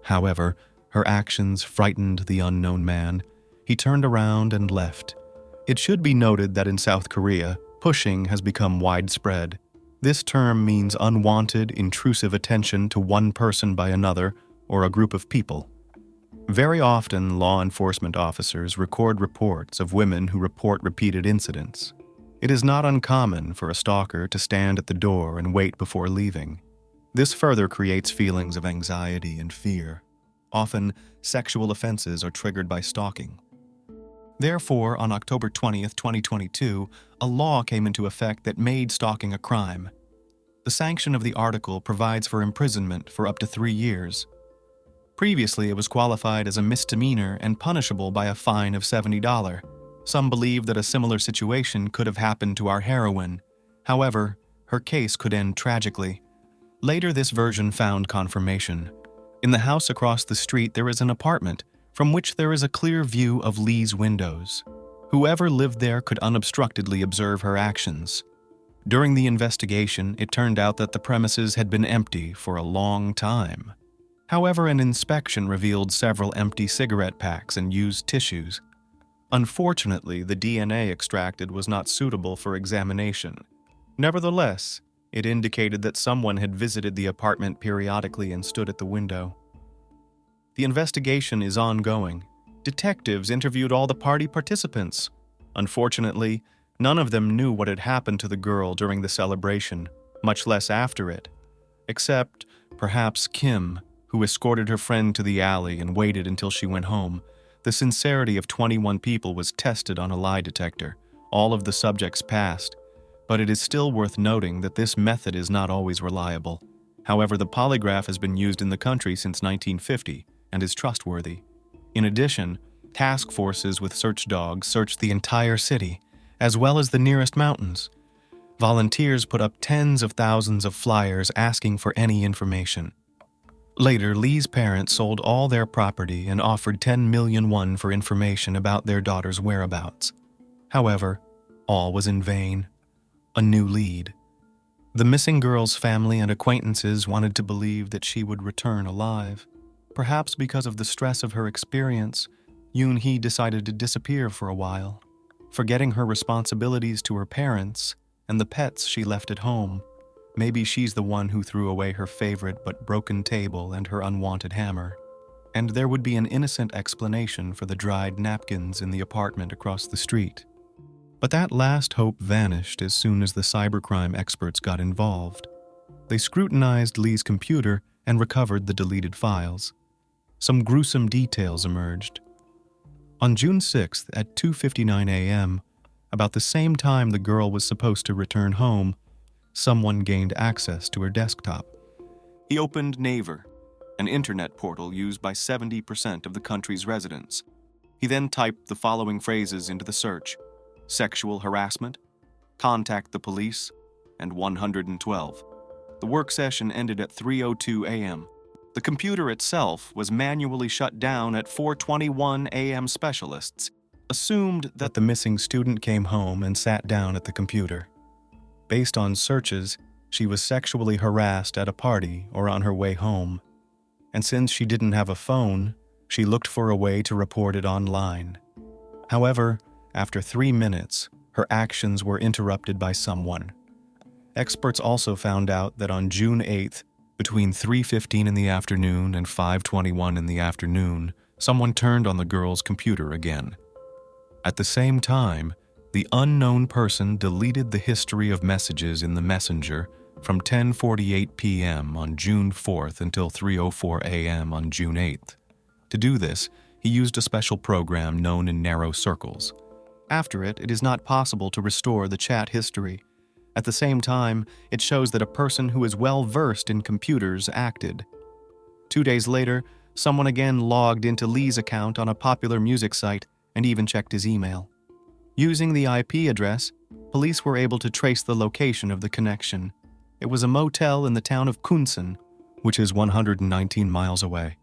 However, her actions frightened the unknown man. He turned around and left. It should be noted that in South Korea, pushing has become widespread. This term means unwanted, intrusive attention to one person by another or a group of people. Very often, law enforcement officers record reports of women who report repeated incidents. It is not uncommon for a stalker to stand at the door and wait before leaving. This further creates feelings of anxiety and fear. Often, sexual offenses are triggered by stalking. Therefore, on October 20th, 2022, a law came into effect that made stalking a crime. The sanction of the article provides for imprisonment for up to 3 years. Previously, it was qualified as a misdemeanor and punishable by a fine of $70. Some believe that a similar situation could have happened to our heroine. However, her case could end tragically. Later, this version found confirmation. In the house across the street, there is an apartment from which there is a clear view of Lee's windows. Whoever lived there could unobstructedly observe her actions. During the investigation, it turned out that the premises had been empty for a long time. However, an inspection revealed several empty cigarette packs and used tissues. Unfortunately, the DNA extracted was not suitable for examination. Nevertheless, it indicated that someone had visited the apartment periodically and stood at the window. The investigation is ongoing. Detectives interviewed all the party participants. Unfortunately, none of them knew what had happened to the girl during the celebration, much less after it. Except, perhaps, Kim, who escorted her friend to the alley and waited until she went home. The sincerity of 21 people was tested on a lie detector. All of the subjects passed. But it is still worth noting that this method is not always reliable. However, the polygraph has been used in the country since 1950 and is trustworthy. In addition, task forces with search dogs searched the entire city, as well as the nearest mountains. Volunteers put up tens of thousands of flyers asking for any information. Later, Lee's parents sold all their property and offered 10 million won for information about their daughter's whereabouts. However, all was in vain. A new lead. The missing girl's family and acquaintances wanted to believe that she would return alive. Perhaps because of the stress of her experience, Yoon-hee decided to disappear for a while, forgetting her responsibilities to her parents and the pets she left at home. Maybe she's the one who threw away her favorite but broken table and her unwanted hammer. And there would be an innocent explanation for the dried napkins in the apartment across the street. But that last hope vanished as soon as the cybercrime experts got involved. They scrutinized Lee's computer and recovered the deleted files. Some gruesome details emerged. On June 6th at 2:59 a.m., about the same time the girl was supposed to return home, someone gained access to her desktop. He opened Naver, an internet portal used by 70% of the country's residents. He then typed the following phrases into the search: sexual harassment, contact the police, and 112. The work session ended at 3:02 a.m. The computer itself was manually shut down at 4:21 a.m. Specialists assumed that the missing student came home and sat down at the computer. Based on searches, she was sexually harassed at a party or on her way home. And since she didn't have a phone, she looked for a way to report it online. However, after 3 minutes, her actions were interrupted by someone. Experts also found out that on June 8th, between 3:15 in the afternoon and 5:21 in the afternoon, someone turned on the girl's computer again. At the same time, the unknown person deleted the history of messages in the messenger from 10:48 p.m. on June 4th until 3:04 a.m. on June 8th. To do this, he used a special program known in narrow circles. After it, it is not possible to restore the chat history. At the same time, it shows that a person who is well versed in computers acted. 2 days later, someone again logged into Lee's account on a popular music site and even checked his email. Using the IP address, police were able to trace the location of the connection. It was a motel in the town of Kunsen, which is 119 miles away.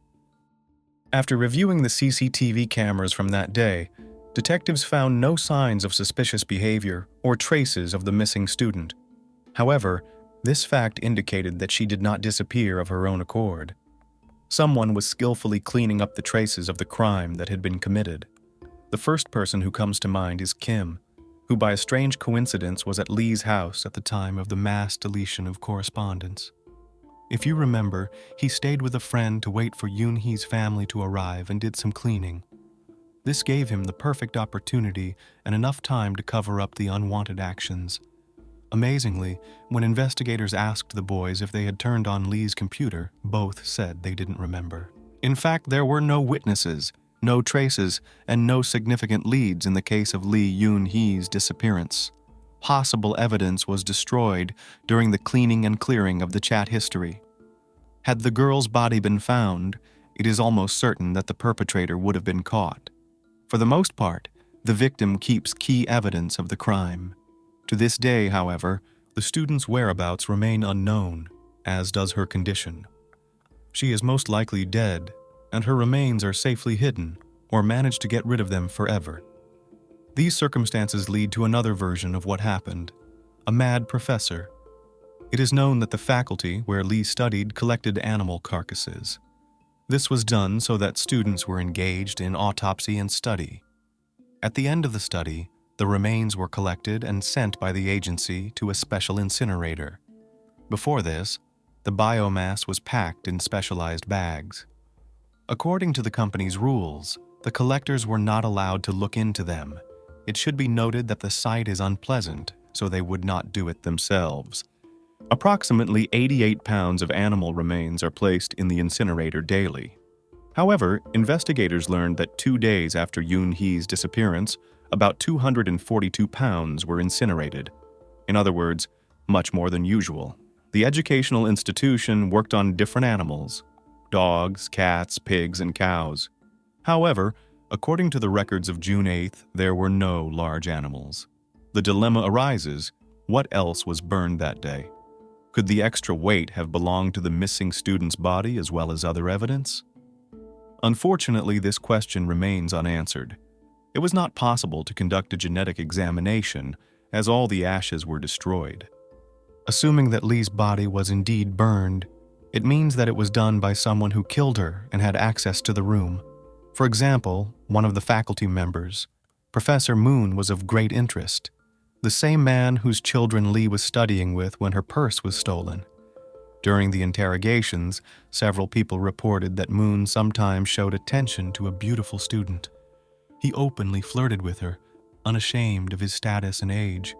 After reviewing the CCTV cameras from that day, detectives found no signs of suspicious behavior or traces of the missing student. However, this fact indicated that she did not disappear of her own accord. Someone was skillfully cleaning up the traces of the crime that had been committed. The first person who comes to mind is Kim, who by a strange coincidence was at Lee's house at the time of the mass deletion of correspondence. If you remember, he stayed with a friend to wait for Yoon-hee's family to arrive and did some cleaning. This gave him the perfect opportunity and enough time to cover up the unwanted actions. Amazingly, when investigators asked the boys if they had turned on Lee's computer, both said they didn't remember. In fact, there were no witnesses, no traces, and no significant leads in the case of Lee Yoon-hee's disappearance. Possible evidence was destroyed during the cleaning and clearing of the chat history. Had the girl's body been found, it is almost certain that the perpetrator would have been caught. For the most part, the victim keeps key evidence of the crime. To this day, however, the student's whereabouts remain unknown, as does her condition. She is most likely dead, and her remains are safely hidden or managed to get rid of them forever. These circumstances lead to another version of what happened: a mad professor. It is known that the faculty where Lee studied collected animal carcasses. This was done so that students were engaged in autopsy and study. At the end of the study, the remains were collected and sent by the agency to a special incinerator. Before this, the biomass was packed in specialized bags. According to the company's rules, the collectors were not allowed to look into them. It should be noted that the sight is unpleasant, so they would not do it themselves. Approximately 88 pounds of animal remains are placed in the incinerator daily. However, investigators learned that 2 days after Yoon-hee's disappearance, about 242 pounds were incinerated. In other words, much more than usual. The educational institution worked on different animals: dogs, cats, pigs, and cows. However, according to the records of June 8th, there were no large animals. The dilemma arises: what else was burned that day? Could the extra weight have belonged to the missing student's body as well as other evidence? Unfortunately, this question remains unanswered. It was not possible to conduct a genetic examination, as all the ashes were destroyed. Assuming that Lee's body was indeed burned, it means that it was done by someone who killed her and had access to the room. For example, one of the faculty members, Professor Moon, was of great interest, the same man whose children Lee was studying with when her purse was stolen. During the interrogations, several people reported that Moon sometimes showed attention to a beautiful student. He openly flirted with her, unashamed of his status and age.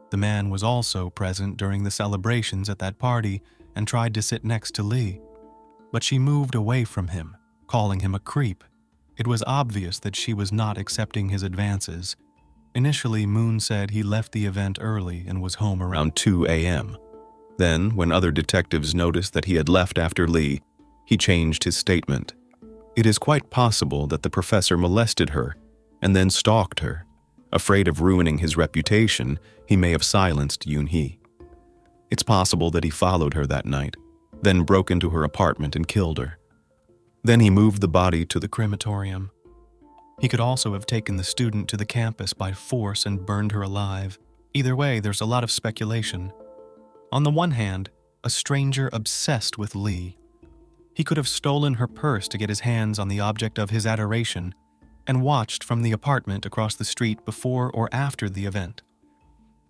The man was also present during the celebrations at that party and tried to sit next to Lee. But she moved away from him, calling him a creep. It was obvious that she was not accepting his advances. Initially, Moon said he left the event early and was home around 2 a.m. Then, when other detectives noticed that he had left after Lee, he changed his statement. It is quite possible that the professor molested her and then stalked her. Afraid of ruining his reputation, he may have silenced Yoon-hee. It's possible that he followed her that night, then broke into her apartment and killed her. Then he moved the body to the crematorium.
He could also have taken the student to the campus by force and burned her alive. Either way, there's a lot of speculation. On the one hand, a stranger obsessed with Lee. He could have stolen her purse to get his hands on the object of his adoration and watched from the apartment across the street before or after the event.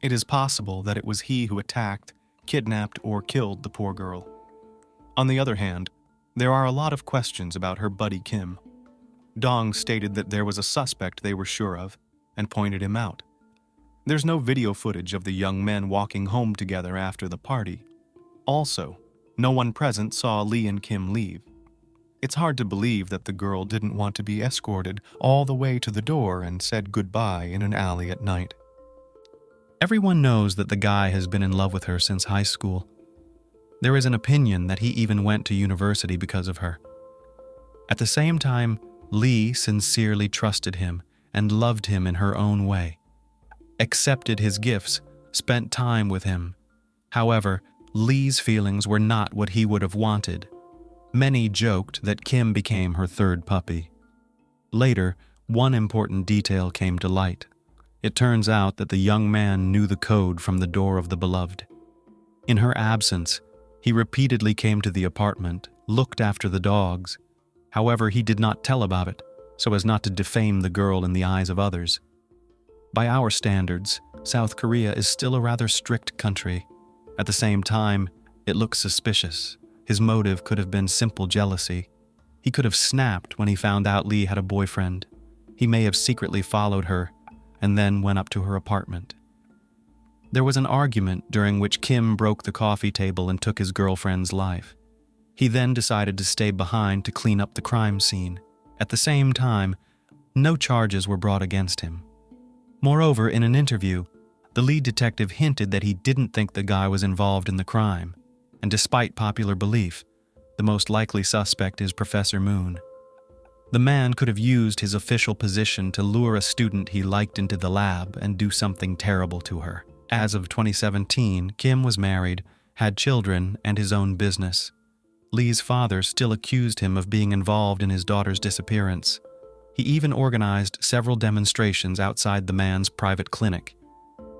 It is possible that it was he who attacked, kidnapped, or killed the poor girl. On the other hand, there are a lot of questions about her buddy Kim. Dong stated that there was a suspect they were sure of and pointed him out. There's no video footage of the young men walking home together after the party. Also, no one present saw Lee and Kim leave. It's hard to believe that the girl didn't want to be escorted all the way to the door and said goodbye in an alley at night. Everyone knows that the guy has been in love with her since high school. There is an opinion that he even went to university because of her. At the same time, Lee sincerely trusted him and loved him in her own way, accepted his gifts, spent time with him. However, Lee's feelings were not what he would have wanted. Many joked that Kim became her third puppy. Later, one important detail came to light. It turns out that the young man knew the code from the door of the beloved. In her absence, he repeatedly came to the apartment, looked after the dogs. However, he did not tell about it, so as not to defame the girl in the eyes of others. By our standards, South Korea is still a rather strict country. At the same time, it looks suspicious. His motive could have been simple jealousy. He could have snapped when he found out Lee had a boyfriend. He may have secretly followed her and then went up to her apartment. There was an argument during which Kim broke the coffee table and took his girlfriend's life. He then decided to stay behind to clean up the crime scene. At the same time, no charges were brought against him. Moreover, in an interview, the lead detective hinted that he didn't think the guy was involved in the crime, and despite popular belief, the most likely suspect is Professor Moon. The man could have used his official position to lure a student he liked into the lab and do something terrible to her. As of 2017, Kim was married, had children, and his own business. Lee's father still accused him of being involved in his daughter's disappearance. He even organized several demonstrations outside the man's private clinic.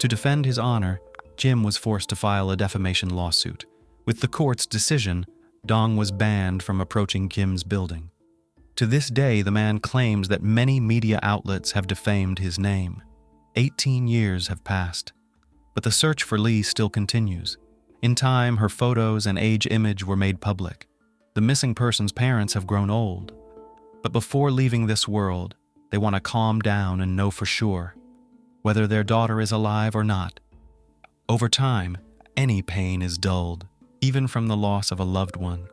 To defend his honor, Jim was forced to file a defamation lawsuit. With the court's decision, Dong was banned from approaching Kim's building. To this day, the man claims that many media outlets have defamed his name. 18 years have passed, but the search for Lee still continues. In time, her photos and age image were made public. The missing person's parents have grown old. But before leaving this world, they want to calm down and know for sure whether their daughter is alive or not. Over time, any pain is dulled, even from the loss of a loved one.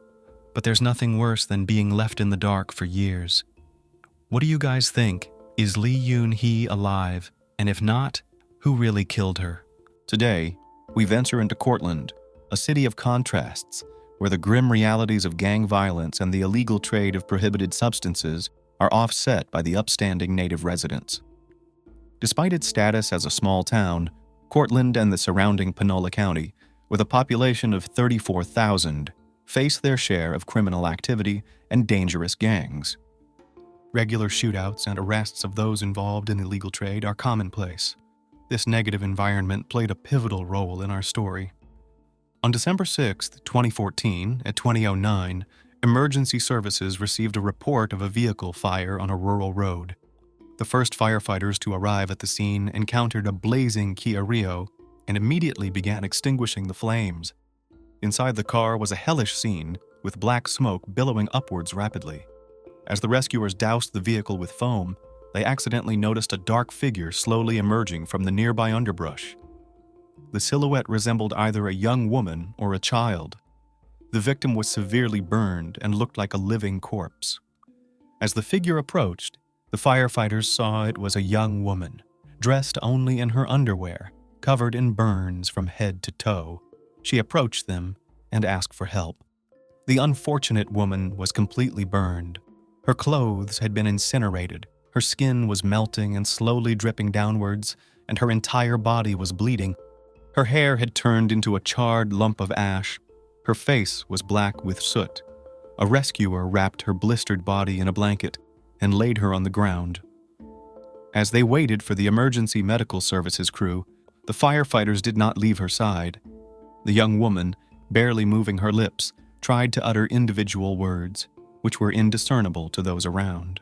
But there's nothing worse than being left in the dark for years. What do you guys think? Is Lee Yoon-hee alive? And if not, who really killed her?
Today, we venture into Cortland, a city of contrasts, where the grim realities of gang violence and the illegal trade of prohibited substances are offset by the upstanding native residents. Despite its status as a small town, Cortland and the surrounding Panola County, with a population of 34,000, face their share of criminal activity and dangerous gangs.
Regular shootouts and arrests of those involved in illegal trade are commonplace. This negative environment played a pivotal role in our story. On December 6, 2014, at 20:09, emergency services received a report of a vehicle fire on a rural road. The first firefighters to arrive at the scene encountered a blazing Kia Rio and immediately began extinguishing the flames. Inside the car was a hellish scene, with black smoke billowing upwards rapidly. As the rescuers doused the vehicle with foam, they accidentally noticed a dark figure slowly emerging from the nearby underbrush. The silhouette resembled either a young woman or a child. The victim was severely burned and looked like a living corpse. As the figure approached, the firefighters saw it was a young woman, dressed only in her underwear, covered in burns from head to toe. She approached them and asked for help. The unfortunate woman was completely burned.
Her clothes had been incinerated, her skin was melting and slowly dripping downwards, and her entire body was bleeding. Her hair had turned into a charred lump of ash. Her face was black with soot. A rescuer wrapped her blistered body in a blanket and laid her on the ground. As they waited for the emergency medical services crew, the firefighters did not leave her side. The young woman, barely moving her lips, tried to utter individual words, which were indiscernible to those around.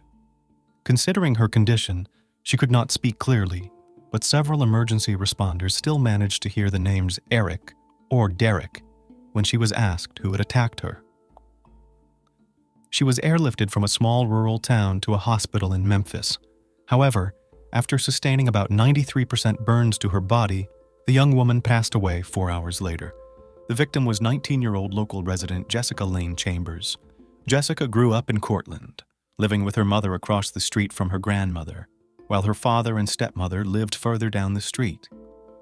Considering her condition, she could not speak clearly, but several emergency responders still managed to hear the names Eric or Derek when she was asked who had attacked her. She was airlifted from a small rural town to a hospital in Memphis. However, after sustaining about 93% burns to her body, the young woman passed away 4 hours later. The victim was 19-year-old local resident Jessica Lane Chambers. Jessica grew up in Cortland, living with her mother across the street from her grandmother, while her father and stepmother lived further down the street.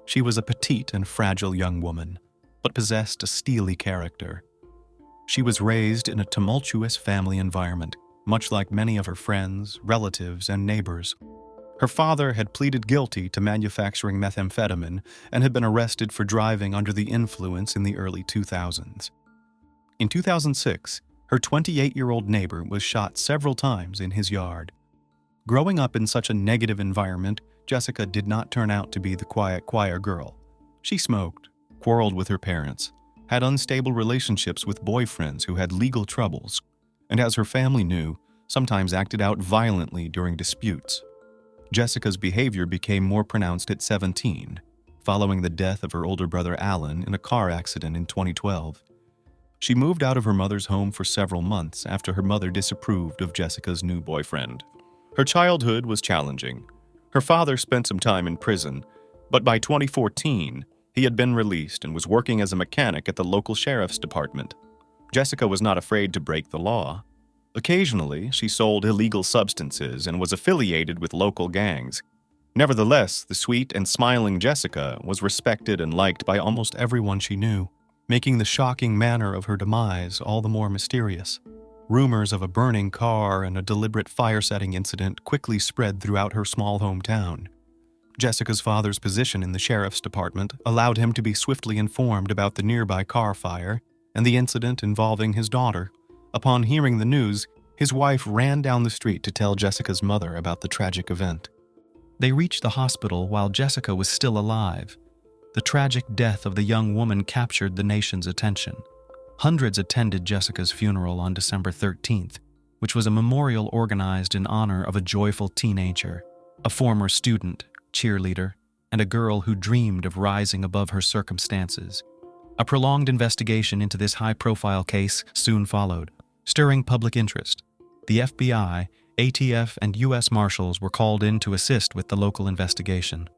She was a petite and fragile young woman, but possessed a steely character. She was raised in a tumultuous family environment, much like many of her friends, relatives, and neighbors. Her father had pleaded guilty to manufacturing methamphetamine and had been arrested for driving under the influence in the early 2000s. In 2006, her 28-year-old neighbor was shot several times in his yard. Growing up in such a negative environment, Jessica did not turn out to be the quiet choir girl. She smoked, quarreled with her parents, had unstable relationships with boyfriends who had legal troubles, and as her family knew, sometimes acted out violently during disputes. Jessica's behavior became more pronounced at 17, following the death of her older brother Alan in a car accident in 2012. She moved out of her mother's home for several months after her mother disapproved of Jessica's new boyfriend. Her childhood was challenging. Her father spent some time in prison, but by 2014, he had been released and was working as a mechanic at the local sheriff's department. Jessica was not afraid to break the law. Occasionally, she sold illegal substances and was affiliated with local gangs. Nevertheless, the sweet and smiling Jessica was respected and liked by almost everyone she knew, making the shocking manner of her demise all the more mysterious. Rumors of a burning car and a deliberate fire-setting incident quickly spread throughout her small hometown. Jessica's father's position in the sheriff's department allowed him to be swiftly informed about the nearby car fire and the incident involving his daughter. Upon hearing the news, his wife ran down the street to tell Jessica's mother about the tragic event.
They reached the hospital while Jessica was still alive. The tragic death of the young woman captured the nation's attention. Hundreds attended Jessica's funeral on December 13th, which was a memorial organized in honor of a joyful teenager, a former student, cheerleader, and a girl who dreamed of rising above her circumstances. A prolonged investigation into this high-profile case soon followed, stirring public interest. The FBI, ATF, and U.S. Marshals were called in to assist with the local investigation.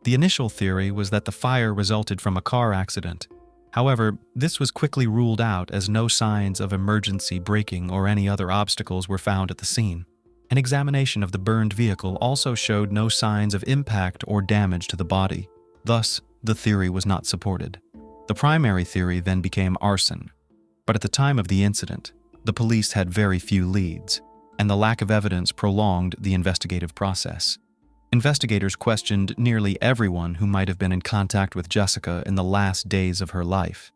The initial theory was that the fire resulted from a car accident. However, this was quickly ruled out as no signs of emergency braking or any other obstacles were found at the scene. An examination of the burned vehicle also showed no signs of impact or damage to the body. Thus, the theory was not supported. The primary theory then became arson. But at the time of the incident, the police had very few leads, and the lack of evidence prolonged the investigative process. Investigators questioned nearly everyone who might have been in contact with Jessica in the last days of her life.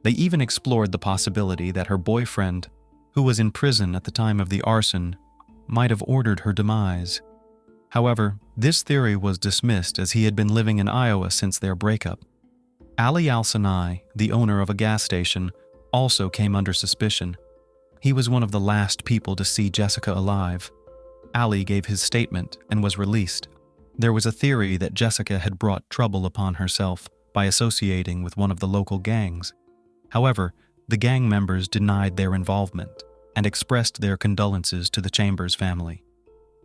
They even explored the possibility that her boyfriend, who was in prison at the time of the arson, might have ordered her demise. However, this theory was dismissed as he had been living in Iowa since their breakup. Ali Al-Sanai, the owner of a gas station, also came under suspicion. He was one of the last people to see Jessica alive. Ali gave his statement and was released. There was a theory that Jessica had brought trouble upon herself by associating with one of the local gangs. However, the gang members denied their involvement and expressed their condolences to the Chambers family.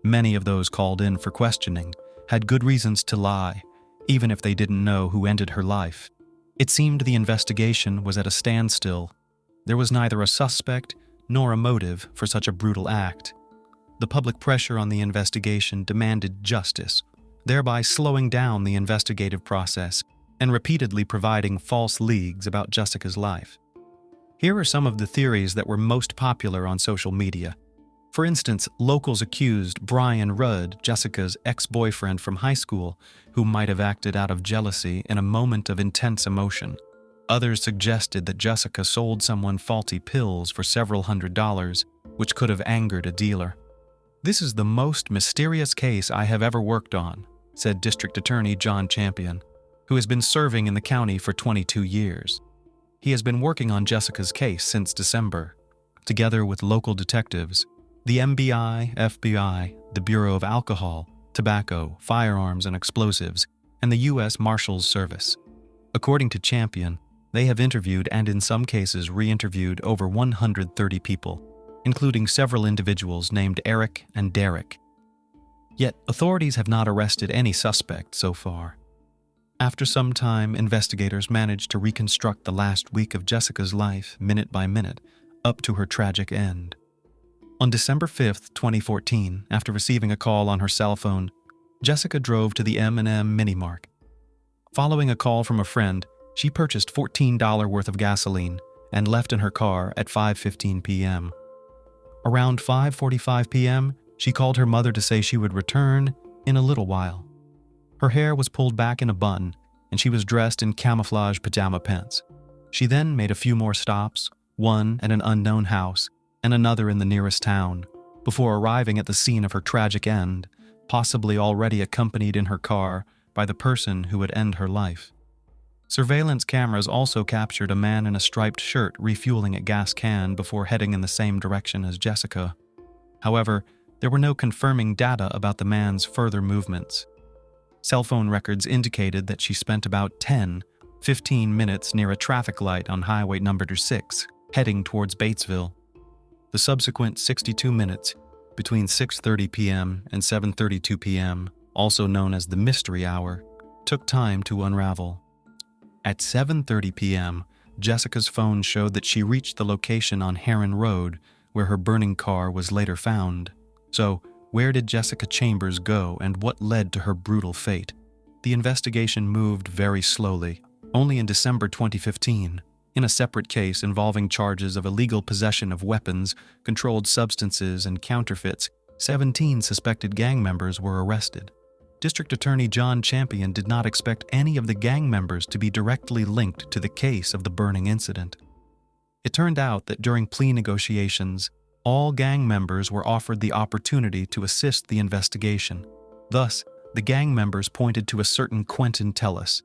Many of those called in for questioning had good reasons to lie, even if they didn't know who ended her life. It seemed the investigation was at a standstill. There was neither a suspect nor a motive for such a brutal act. The public pressure on the investigation demanded justice, thereby slowing down the investigative process and repeatedly providing false leads about Jessica's life. Here are some of the theories that were most popular on social media. For instance, locals accused Brian Rudd, Jessica's ex-boyfriend from high school, who might have acted out of jealousy in a moment of intense emotion. Others suggested that Jessica sold someone faulty pills for several $100s, which could have angered a dealer. "This is the most mysterious case I have ever worked on," said District Attorney John Champion, who has been serving in the county for 22 years. He has been working on Jessica's case since December. Together with local detectives, the MBI, FBI, the Bureau of Alcohol, Tobacco, Firearms and Explosives, and the U.S. Marshals Service. According to Champion, they have interviewed and in some cases re-interviewed over 130 people, including several individuals named Eric and Derek. Yet authorities have not arrested any suspect so far. After some time, investigators managed to reconstruct the last week of Jessica's life, minute by minute, up to her tragic end. On December 5, 2014, after receiving a call on her cell phone, Jessica drove to the M&M Mini-Mart. Following a call from a friend, she purchased $14 worth of gasoline and left in her car at 5:15 p.m. Around 5:45 p.m., she called her mother to say she would return in a little while. Her hair was pulled back in a bun, and she was dressed in camouflage pajama pants. She then made a few more stops, one at an unknown house and another in the nearest town, before arriving at the scene of her tragic end, possibly already accompanied in her car by the person who would end her life. Surveillance cameras also captured a man in a striped shirt refueling at gas can before heading in the same direction as Jessica. However, there were no confirming data about the man's further movements. Cell phone records indicated that she spent about 10-15 minutes near a traffic light on Highway number 6, heading towards Batesville. The subsequent 62 minutes, between 6:30 p.m. and 7:32 p.m., also known as the mystery hour, took time to unravel. At 7:30 p.m., Jessica's phone showed that she reached the location on Heron Road, where her burning car was later found. So, where did Jessica Chambers go and what led to her brutal fate? The investigation moved very slowly. Only in December 2015, in a separate case involving charges of illegal possession of weapons, controlled substances, and counterfeits, 17 suspected gang members were arrested. District Attorney John Champion did not expect any of the gang members to be directly linked to the case of the burning incident. It turned out that during plea negotiations, all gang members were offered the opportunity to assist the investigation. Thus, the gang members pointed to a certain Quentin Tellis.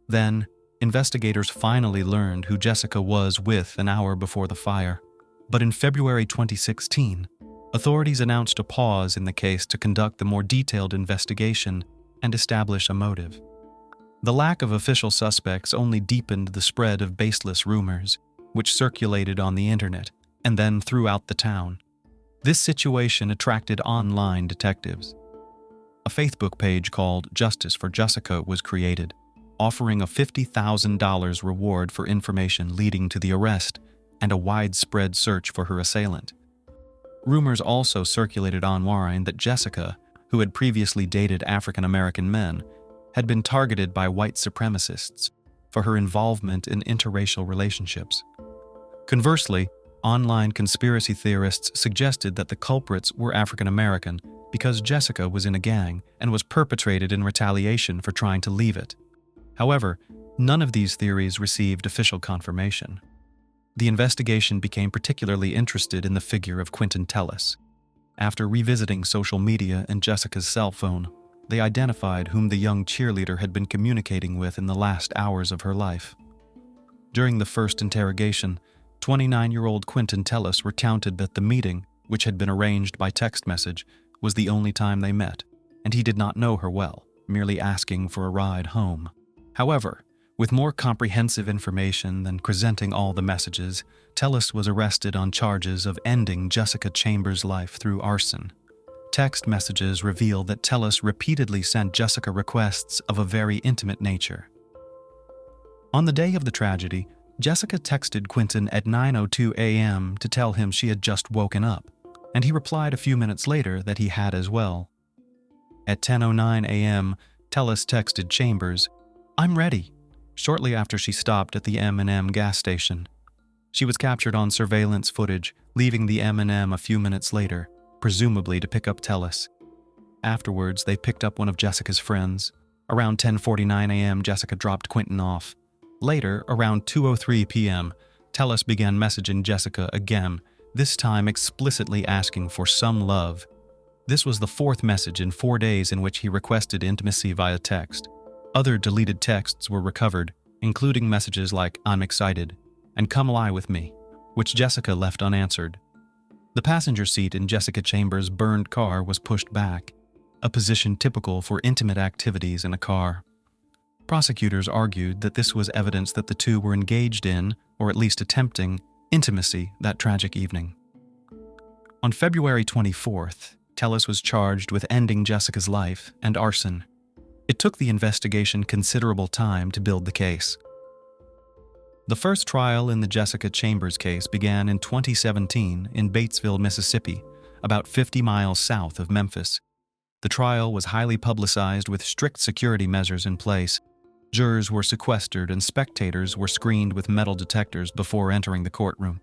Then, investigators finally learned who Jessica was with an hour before the fire. But in February 2016, authorities announced a pause in the case to conduct the more detailed investigation and establish a motive. The lack of official suspects only deepened the spread of baseless rumors, which circulated on the internet and then throughout the town. This situation attracted online detectives. A Facebook page called Justice for Jessica was created, offering a $50,000 reward for information leading to the arrest and a widespread search for her assailant. Rumors also circulated online that Jessica, who had previously dated African American men, had been targeted by white supremacists for her involvement in interracial relationships. Conversely, online conspiracy theorists suggested that the culprits were African American because Jessica was in a gang and was perpetrated in retaliation for trying to leave it. However, none of these theories received official confirmation. The investigation became particularly interested in the figure of Quentin Tellis. After revisiting social media and Jessica's cell phone, they identified whom the young cheerleader had been communicating with in the last hours of her life. During the first interrogation, 29-year-old Quentin Tellis recounted that the meeting, which had been arranged by text message, was the only time they met, and he did not know her well, merely asking for a ride home. However, with more comprehensive information than presenting all the messages, Tellis was arrested on charges of ending Jessica Chambers' life through arson. Text messages reveal that Tellis repeatedly sent Jessica requests of a very intimate nature. On the day of the tragedy, Jessica texted Quentin at 9:02 a.m. to tell him she had just woken up, and he replied a few minutes later that he had as well. At 10:09 a.m., Tellis texted Chambers, "I'm ready," shortly after she stopped at the M&M gas station. She was captured on surveillance footage, leaving the M&M a few minutes later, presumably to pick up Tellus. Afterwards, they picked up one of Jessica's friends. Around 10:49 a.m., Jessica dropped Quentin off. Later, around 2:03 p.m., Tellus began messaging Jessica again, this time explicitly asking for some love. This was the fourth message in 4 days in which he requested intimacy via text. Other deleted texts were recovered, including messages like "I'm excited" and "Come lie with me," which Jessica left unanswered. The passenger seat in Jessica Chambers' burned car was pushed back, a position typical for intimate activities in a car. Prosecutors argued that this was evidence that the two were engaged in, or at least attempting, intimacy that tragic evening. On February 24th, Tellus was charged with ending Jessica's life and arson. It took the investigation considerable time to build the case. The first trial in the Jessica Chambers case began in 2017 in Batesville, Mississippi, about 50 miles south of Memphis. The trial was highly publicized with strict security measures in place. Jurors were sequestered and spectators were screened with metal detectors before entering the courtroom.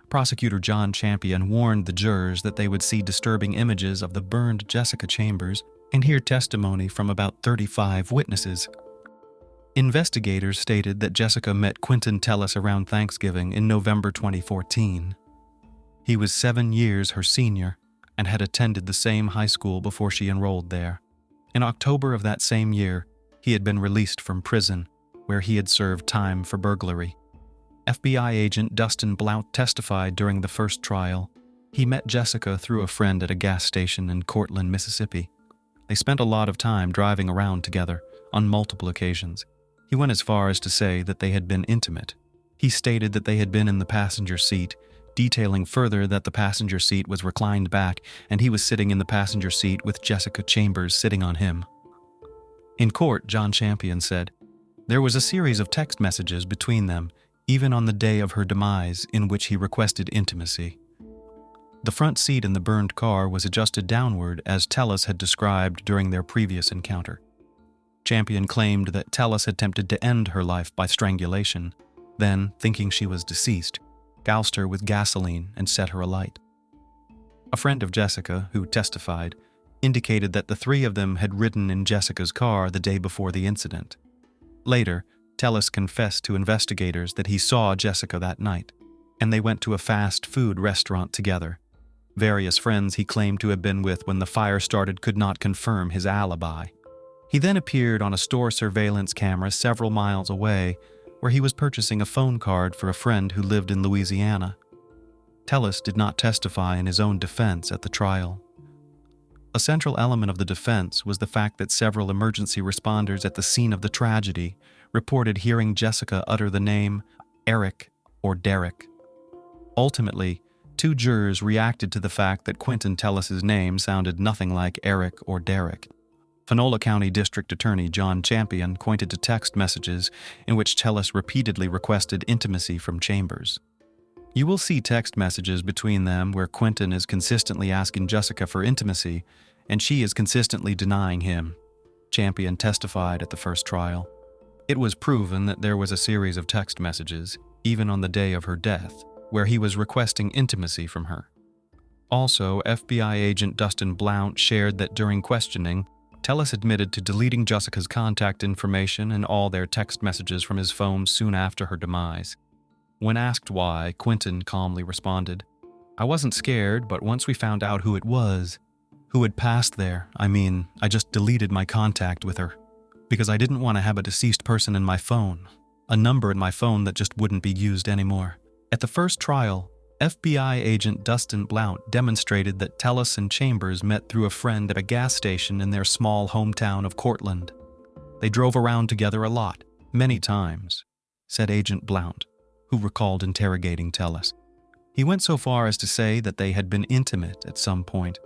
Prosecutor John Champion warned the jurors that they would see disturbing images of the burned Jessica Chambers and hear testimony from about 35 witnesses. Investigators stated that Jessica met Quentin Tellus around Thanksgiving in November 2014. He was 7 years her senior and had attended the same high school before she enrolled there. In October of that same year, he had been released from prison, where he had served time for burglary. FBI agent Dustin Blount testified during the first trial. He met Jessica through a friend at a gas station in Cortland, Mississippi. They spent a lot of time driving around together on multiple occasions. He went as far as to say that they had been intimate. He stated that they had been in the passenger seat, detailing further that the passenger seat was reclined back and he was sitting in the passenger seat with Jessica Chambers sitting on him. In court, John Champion said, "There was a series of text messages between them, even on the day of her demise, in which he requested intimacy. The front seat in the burned car was adjusted downward as Tellus had described during their previous encounter." Champion claimed that Tellus attempted to end her life by strangulation, then, thinking she was deceased, doused her with gasoline and set her alight. A friend of Jessica, who testified, indicated that the three of them had ridden in Jessica's car the day before the incident. Later, Tellus confessed to investigators that he saw Jessica that night, and they went to a fast food restaurant together. Various friends he claimed to have been with when the fire started could not confirm his alibi. He then appeared on a store surveillance camera several miles away, where he was purchasing a phone card for a friend who lived in Louisiana. Tellus did not testify in his own defense at the trial. A central element of the defense was the fact that several emergency responders at the scene of the tragedy reported hearing Jessica utter the name Eric or Derek. Ultimately, 2 jurors reacted to the fact that Quentin Tellus's name sounded nothing like Eric or Derek. Panola County District Attorney John Champion pointed to text messages in which Tellus repeatedly requested intimacy from Chambers. "You will see text messages between them where Quentin is consistently asking Jessica for intimacy, and she is consistently denying him," Champion testified at the first trial. It was proven that there was a series of text messages, even on the day of her death, where he was requesting intimacy from her. Also, FBI agent Dustin Blount shared that during questioning, Tellus admitted to deleting Jessica's contact information and all their text messages from his phone soon after her demise. When asked why, Quentin calmly responded, "I wasn't scared, but once we found out who it was, who had passed there, I just deleted my contact with her, because I didn't want to have a deceased person in my phone, a number in my phone that just wouldn't be used anymore." At the first trial, FBI agent Dustin Blount demonstrated that Tellus and Chambers met through a friend at a gas station in their small hometown of Cortland. "They drove around together a lot, many times," said Agent Blount, who recalled interrogating Tellus. He went so far as to say that they had been intimate at some point.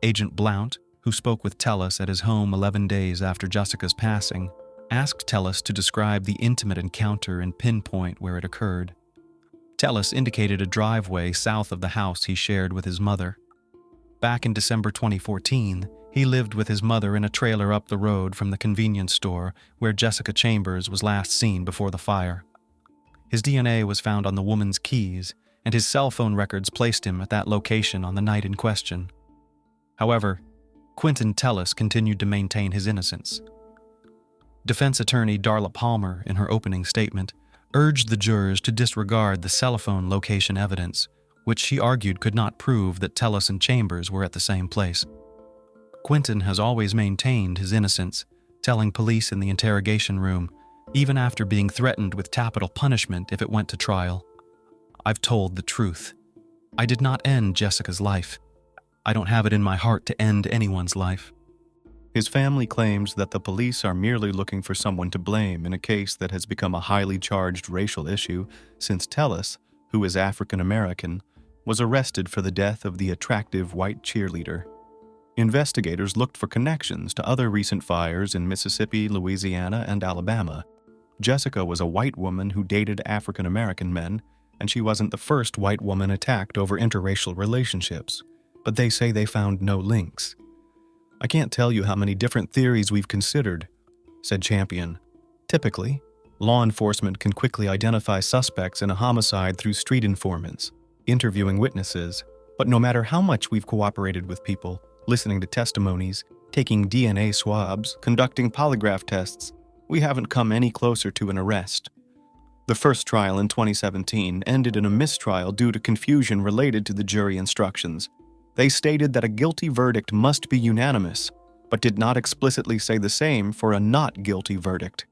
Agent Blount, who spoke with Tellus at his home 11 days after Jessica's passing, asked Tellus to describe the intimate encounter and pinpoint where it occurred. Tellus indicated a driveway south of the house he shared with his mother. Back in December 2014, he lived with his mother in a trailer up the road from the convenience store where Jessica Chambers was last seen before the fire. His DNA was found on the woman's keys, and his cell phone records placed him at that location on the night in question. However, Quentin Tellis continued to maintain his innocence. Defense attorney Darla Palmer, in her opening statement, urged the jurors to disregard the cell phone location evidence, which she argued could not prove that Tellis and Chambers were at the same place. Quentin has always maintained his innocence, telling police in the interrogation room, even after being threatened with capital punishment if it went to trial, "I've told the truth. I did not end Jessica's life. I don't have it in my heart to end anyone's life."
His family claims that the police are merely looking for someone to blame in a case that has become a highly charged racial issue since Tellis, who is African American, was arrested for the death of the attractive white cheerleader. Investigators looked for connections to other recent fires in Mississippi, Louisiana, and Alabama. Jessica was a white woman who dated African American men, and she wasn't the first white woman attacked over interracial relationships, but they say they found no links. "I can't tell you how many different theories we've considered," said Champion. "Typically, law enforcement can quickly identify suspects in a homicide through street informants, interviewing witnesses, but no matter how much we've cooperated with people, listening to testimonies, taking DNA swabs, conducting polygraph tests, we haven't come any closer to an arrest." The first trial in 2017 ended in a mistrial due to confusion related to the jury instructions. They stated that a guilty verdict must be unanimous, but did not explicitly say the same for a not guilty verdict.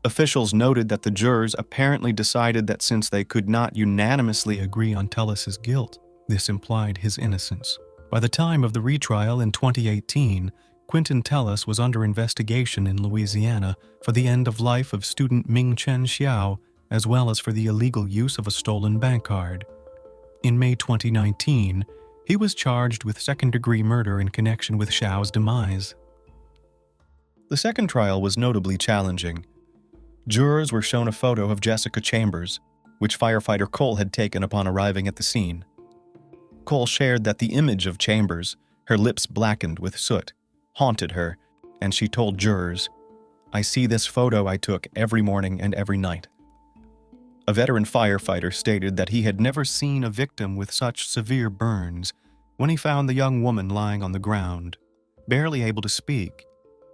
Officials noted that the jurors apparently decided that since they could not unanimously agree on Tellis's guilt, this implied his innocence. By the time of the retrial in 2018, Quentin Tellis was under investigation in Louisiana for the end of life of student Ming Chen Xiao, as well as for the illegal use of a stolen bank card. In May 2019, he was charged with second-degree murder in connection with Xiao's demise. The second trial was notably challenging. Jurors were shown a photo of Jessica Chambers, which firefighter Cole had taken upon arriving at the scene. Cole shared that the image of Chambers, her lips blackened with soot, haunted her, and she told jurors, "I see this photo I took every morning and every night." A veteran firefighter stated that he had never seen a victim with such severe burns when he found the young woman lying on the ground, barely able to speak,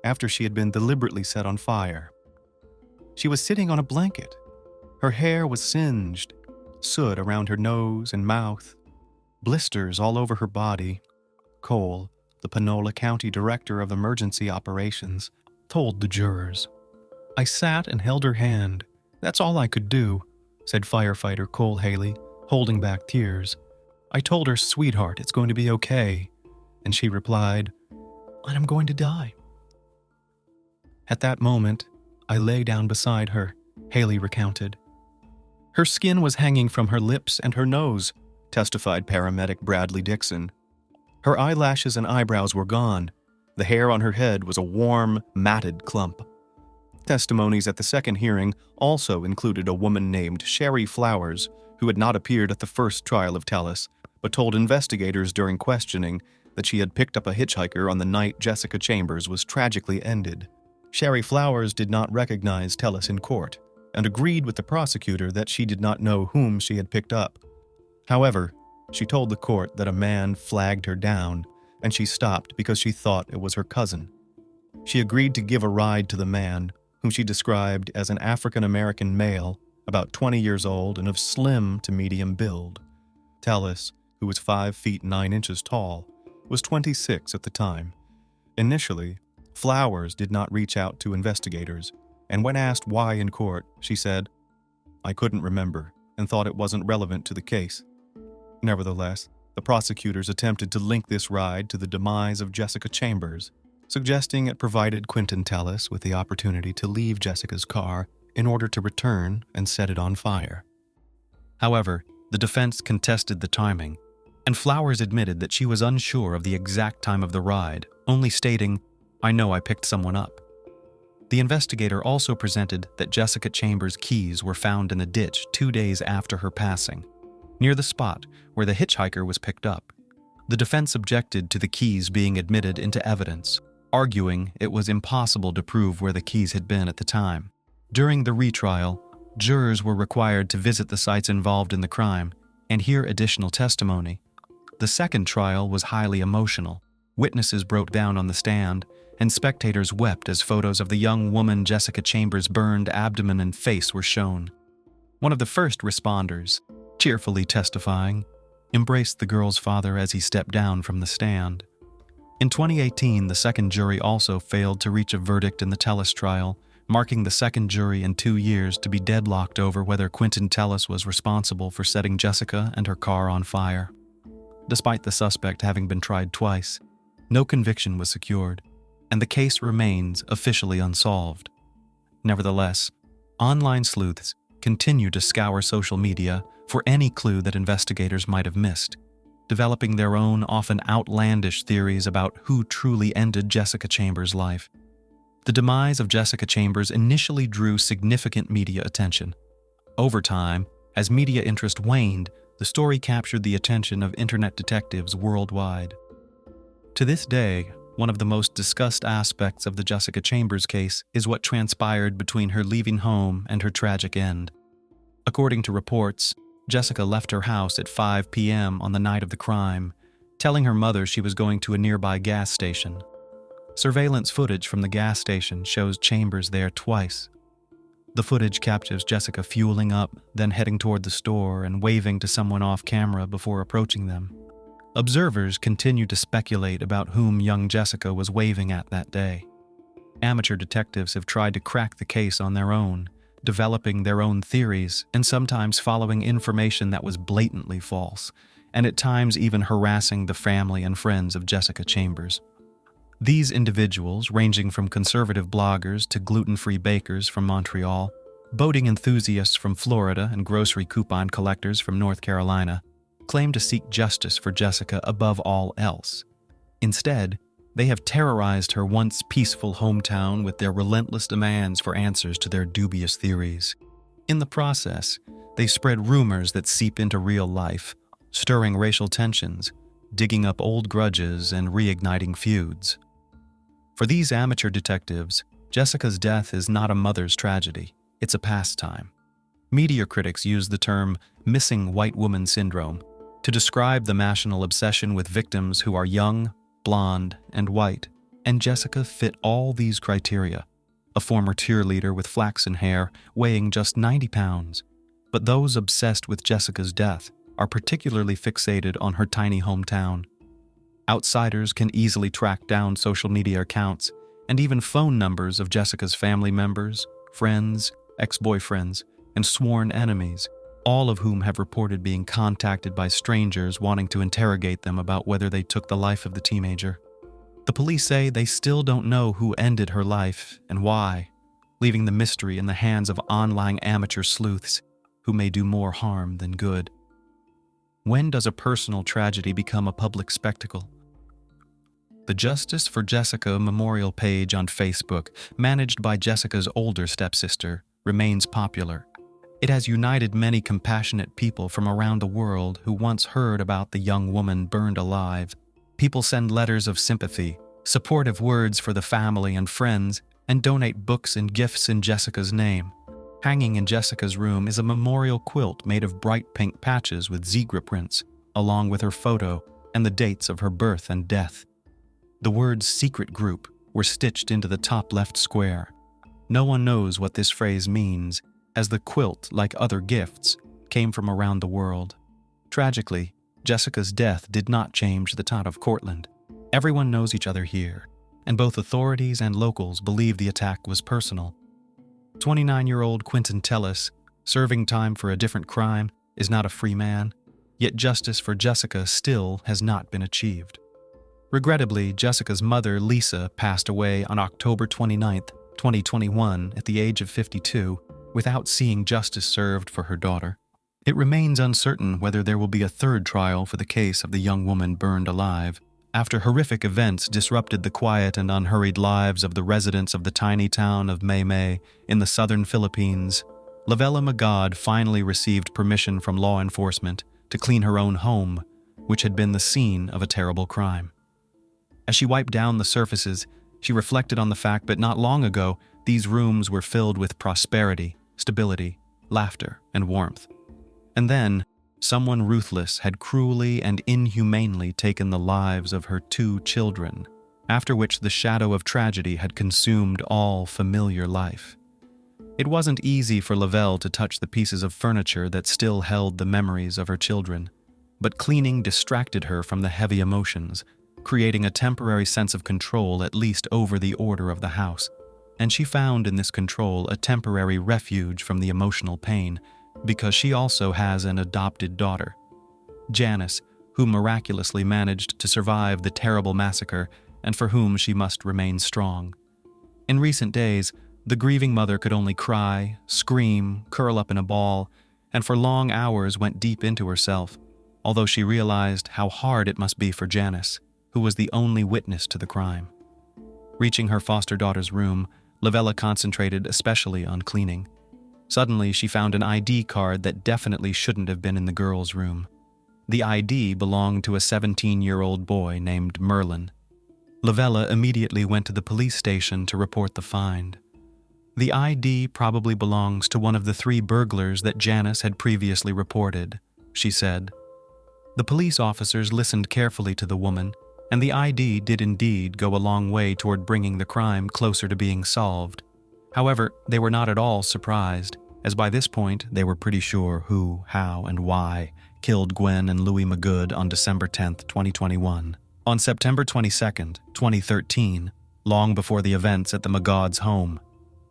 after she had been deliberately set on fire. She was sitting on a blanket. Her hair was singed, soot around her nose and mouth, blisters all over her body. Cole, the Panola County Director of Emergency Operations, told the jurors, "I sat and held her hand. That's all I could do," said firefighter Cole Haley, holding back tears. "I told her, 'Sweetheart, it's going to be okay.' And she replied, 'I'm going to die.' At that moment, I lay down beside her," Haley recounted. "Her skin was hanging from her lips and her nose," testified paramedic Bradley Dixon. "Her eyelashes and eyebrows were gone. The hair on her head was a warm, matted clump." Testimonies at the second hearing also included a woman named Sherry Flowers, who had not appeared at the first trial of Tellis, but told investigators during questioning that she had picked up a hitchhiker on the night Jessica Chambers was tragically ended. Sherry Flowers did not recognize Tellis in court and agreed with the prosecutor that she did not know whom she had picked up. However, she told the court that a man flagged her down and she stopped because she thought it was her cousin. She agreed to give a ride to the man, whom she described as an African-American male, about 20 years old and of slim to medium build. Tellis, who was 5 feet 9 inches tall, was 26 at the time. Initially, Flowers did not reach out to investigators, and when asked why in court, she said, "I couldn't remember and thought it wasn't relevant to the case." Nevertheless, the prosecutors attempted to link this ride to the demise of Jessica Chambers, suggesting it provided Quentin Tellis with the opportunity to leave Jessica's car in order to return and set it on fire.
However, the defense contested the timing, and Flowers admitted that she was unsure of the exact time of the ride, only stating, "I know I picked someone up." The investigator also presented that Jessica Chambers' keys were found in the ditch 2 days after her passing, near the spot where the hitchhiker was picked up. The defense objected to the keys being admitted into evidence, arguing it was impossible to prove where the keys had been at the time. During the retrial, jurors were required to visit the sites involved in the crime and hear additional testimony. The second trial was highly emotional, Witnesses broke down on the stand, and spectators wept as photos of the young woman Jessica Chambers' burned abdomen and face were shown. One of the first responders, cheerfully testifying, embraced the girl's father as he stepped down from the stand. In 2018, the second jury also failed to reach a verdict in the Tellis trial, marking the second jury in 2 years to be deadlocked over whether Quentin Tellis was responsible for setting Jessica and her car on fire. Despite the suspect having been tried twice, no conviction was secured, and the case remains officially unsolved. Nevertheless, online sleuths continue to scour social media for any clue that investigators might have missed, developing their own often outlandish theories about who truly ended Jessica Chambers' life. The demise of Jessica Chambers initially drew significant media attention. Over time, as media interest waned, the story captured the attention of internet detectives worldwide. To this day, one of the most discussed aspects of the Jessica Chambers case is what transpired between her leaving home and her tragic end. According to reports, Jessica left her house at 5 p.m. on the night of the crime, telling her mother she was going to a nearby gas station. Surveillance footage from the gas station shows Chambers there twice. The footage captures Jessica fueling up, then heading toward the store and waving to someone off camera before approaching them. Observers continue to speculate about whom young Jessica was waving at that day. Amateur detectives have tried to crack the case on their own, developing their own theories and sometimes following information that was blatantly false, and at times even harassing the family and friends of Jessica Chambers. These individuals, ranging from conservative bloggers to gluten-free bakers from Montreal, boating enthusiasts from Florida and grocery coupon collectors from North Carolina, claim to seek justice for Jessica above all else. Instead, they have terrorized her once peaceful hometown with their relentless demands for answers to their dubious theories. In the process, they spread rumors that seep into real life, stirring racial tensions, digging up old grudges, and reigniting feuds. For these amateur detectives, Jessica's death is not a mother's tragedy, it's a pastime. Media critics use the term missing white woman syndrome to describe the national obsession with victims who are young, blonde, and white, and Jessica fit all these criteria. A former cheerleader with flaxen hair, weighing just 90 pounds. But those obsessed with Jessica's death are particularly fixated on her tiny hometown. Outsiders can easily track down social media accounts and even phone numbers of Jessica's family members, friends, ex-boyfriends, and sworn enemies, all of whom have reported being contacted by strangers wanting to interrogate them about whether they took the life of the teenager. The police say they still don't know who ended her life and why, leaving the mystery in the hands of online amateur sleuths who may do more harm than good. When does a personal tragedy become a public spectacle? The Justice for Jessica memorial page on Facebook, managed by Jessica's older stepsister, remains popular. It has united many compassionate people from around the world who once heard about the young woman burned alive. People send letters of sympathy, supportive words for the family and friends, and donate books and gifts in Jessica's name. Hanging in Jessica's room is a memorial quilt made of bright pink patches with zebra prints, along with her photo and the dates of her birth and death. The words "secret group" were stitched into the top left square. No one knows what this phrase means, as the quilt, like other gifts, came from around the world. Tragically, Jessica's death did not change the town of Cortland. Everyone knows each other here, and both authorities and locals believe the attack was personal. 29-year-old Quentin Tellis, serving time for a different crime, is not a free man, yet justice for Jessica still has not been achieved. Regrettably, Jessica's mother, Lisa, passed away on October 29, 2021, at the age of 52, without seeing justice served for her daughter. It remains uncertain whether there will be a third trial for the case of the young woman burned alive, after horrific events disrupted the quiet and unhurried lives of the residents of the tiny town of Maymay in the southern Philippines. Lavella Magad finally received permission from law enforcement to clean her own home, which had been the scene of a terrible crime. As she wiped down the surfaces, she reflected on the fact that not long ago, these rooms were filled with prosperity, stability, laughter, and warmth. And then, Someone ruthless had cruelly and inhumanely taken the lives of her 2 children, after which the shadow of tragedy had consumed all familiar life. It wasn't easy for Lavelle to touch the pieces of furniture that still held the memories of her children, but cleaning distracted her from the heavy emotions, creating a temporary sense of control at least over the order of the house. And she found in this control a temporary refuge from the emotional pain, because she also has an adopted daughter, Janice, who miraculously managed to survive the terrible massacre and for whom she must remain strong. In recent days, the grieving mother could only cry, scream, curl up in a ball, and for long hours went deep into herself, although she realized how hard it must be for Janice, who was the only witness to the crime. Reaching her foster daughter's room, Lavella concentrated especially on cleaning. Suddenly, she found an ID card that definitely shouldn't have been in the girl's room. The ID belonged to a 17-year-old boy named Merlin. Lavella immediately went to the police station to report the find. The ID probably belongs to one of the 3 burglars that Janice had previously reported, she said. The police officers listened carefully to the woman, and the ID did indeed go a long way toward bringing the crime closer to being solved. However, they were not at all surprised, as by this point they were pretty sure who, how, and why killed Gwen and Louis Magud on December 10, 2021. On September 22, 2013, long before the events at the Magod's home,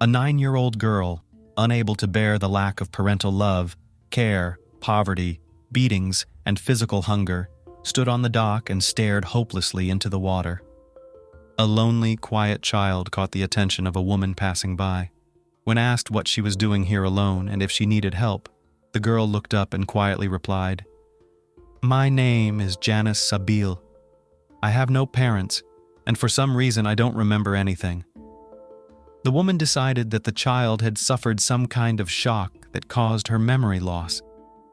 a 9-year-old girl, unable to bear the lack of parental love, care, poverty, beatings, and physical hunger, stood on the dock and stared hopelessly into the water. A lonely, quiet child caught the attention of a woman passing by. When asked what she was doing here alone and if she needed help, the girl looked up and quietly replied, "My name is Janice Sabil. I have no parents, and for some reason I don't remember anything." The woman decided that the child had suffered some kind of shock that caused her memory loss.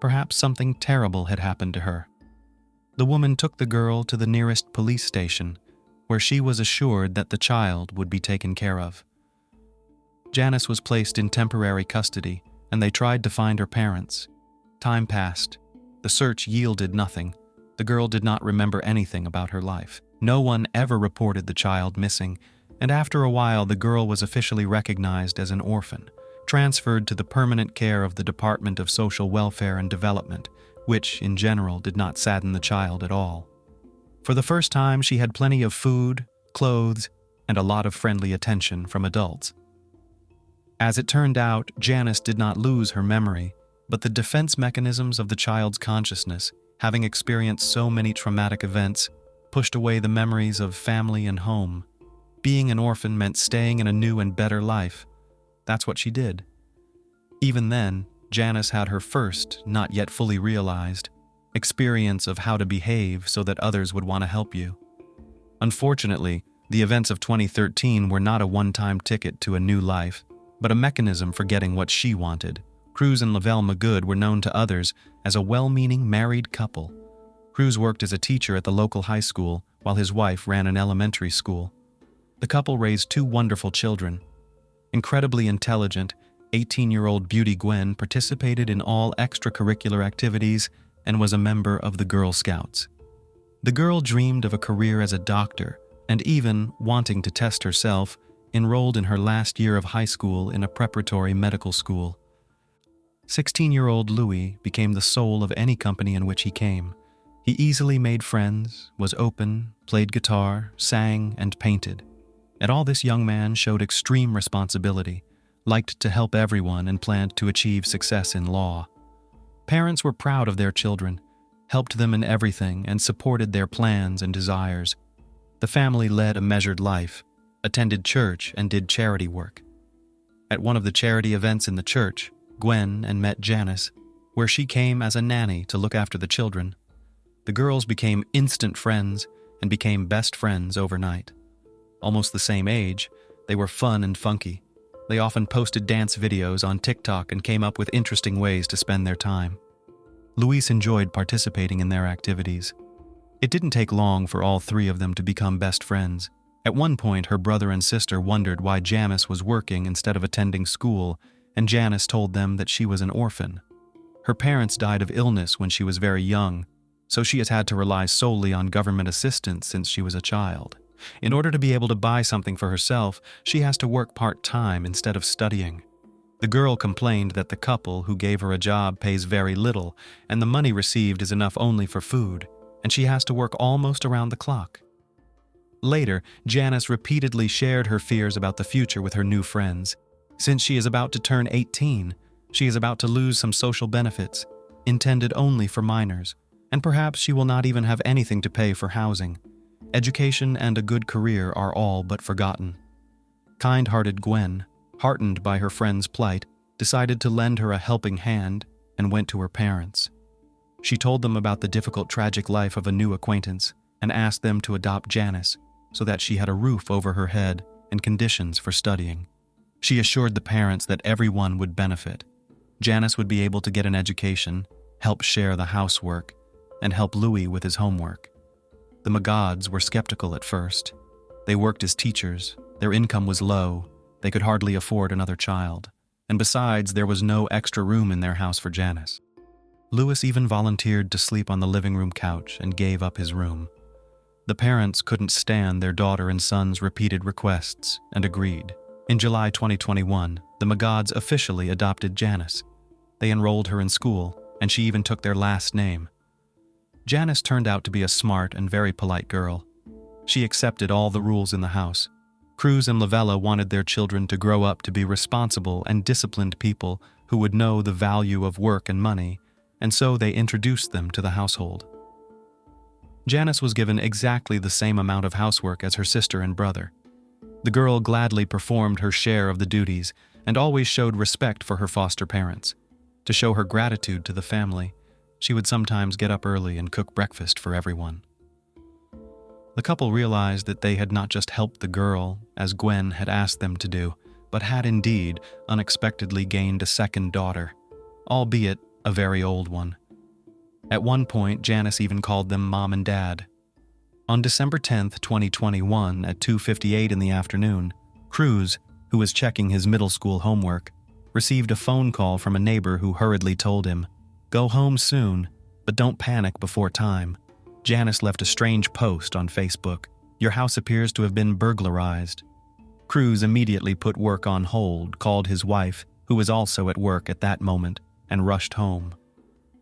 Perhaps something terrible had happened to her. The woman took the girl to the nearest police station, where she was assured that the child would be taken care of. Janice was placed in temporary custody, and they tried to find her parents. Time passed. The search yielded nothing. The girl did not remember anything about her life. No one ever reported the child missing, and after a while the girl was officially recognized as an orphan, transferred to the permanent care of the Department of Social Welfare and Development, which, in general, did not sadden the child at all. For the first time, she had plenty of food, clothes, and a lot of friendly attention from adults. As it turned out, Janice did not lose her memory, but the defense mechanisms of the child's consciousness, having experienced so many traumatic events, pushed away the memories of family and home. Being an orphan meant staying in a new and better life. That's what she did. Even then, Janice had her first, not yet fully realized, experience of how to behave so that others would want to help you. Unfortunately, the events of 2013 were not a one-time ticket to a new life, but a mechanism for getting what she wanted. Cruz and Lavelle Magud were known to others as a well-meaning married couple. Cruz worked as a teacher at the local high school, while his wife ran an elementary school. The couple raised 2 wonderful children. Incredibly intelligent, 18-year-old Beauty Gwen participated in all extracurricular activities and was a member of the Girl Scouts. The girl dreamed of a career as a doctor and even, wanting to test herself, enrolled in her last year of high school in a preparatory medical school. 16-year-old Louis became the soul of any company in which he came. He easily made friends, was open, played guitar, sang, and painted. And all this young man showed extreme responsibility, liked to help everyone, and planned to achieve success in law. Parents were proud of their children, helped them in everything, and supported their plans and desires. The family led a measured life, attended church, and did charity work. At one of the charity events in the church, Gwen and met Janice, where she came as a nanny to look after the children. The girls became instant friends and became best friends overnight. Almost the same age, they were fun and funky. They often posted dance videos on TikTok and came up with interesting ways to spend their time. Luis enjoyed participating in their activities. It didn't take long for all 3 of them to become best friends. At one point, her brother and sister wondered why Janice was working instead of attending school, and Janice told them that she was an orphan. Her parents died of illness when she was very young, so she has had to rely solely on government assistance since she was a child. In order to be able to buy something for herself, she has to work part-time instead of studying. The girl complained that the couple who gave her a job pays very little, and the money received is enough only for food, and she has to work almost around the clock. Later, Janice repeatedly shared her fears about the future with her new friends. Since she is about to turn 18, she is about to lose some social benefits, intended only for minors, and perhaps she will not even have anything to pay for housing. Education and a good career are all but forgotten. Kind-hearted Gwen, heartened by her friend's plight, decided to lend her a helping hand and went to her parents. She told them about the difficult, tragic life of a new acquaintance and asked them to adopt Janice so that she had a roof over her head and conditions for studying. She assured the parents that everyone would benefit. Janice would be able to get an education, help share the housework, and help Louis with his homework. The Magads were skeptical at first. They worked as teachers, their income was low, they could hardly afford another child, and besides, there was no extra room in their house for Janice. Louis even volunteered to sleep on the living room couch and gave up his room. The parents couldn't stand their daughter and son's repeated requests and agreed. In July 2021, the Magads officially adopted Janice. They enrolled her in school, and she even took their last name. Janice turned out to be a smart and very polite girl. She accepted all the rules in the house. Cruz and Lavella wanted their children to grow up to be responsible and disciplined people who would know the value of work and money, and so they introduced them to the household. Janice was given exactly the same amount of housework as her sister and brother. The girl gladly performed her share of the duties and always showed respect for her foster parents. To show her gratitude to the family, she would sometimes get up early and cook breakfast for everyone. The couple realized that they had not just helped the girl, as Gwen had asked them to do, but had indeed unexpectedly gained a second daughter, albeit a very old one. At one point, Janice even called them Mom and Dad. On December 10th, 2021, at 2:58 in the afternoon, Cruz, who was checking his middle school homework, received a phone call from a neighbor who hurriedly told him, "Go home soon, but don't panic before time." Janice left a strange post on Facebook. "Your house appears to have been burglarized." Cruz immediately put work on hold, called his wife, who was also at work at that moment, and rushed home.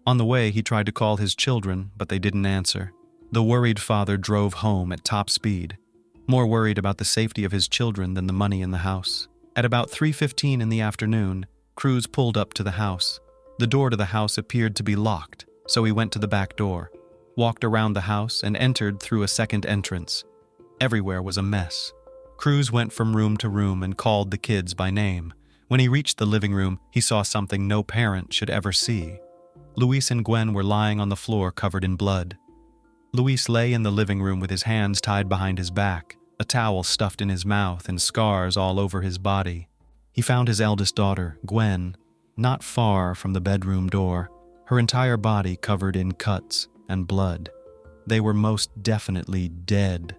On the way, he tried to call his children, but they didn't answer. The worried father drove home at top speed, more worried about the safety of his children than the money in the house. At about 3:15 in the afternoon, Cruz pulled up to the house. The door to the house appeared to be locked, so he went to the back door, walked around the house, and entered through a second entrance. Everywhere was a mess. Cruz went from room to room and called the kids by name. When he reached the living room, he saw something no parent should ever see. Luis and Gwen were lying on the floor covered in blood. Luis lay in the living room with his hands tied behind his back, a towel stuffed in his mouth and scars all over his body. He found his eldest daughter, Gwen, not far from the bedroom door, her entire body covered in cuts and blood. They were most definitely dead.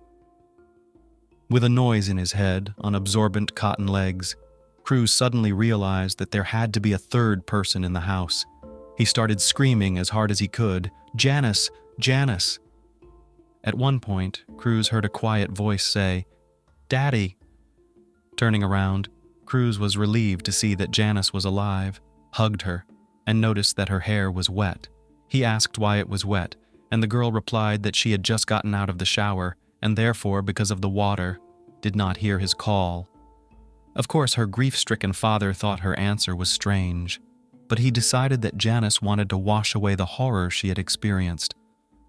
With a noise in his head, on absorbent cotton legs, Cruz suddenly realized that there had to be a third person in the house. He started screaming as hard as he could, "Janice! Janice!" At one point, Cruz heard a quiet voice say, "Daddy!" Turning around, Cruz was relieved to see that Janice was alive, hugged her, and noticed that her hair was wet. He asked why it was wet, and the girl replied that she had just gotten out of the shower, and therefore, because of the water, did not hear his call. Of course, her grief-stricken father thought her answer was strange, but he decided that Janice wanted to wash away the horror she had experienced.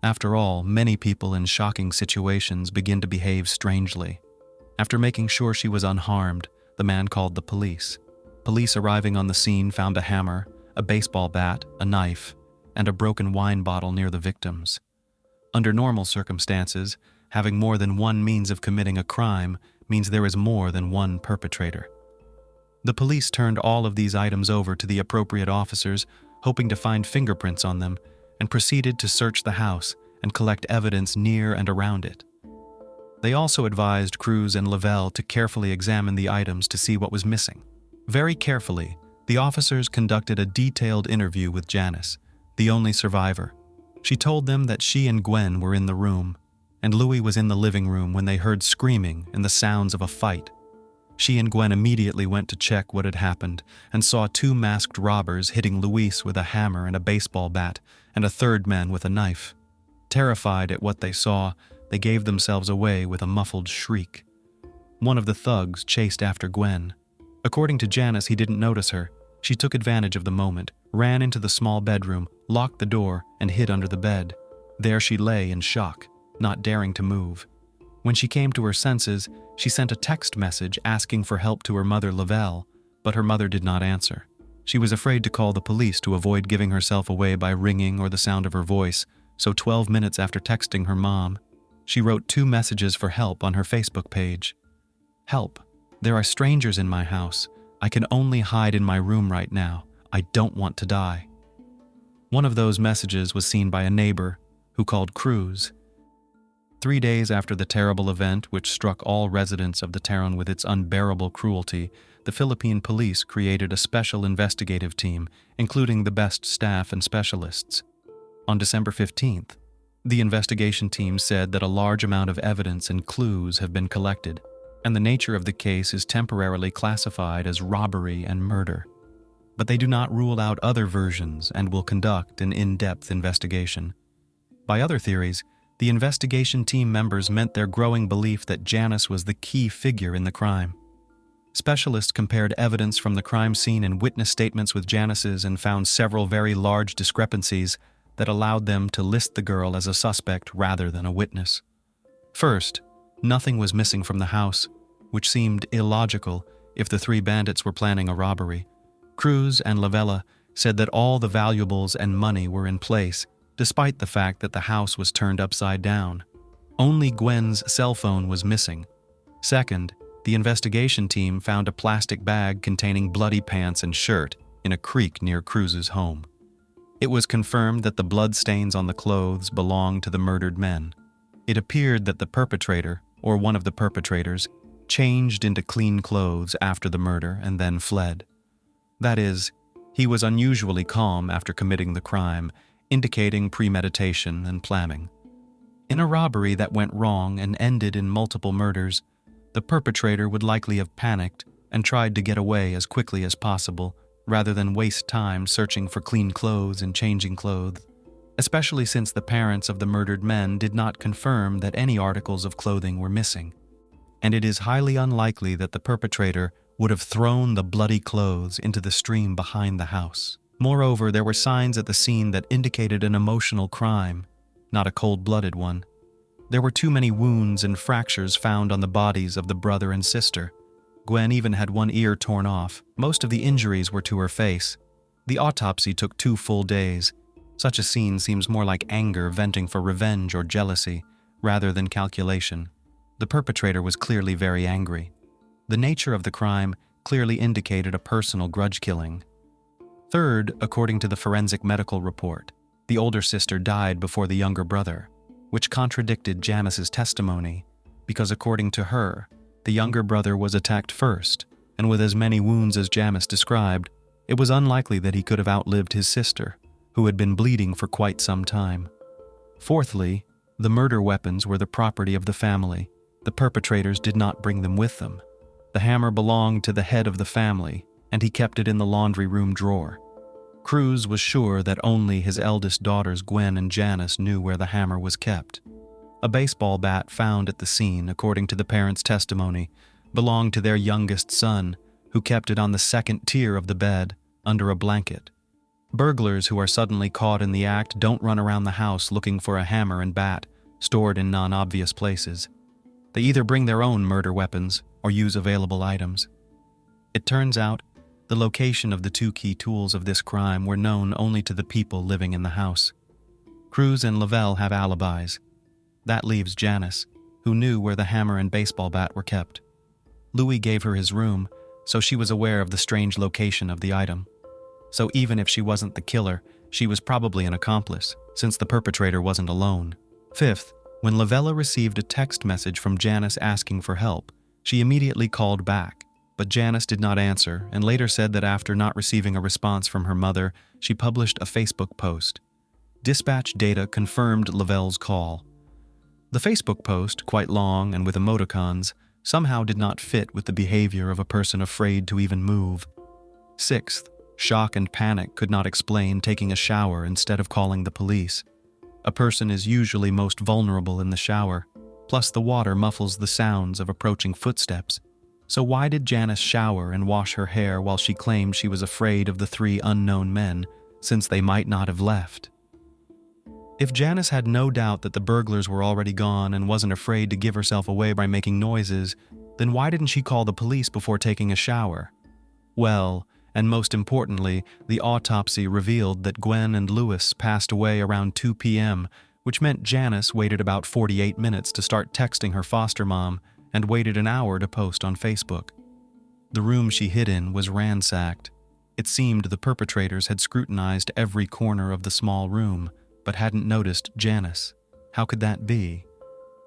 After all, many people in shocking situations begin to behave strangely. After making sure she was unharmed, the man called the police. Police arriving on the scene found a hammer, a baseball bat, a knife, and a broken wine bottle near the victims. Under normal circumstances, having more than one means of committing a crime means there is more than one perpetrator. The police turned all of these items over to the appropriate officers, hoping to find fingerprints on them, and proceeded to search the house and collect evidence near and around it. They also advised Cruz and Lavelle to carefully examine the items to see what was missing. Very carefully, The officers conducted a detailed interview with Janice, the only survivor. She told them that she and Gwen were in the room, and Louis was in the living room when they heard screaming and the sounds of a fight. She and Gwen immediately went to check what had happened and saw two masked robbers hitting Luis with a hammer and a baseball bat, and a third man with a knife. Terrified at what they saw, they gave themselves away with a muffled shriek. One of the thugs chased after Gwen. According to Janice, he didn't notice her. She took advantage of the moment, ran into the small bedroom, locked the door, and hid under the bed. There she lay in shock, not daring to move. When she came to her senses, she sent a text message asking for help to her mother, Lavelle, but her mother did not answer. She was afraid to call the police to avoid giving herself away by ringing or the sound of her voice, so 12 minutes after texting her mom, she wrote 2 messages for help on her Facebook page. "Help. There are strangers in my house. I can only hide in my room right now. I don't want to die." One of those messages was seen by a neighbor, who called Cruz. 3 days after the terrible event which struck all residents of the town with its unbearable cruelty, the Philippine police created a special investigative team, including the best staff and specialists. On December 15th, the investigation team said that a large amount of evidence and clues have been collected, and the nature of the case is temporarily classified as robbery and murder. But they do not rule out other versions and will conduct an in-depth investigation. By other theories, the investigation team members meant their growing belief that Janice was the key figure in the crime. Specialists compared evidence from the crime scene and witness statements with Janice's and found several very large discrepancies that allowed them to list the girl as a suspect rather than a witness. First, nothing was missing from the house, which seemed illogical if the 3 bandits were planning a robbery. Cruz and Lavella said that all the valuables and money were in place, despite the fact that the house was turned upside down. Only Gwen's cell phone was missing. Second, the investigation team found a plastic bag containing bloody pants and shirt in a creek near Cruz's home. It was confirmed that the bloodstains on the clothes belonged to the murdered men. It appeared that the perpetrator, or one of the perpetrators, changed into clean clothes after the murder and then fled. That is, he was unusually calm after committing the crime, indicating premeditation and planning. In a robbery that went wrong and ended in multiple murders, the perpetrator would likely have panicked and tried to get away as quickly as possible, rather than waste time searching for clean clothes and changing clothes, especially since the parents of the murdered men did not confirm that any articles of clothing were missing. And it is highly unlikely that the perpetrator would have thrown the bloody clothes into the stream behind the house. Moreover, there were signs at the scene that indicated an emotional crime, not a cold-blooded one. There were too many wounds and fractures found on the bodies of the brother and sister. Gwen even had one ear torn off. Most of the injuries were to her face. The autopsy took 2 full days. Such a scene seems more like anger venting for revenge or jealousy, rather than calculation. The perpetrator was clearly very angry. The nature of the crime clearly indicated a personal grudge killing. Third, according to the forensic medical report, the older sister died before the younger brother, which contradicted Janice's testimony, because according to her, the younger brother was attacked first, and with as many wounds as Janice described, it was unlikely that he could have outlived his sister, who had been bleeding for quite some time. Fourthly, the murder weapons were the property of the family. The perpetrators did not bring them with them. The hammer belonged to the head of the family, and he kept it in the laundry room drawer. Cruz was sure that only his eldest daughters Gwen and Janice knew where the hammer was kept. A baseball bat found at the scene, according to the parents' testimony, belonged to their youngest son, who kept it on the second tier of the bed, under a blanket. Burglars who are suddenly caught in the act don't run around the house looking for a hammer and bat, stored in non-obvious places. They either bring their own murder weapons or use available items. It turns out, the location of the 2 key tools of this crime were known only to the people living in the house. Cruz and Lavelle have alibis. That leaves Janice, who knew where the hammer and baseball bat were kept. Louis gave her his room, so she was aware of the strange location of the item. So even if she wasn't the killer, she was probably an accomplice, since the perpetrator wasn't alone. Fifth, when Lavella received a text message from Janice asking for help, she immediately called back. But Janice did not answer and later said that after not receiving a response from her mother, she published a Facebook post. Dispatch data confirmed Lavelle's call. The Facebook post, quite long and with emoticons, somehow did not fit with the behavior of a person afraid to even move. Sixth, shock and panic could not explain taking a shower instead of calling the police. A person is usually most vulnerable in the shower, plus the water muffles the sounds of approaching footsteps. So why did Janice shower and wash her hair while she claimed she was afraid of the 3 unknown men, since they might not have left? If Janice had no doubt that the burglars were already gone and wasn't afraid to give herself away by making noises, then why didn't she call the police before taking a shower? Well, and most importantly, the autopsy revealed that Gwen and Louis passed away around 2 p.m., which meant Janice waited about 48 minutes to start texting her foster mom and waited an hour to post on Facebook. The room she hid in was ransacked. It seemed the perpetrators had scrutinized every corner of the small room, but hadn't noticed Janice. How could that be?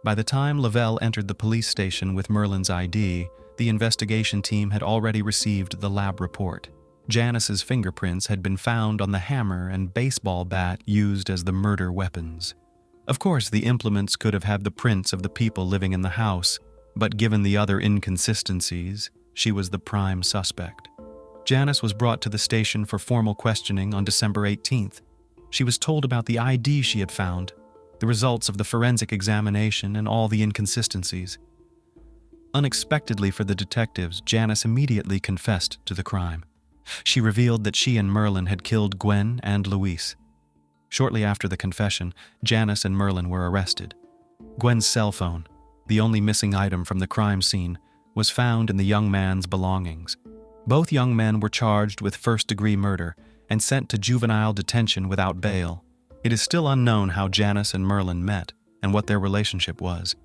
By the time Lavelle entered the police station with Merlin's ID, the investigation team had already received the lab report. Janice's fingerprints had been found on the hammer and baseball bat used as the murder weapons. Of course, the implements could have had the prints of the people living in the house, but given the other inconsistencies, she was the prime suspect. Janice was brought to the station for formal questioning on December 18th. She was told about the ID she had found, the results of the forensic examination, and all the inconsistencies. Unexpectedly for the detectives, Janice immediately confessed to the crime. She revealed that she and Merlin had killed Gwen and Louise. Shortly after the confession, Janice and Merlin were arrested. Gwen's cell phone, the only missing item from the crime scene, was found in the young man's belongings. Both young men were charged with first-degree murder and sent to juvenile detention without bail. It is still unknown how Janice and Merlin met and what their relationship was.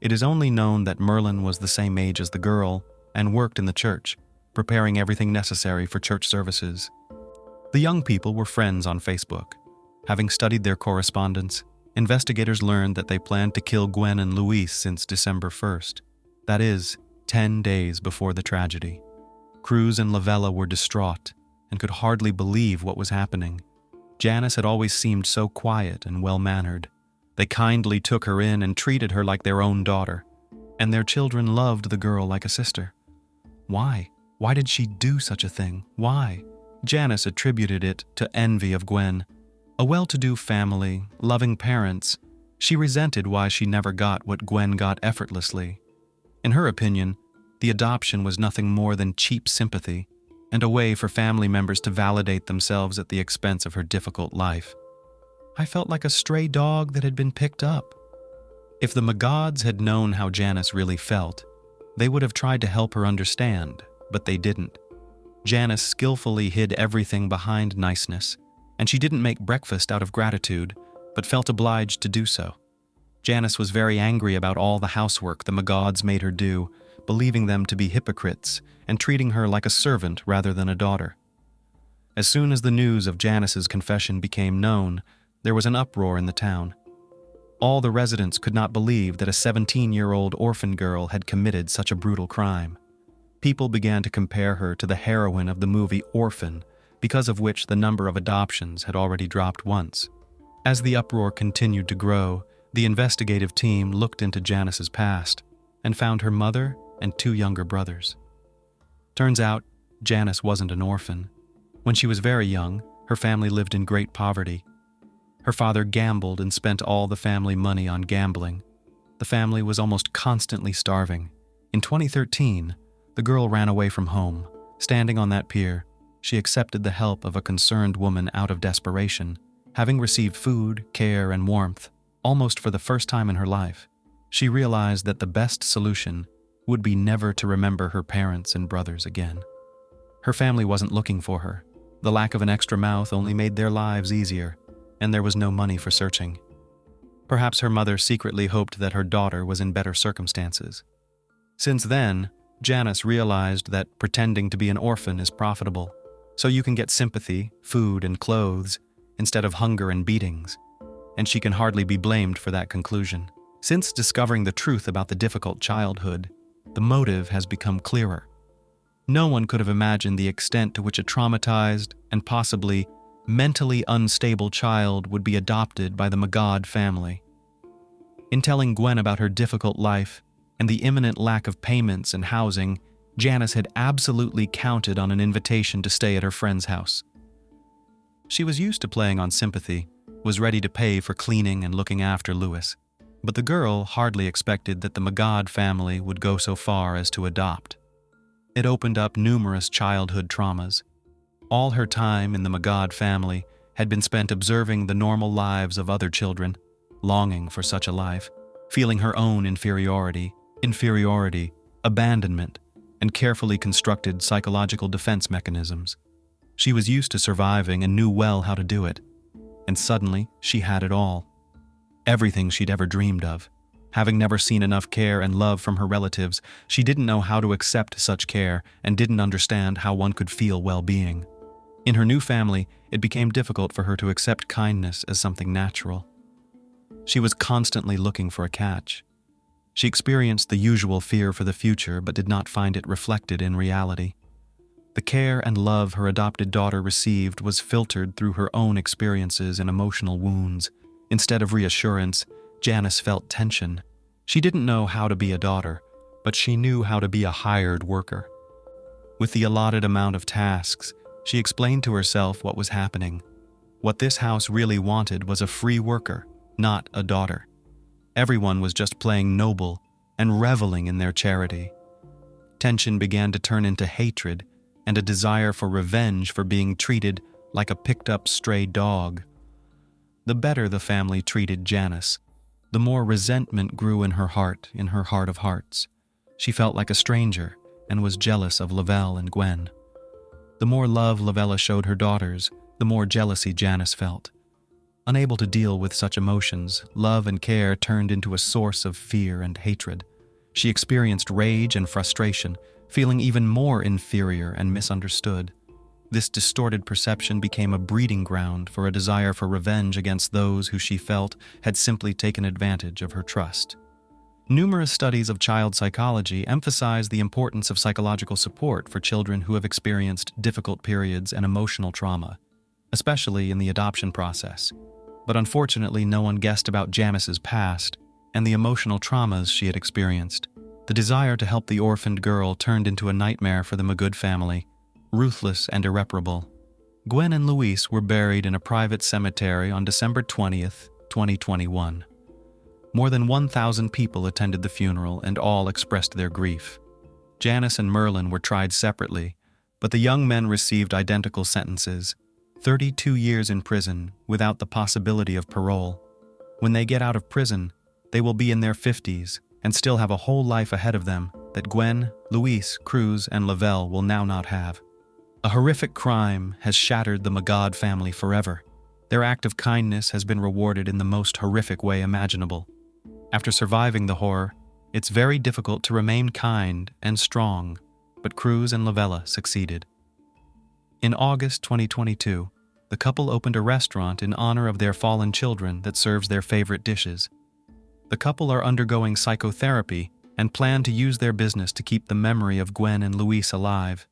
It is only known that Merlin was the same age as the girl and worked in the church, preparing everything necessary for church services. The young people were friends on Facebook. Having studied their correspondence, investigators learned that they planned to kill Gwen and Louise since December 1st. That is, 10 days before the tragedy. Cruz and Lavella were distraught and could hardly believe what was happening. Janice had always seemed so quiet and well-mannered. They kindly took her in and treated her like their own daughter, and their children loved the girl like a sister. Why? Why did she do such a thing? Why? Janice attributed it to envy of Gwen. A well-to-do family, loving parents, she resented why she never got what Gwen got effortlessly. In her opinion, the adoption was nothing more than cheap sympathy and a way for family members to validate themselves at the expense of her difficult life. I felt like a stray dog that had been picked up. If the Magods had known how Janice really felt, they would have tried to help her understand, but they didn't. Janice skillfully hid everything behind niceness, and she didn't make breakfast out of gratitude, but felt obliged to do so. Janice was very angry about all the housework the Magods made her do, believing them to be hypocrites and treating her like a servant rather than a daughter. As soon as the news of Janice's confession became known, there was an uproar in the town. All the residents could not believe that a 17-year-old orphan girl had committed such a brutal crime. People began to compare her to the heroine of the movie Orphan, because of which the number of adoptions had already dropped once. As the uproar continued to grow, the investigative team looked into Janice's past and found her mother and 2 younger brothers. Turns out, Janice wasn't an orphan. When she was very young, her family lived in great poverty. Her father gambled and spent all the family money on gambling. The family was almost constantly starving. In 2013, the girl ran away from home. Standing on that pier, she accepted the help of a concerned woman out of desperation. Having received food, care, and warmth, almost for the first time in her life, she realized that the best solution would be never to remember her parents and brothers again. Her family wasn't looking for her. The lack of an extra mouth only made their lives easier, and there was no money for searching. Perhaps her mother secretly hoped that her daughter was in better circumstances. Since then, Janice realized that pretending to be an orphan is profitable, so you can get sympathy, food, and clothes instead of hunger and beatings, and she can hardly be blamed for that conclusion. Since discovering the truth about the difficult childhood, the motive has become clearer. No one could have imagined the extent to which a traumatized and possibly mentally unstable child would be adopted by the Magad family. In telling Gwen about her difficult life and the imminent lack of payments and housing, Janice had absolutely counted on an invitation to stay at her friend's house. She was used to playing on sympathy, was ready to pay for cleaning and looking after Louis, but the girl hardly expected that the Magad family would go so far as to adopt. It opened up numerous childhood traumas. All her time in the Magad family had been spent observing the normal lives of other children, longing for such a life, feeling her own inferiority, abandonment, and carefully constructed psychological defense mechanisms. She was used to surviving and knew well how to do it. And suddenly, she had it all. Everything she'd ever dreamed of. Having never seen enough care and love from her relatives, she didn't know how to accept such care and didn't understand how one could feel well-being. In her new family, it became difficult for her to accept kindness as something natural. She was constantly looking for a catch. She experienced the usual fear for the future but did not find it reflected in reality. The care and love her adopted daughter received was filtered through her own experiences and emotional wounds. Instead of reassurance, Janice felt tension. She didn't know how to be a daughter, but she knew how to be a hired worker. With the allotted amount of tasks, she explained to herself what was happening. What this house really wanted was a free worker, not a daughter. Everyone was just playing noble and reveling in their charity. Tension began to turn into hatred and a desire for revenge for being treated like a picked-up stray dog. The better the family treated Janice, the more resentment grew in her heart of hearts. She felt like a stranger and was jealous of Lavelle and Gwen. The more love Lavella showed her daughters, the more jealousy Janice felt. Unable to deal with such emotions, love and care turned into a source of fear and hatred. She experienced rage and frustration, feeling even more inferior and misunderstood. This distorted perception became a breeding ground for a desire for revenge against those who she felt had simply taken advantage of her trust. Numerous studies of child psychology emphasize the importance of psychological support for children who have experienced difficult periods and emotional trauma, especially in the adoption process. But unfortunately, no one guessed about Janice's past and the emotional traumas she had experienced. The desire to help the orphaned girl turned into a nightmare for the Magud family, ruthless and irreparable. Gwen and Louise were buried in a private cemetery on December 20th, 2021. More than 1,000 people attended the funeral and all expressed their grief. Janice and Merlin were tried separately, but the young men received identical sentences, 32 years in prison without the possibility of parole. When they get out of prison, they will be in their 50s and still have a whole life ahead of them that Gwen, Louise, Cruz, and Lavelle will now not have. A horrific crime has shattered the Magad family forever. Their act of kindness has been rewarded in the most horrific way imaginable. After surviving the horror, it's very difficult to remain kind and strong, but Cruz and Lavella succeeded. In August 2022, the couple opened a restaurant in honor of their fallen children that serves their favorite dishes. The couple are undergoing psychotherapy and plan to use their business to keep the memory of Gwen and Louise alive.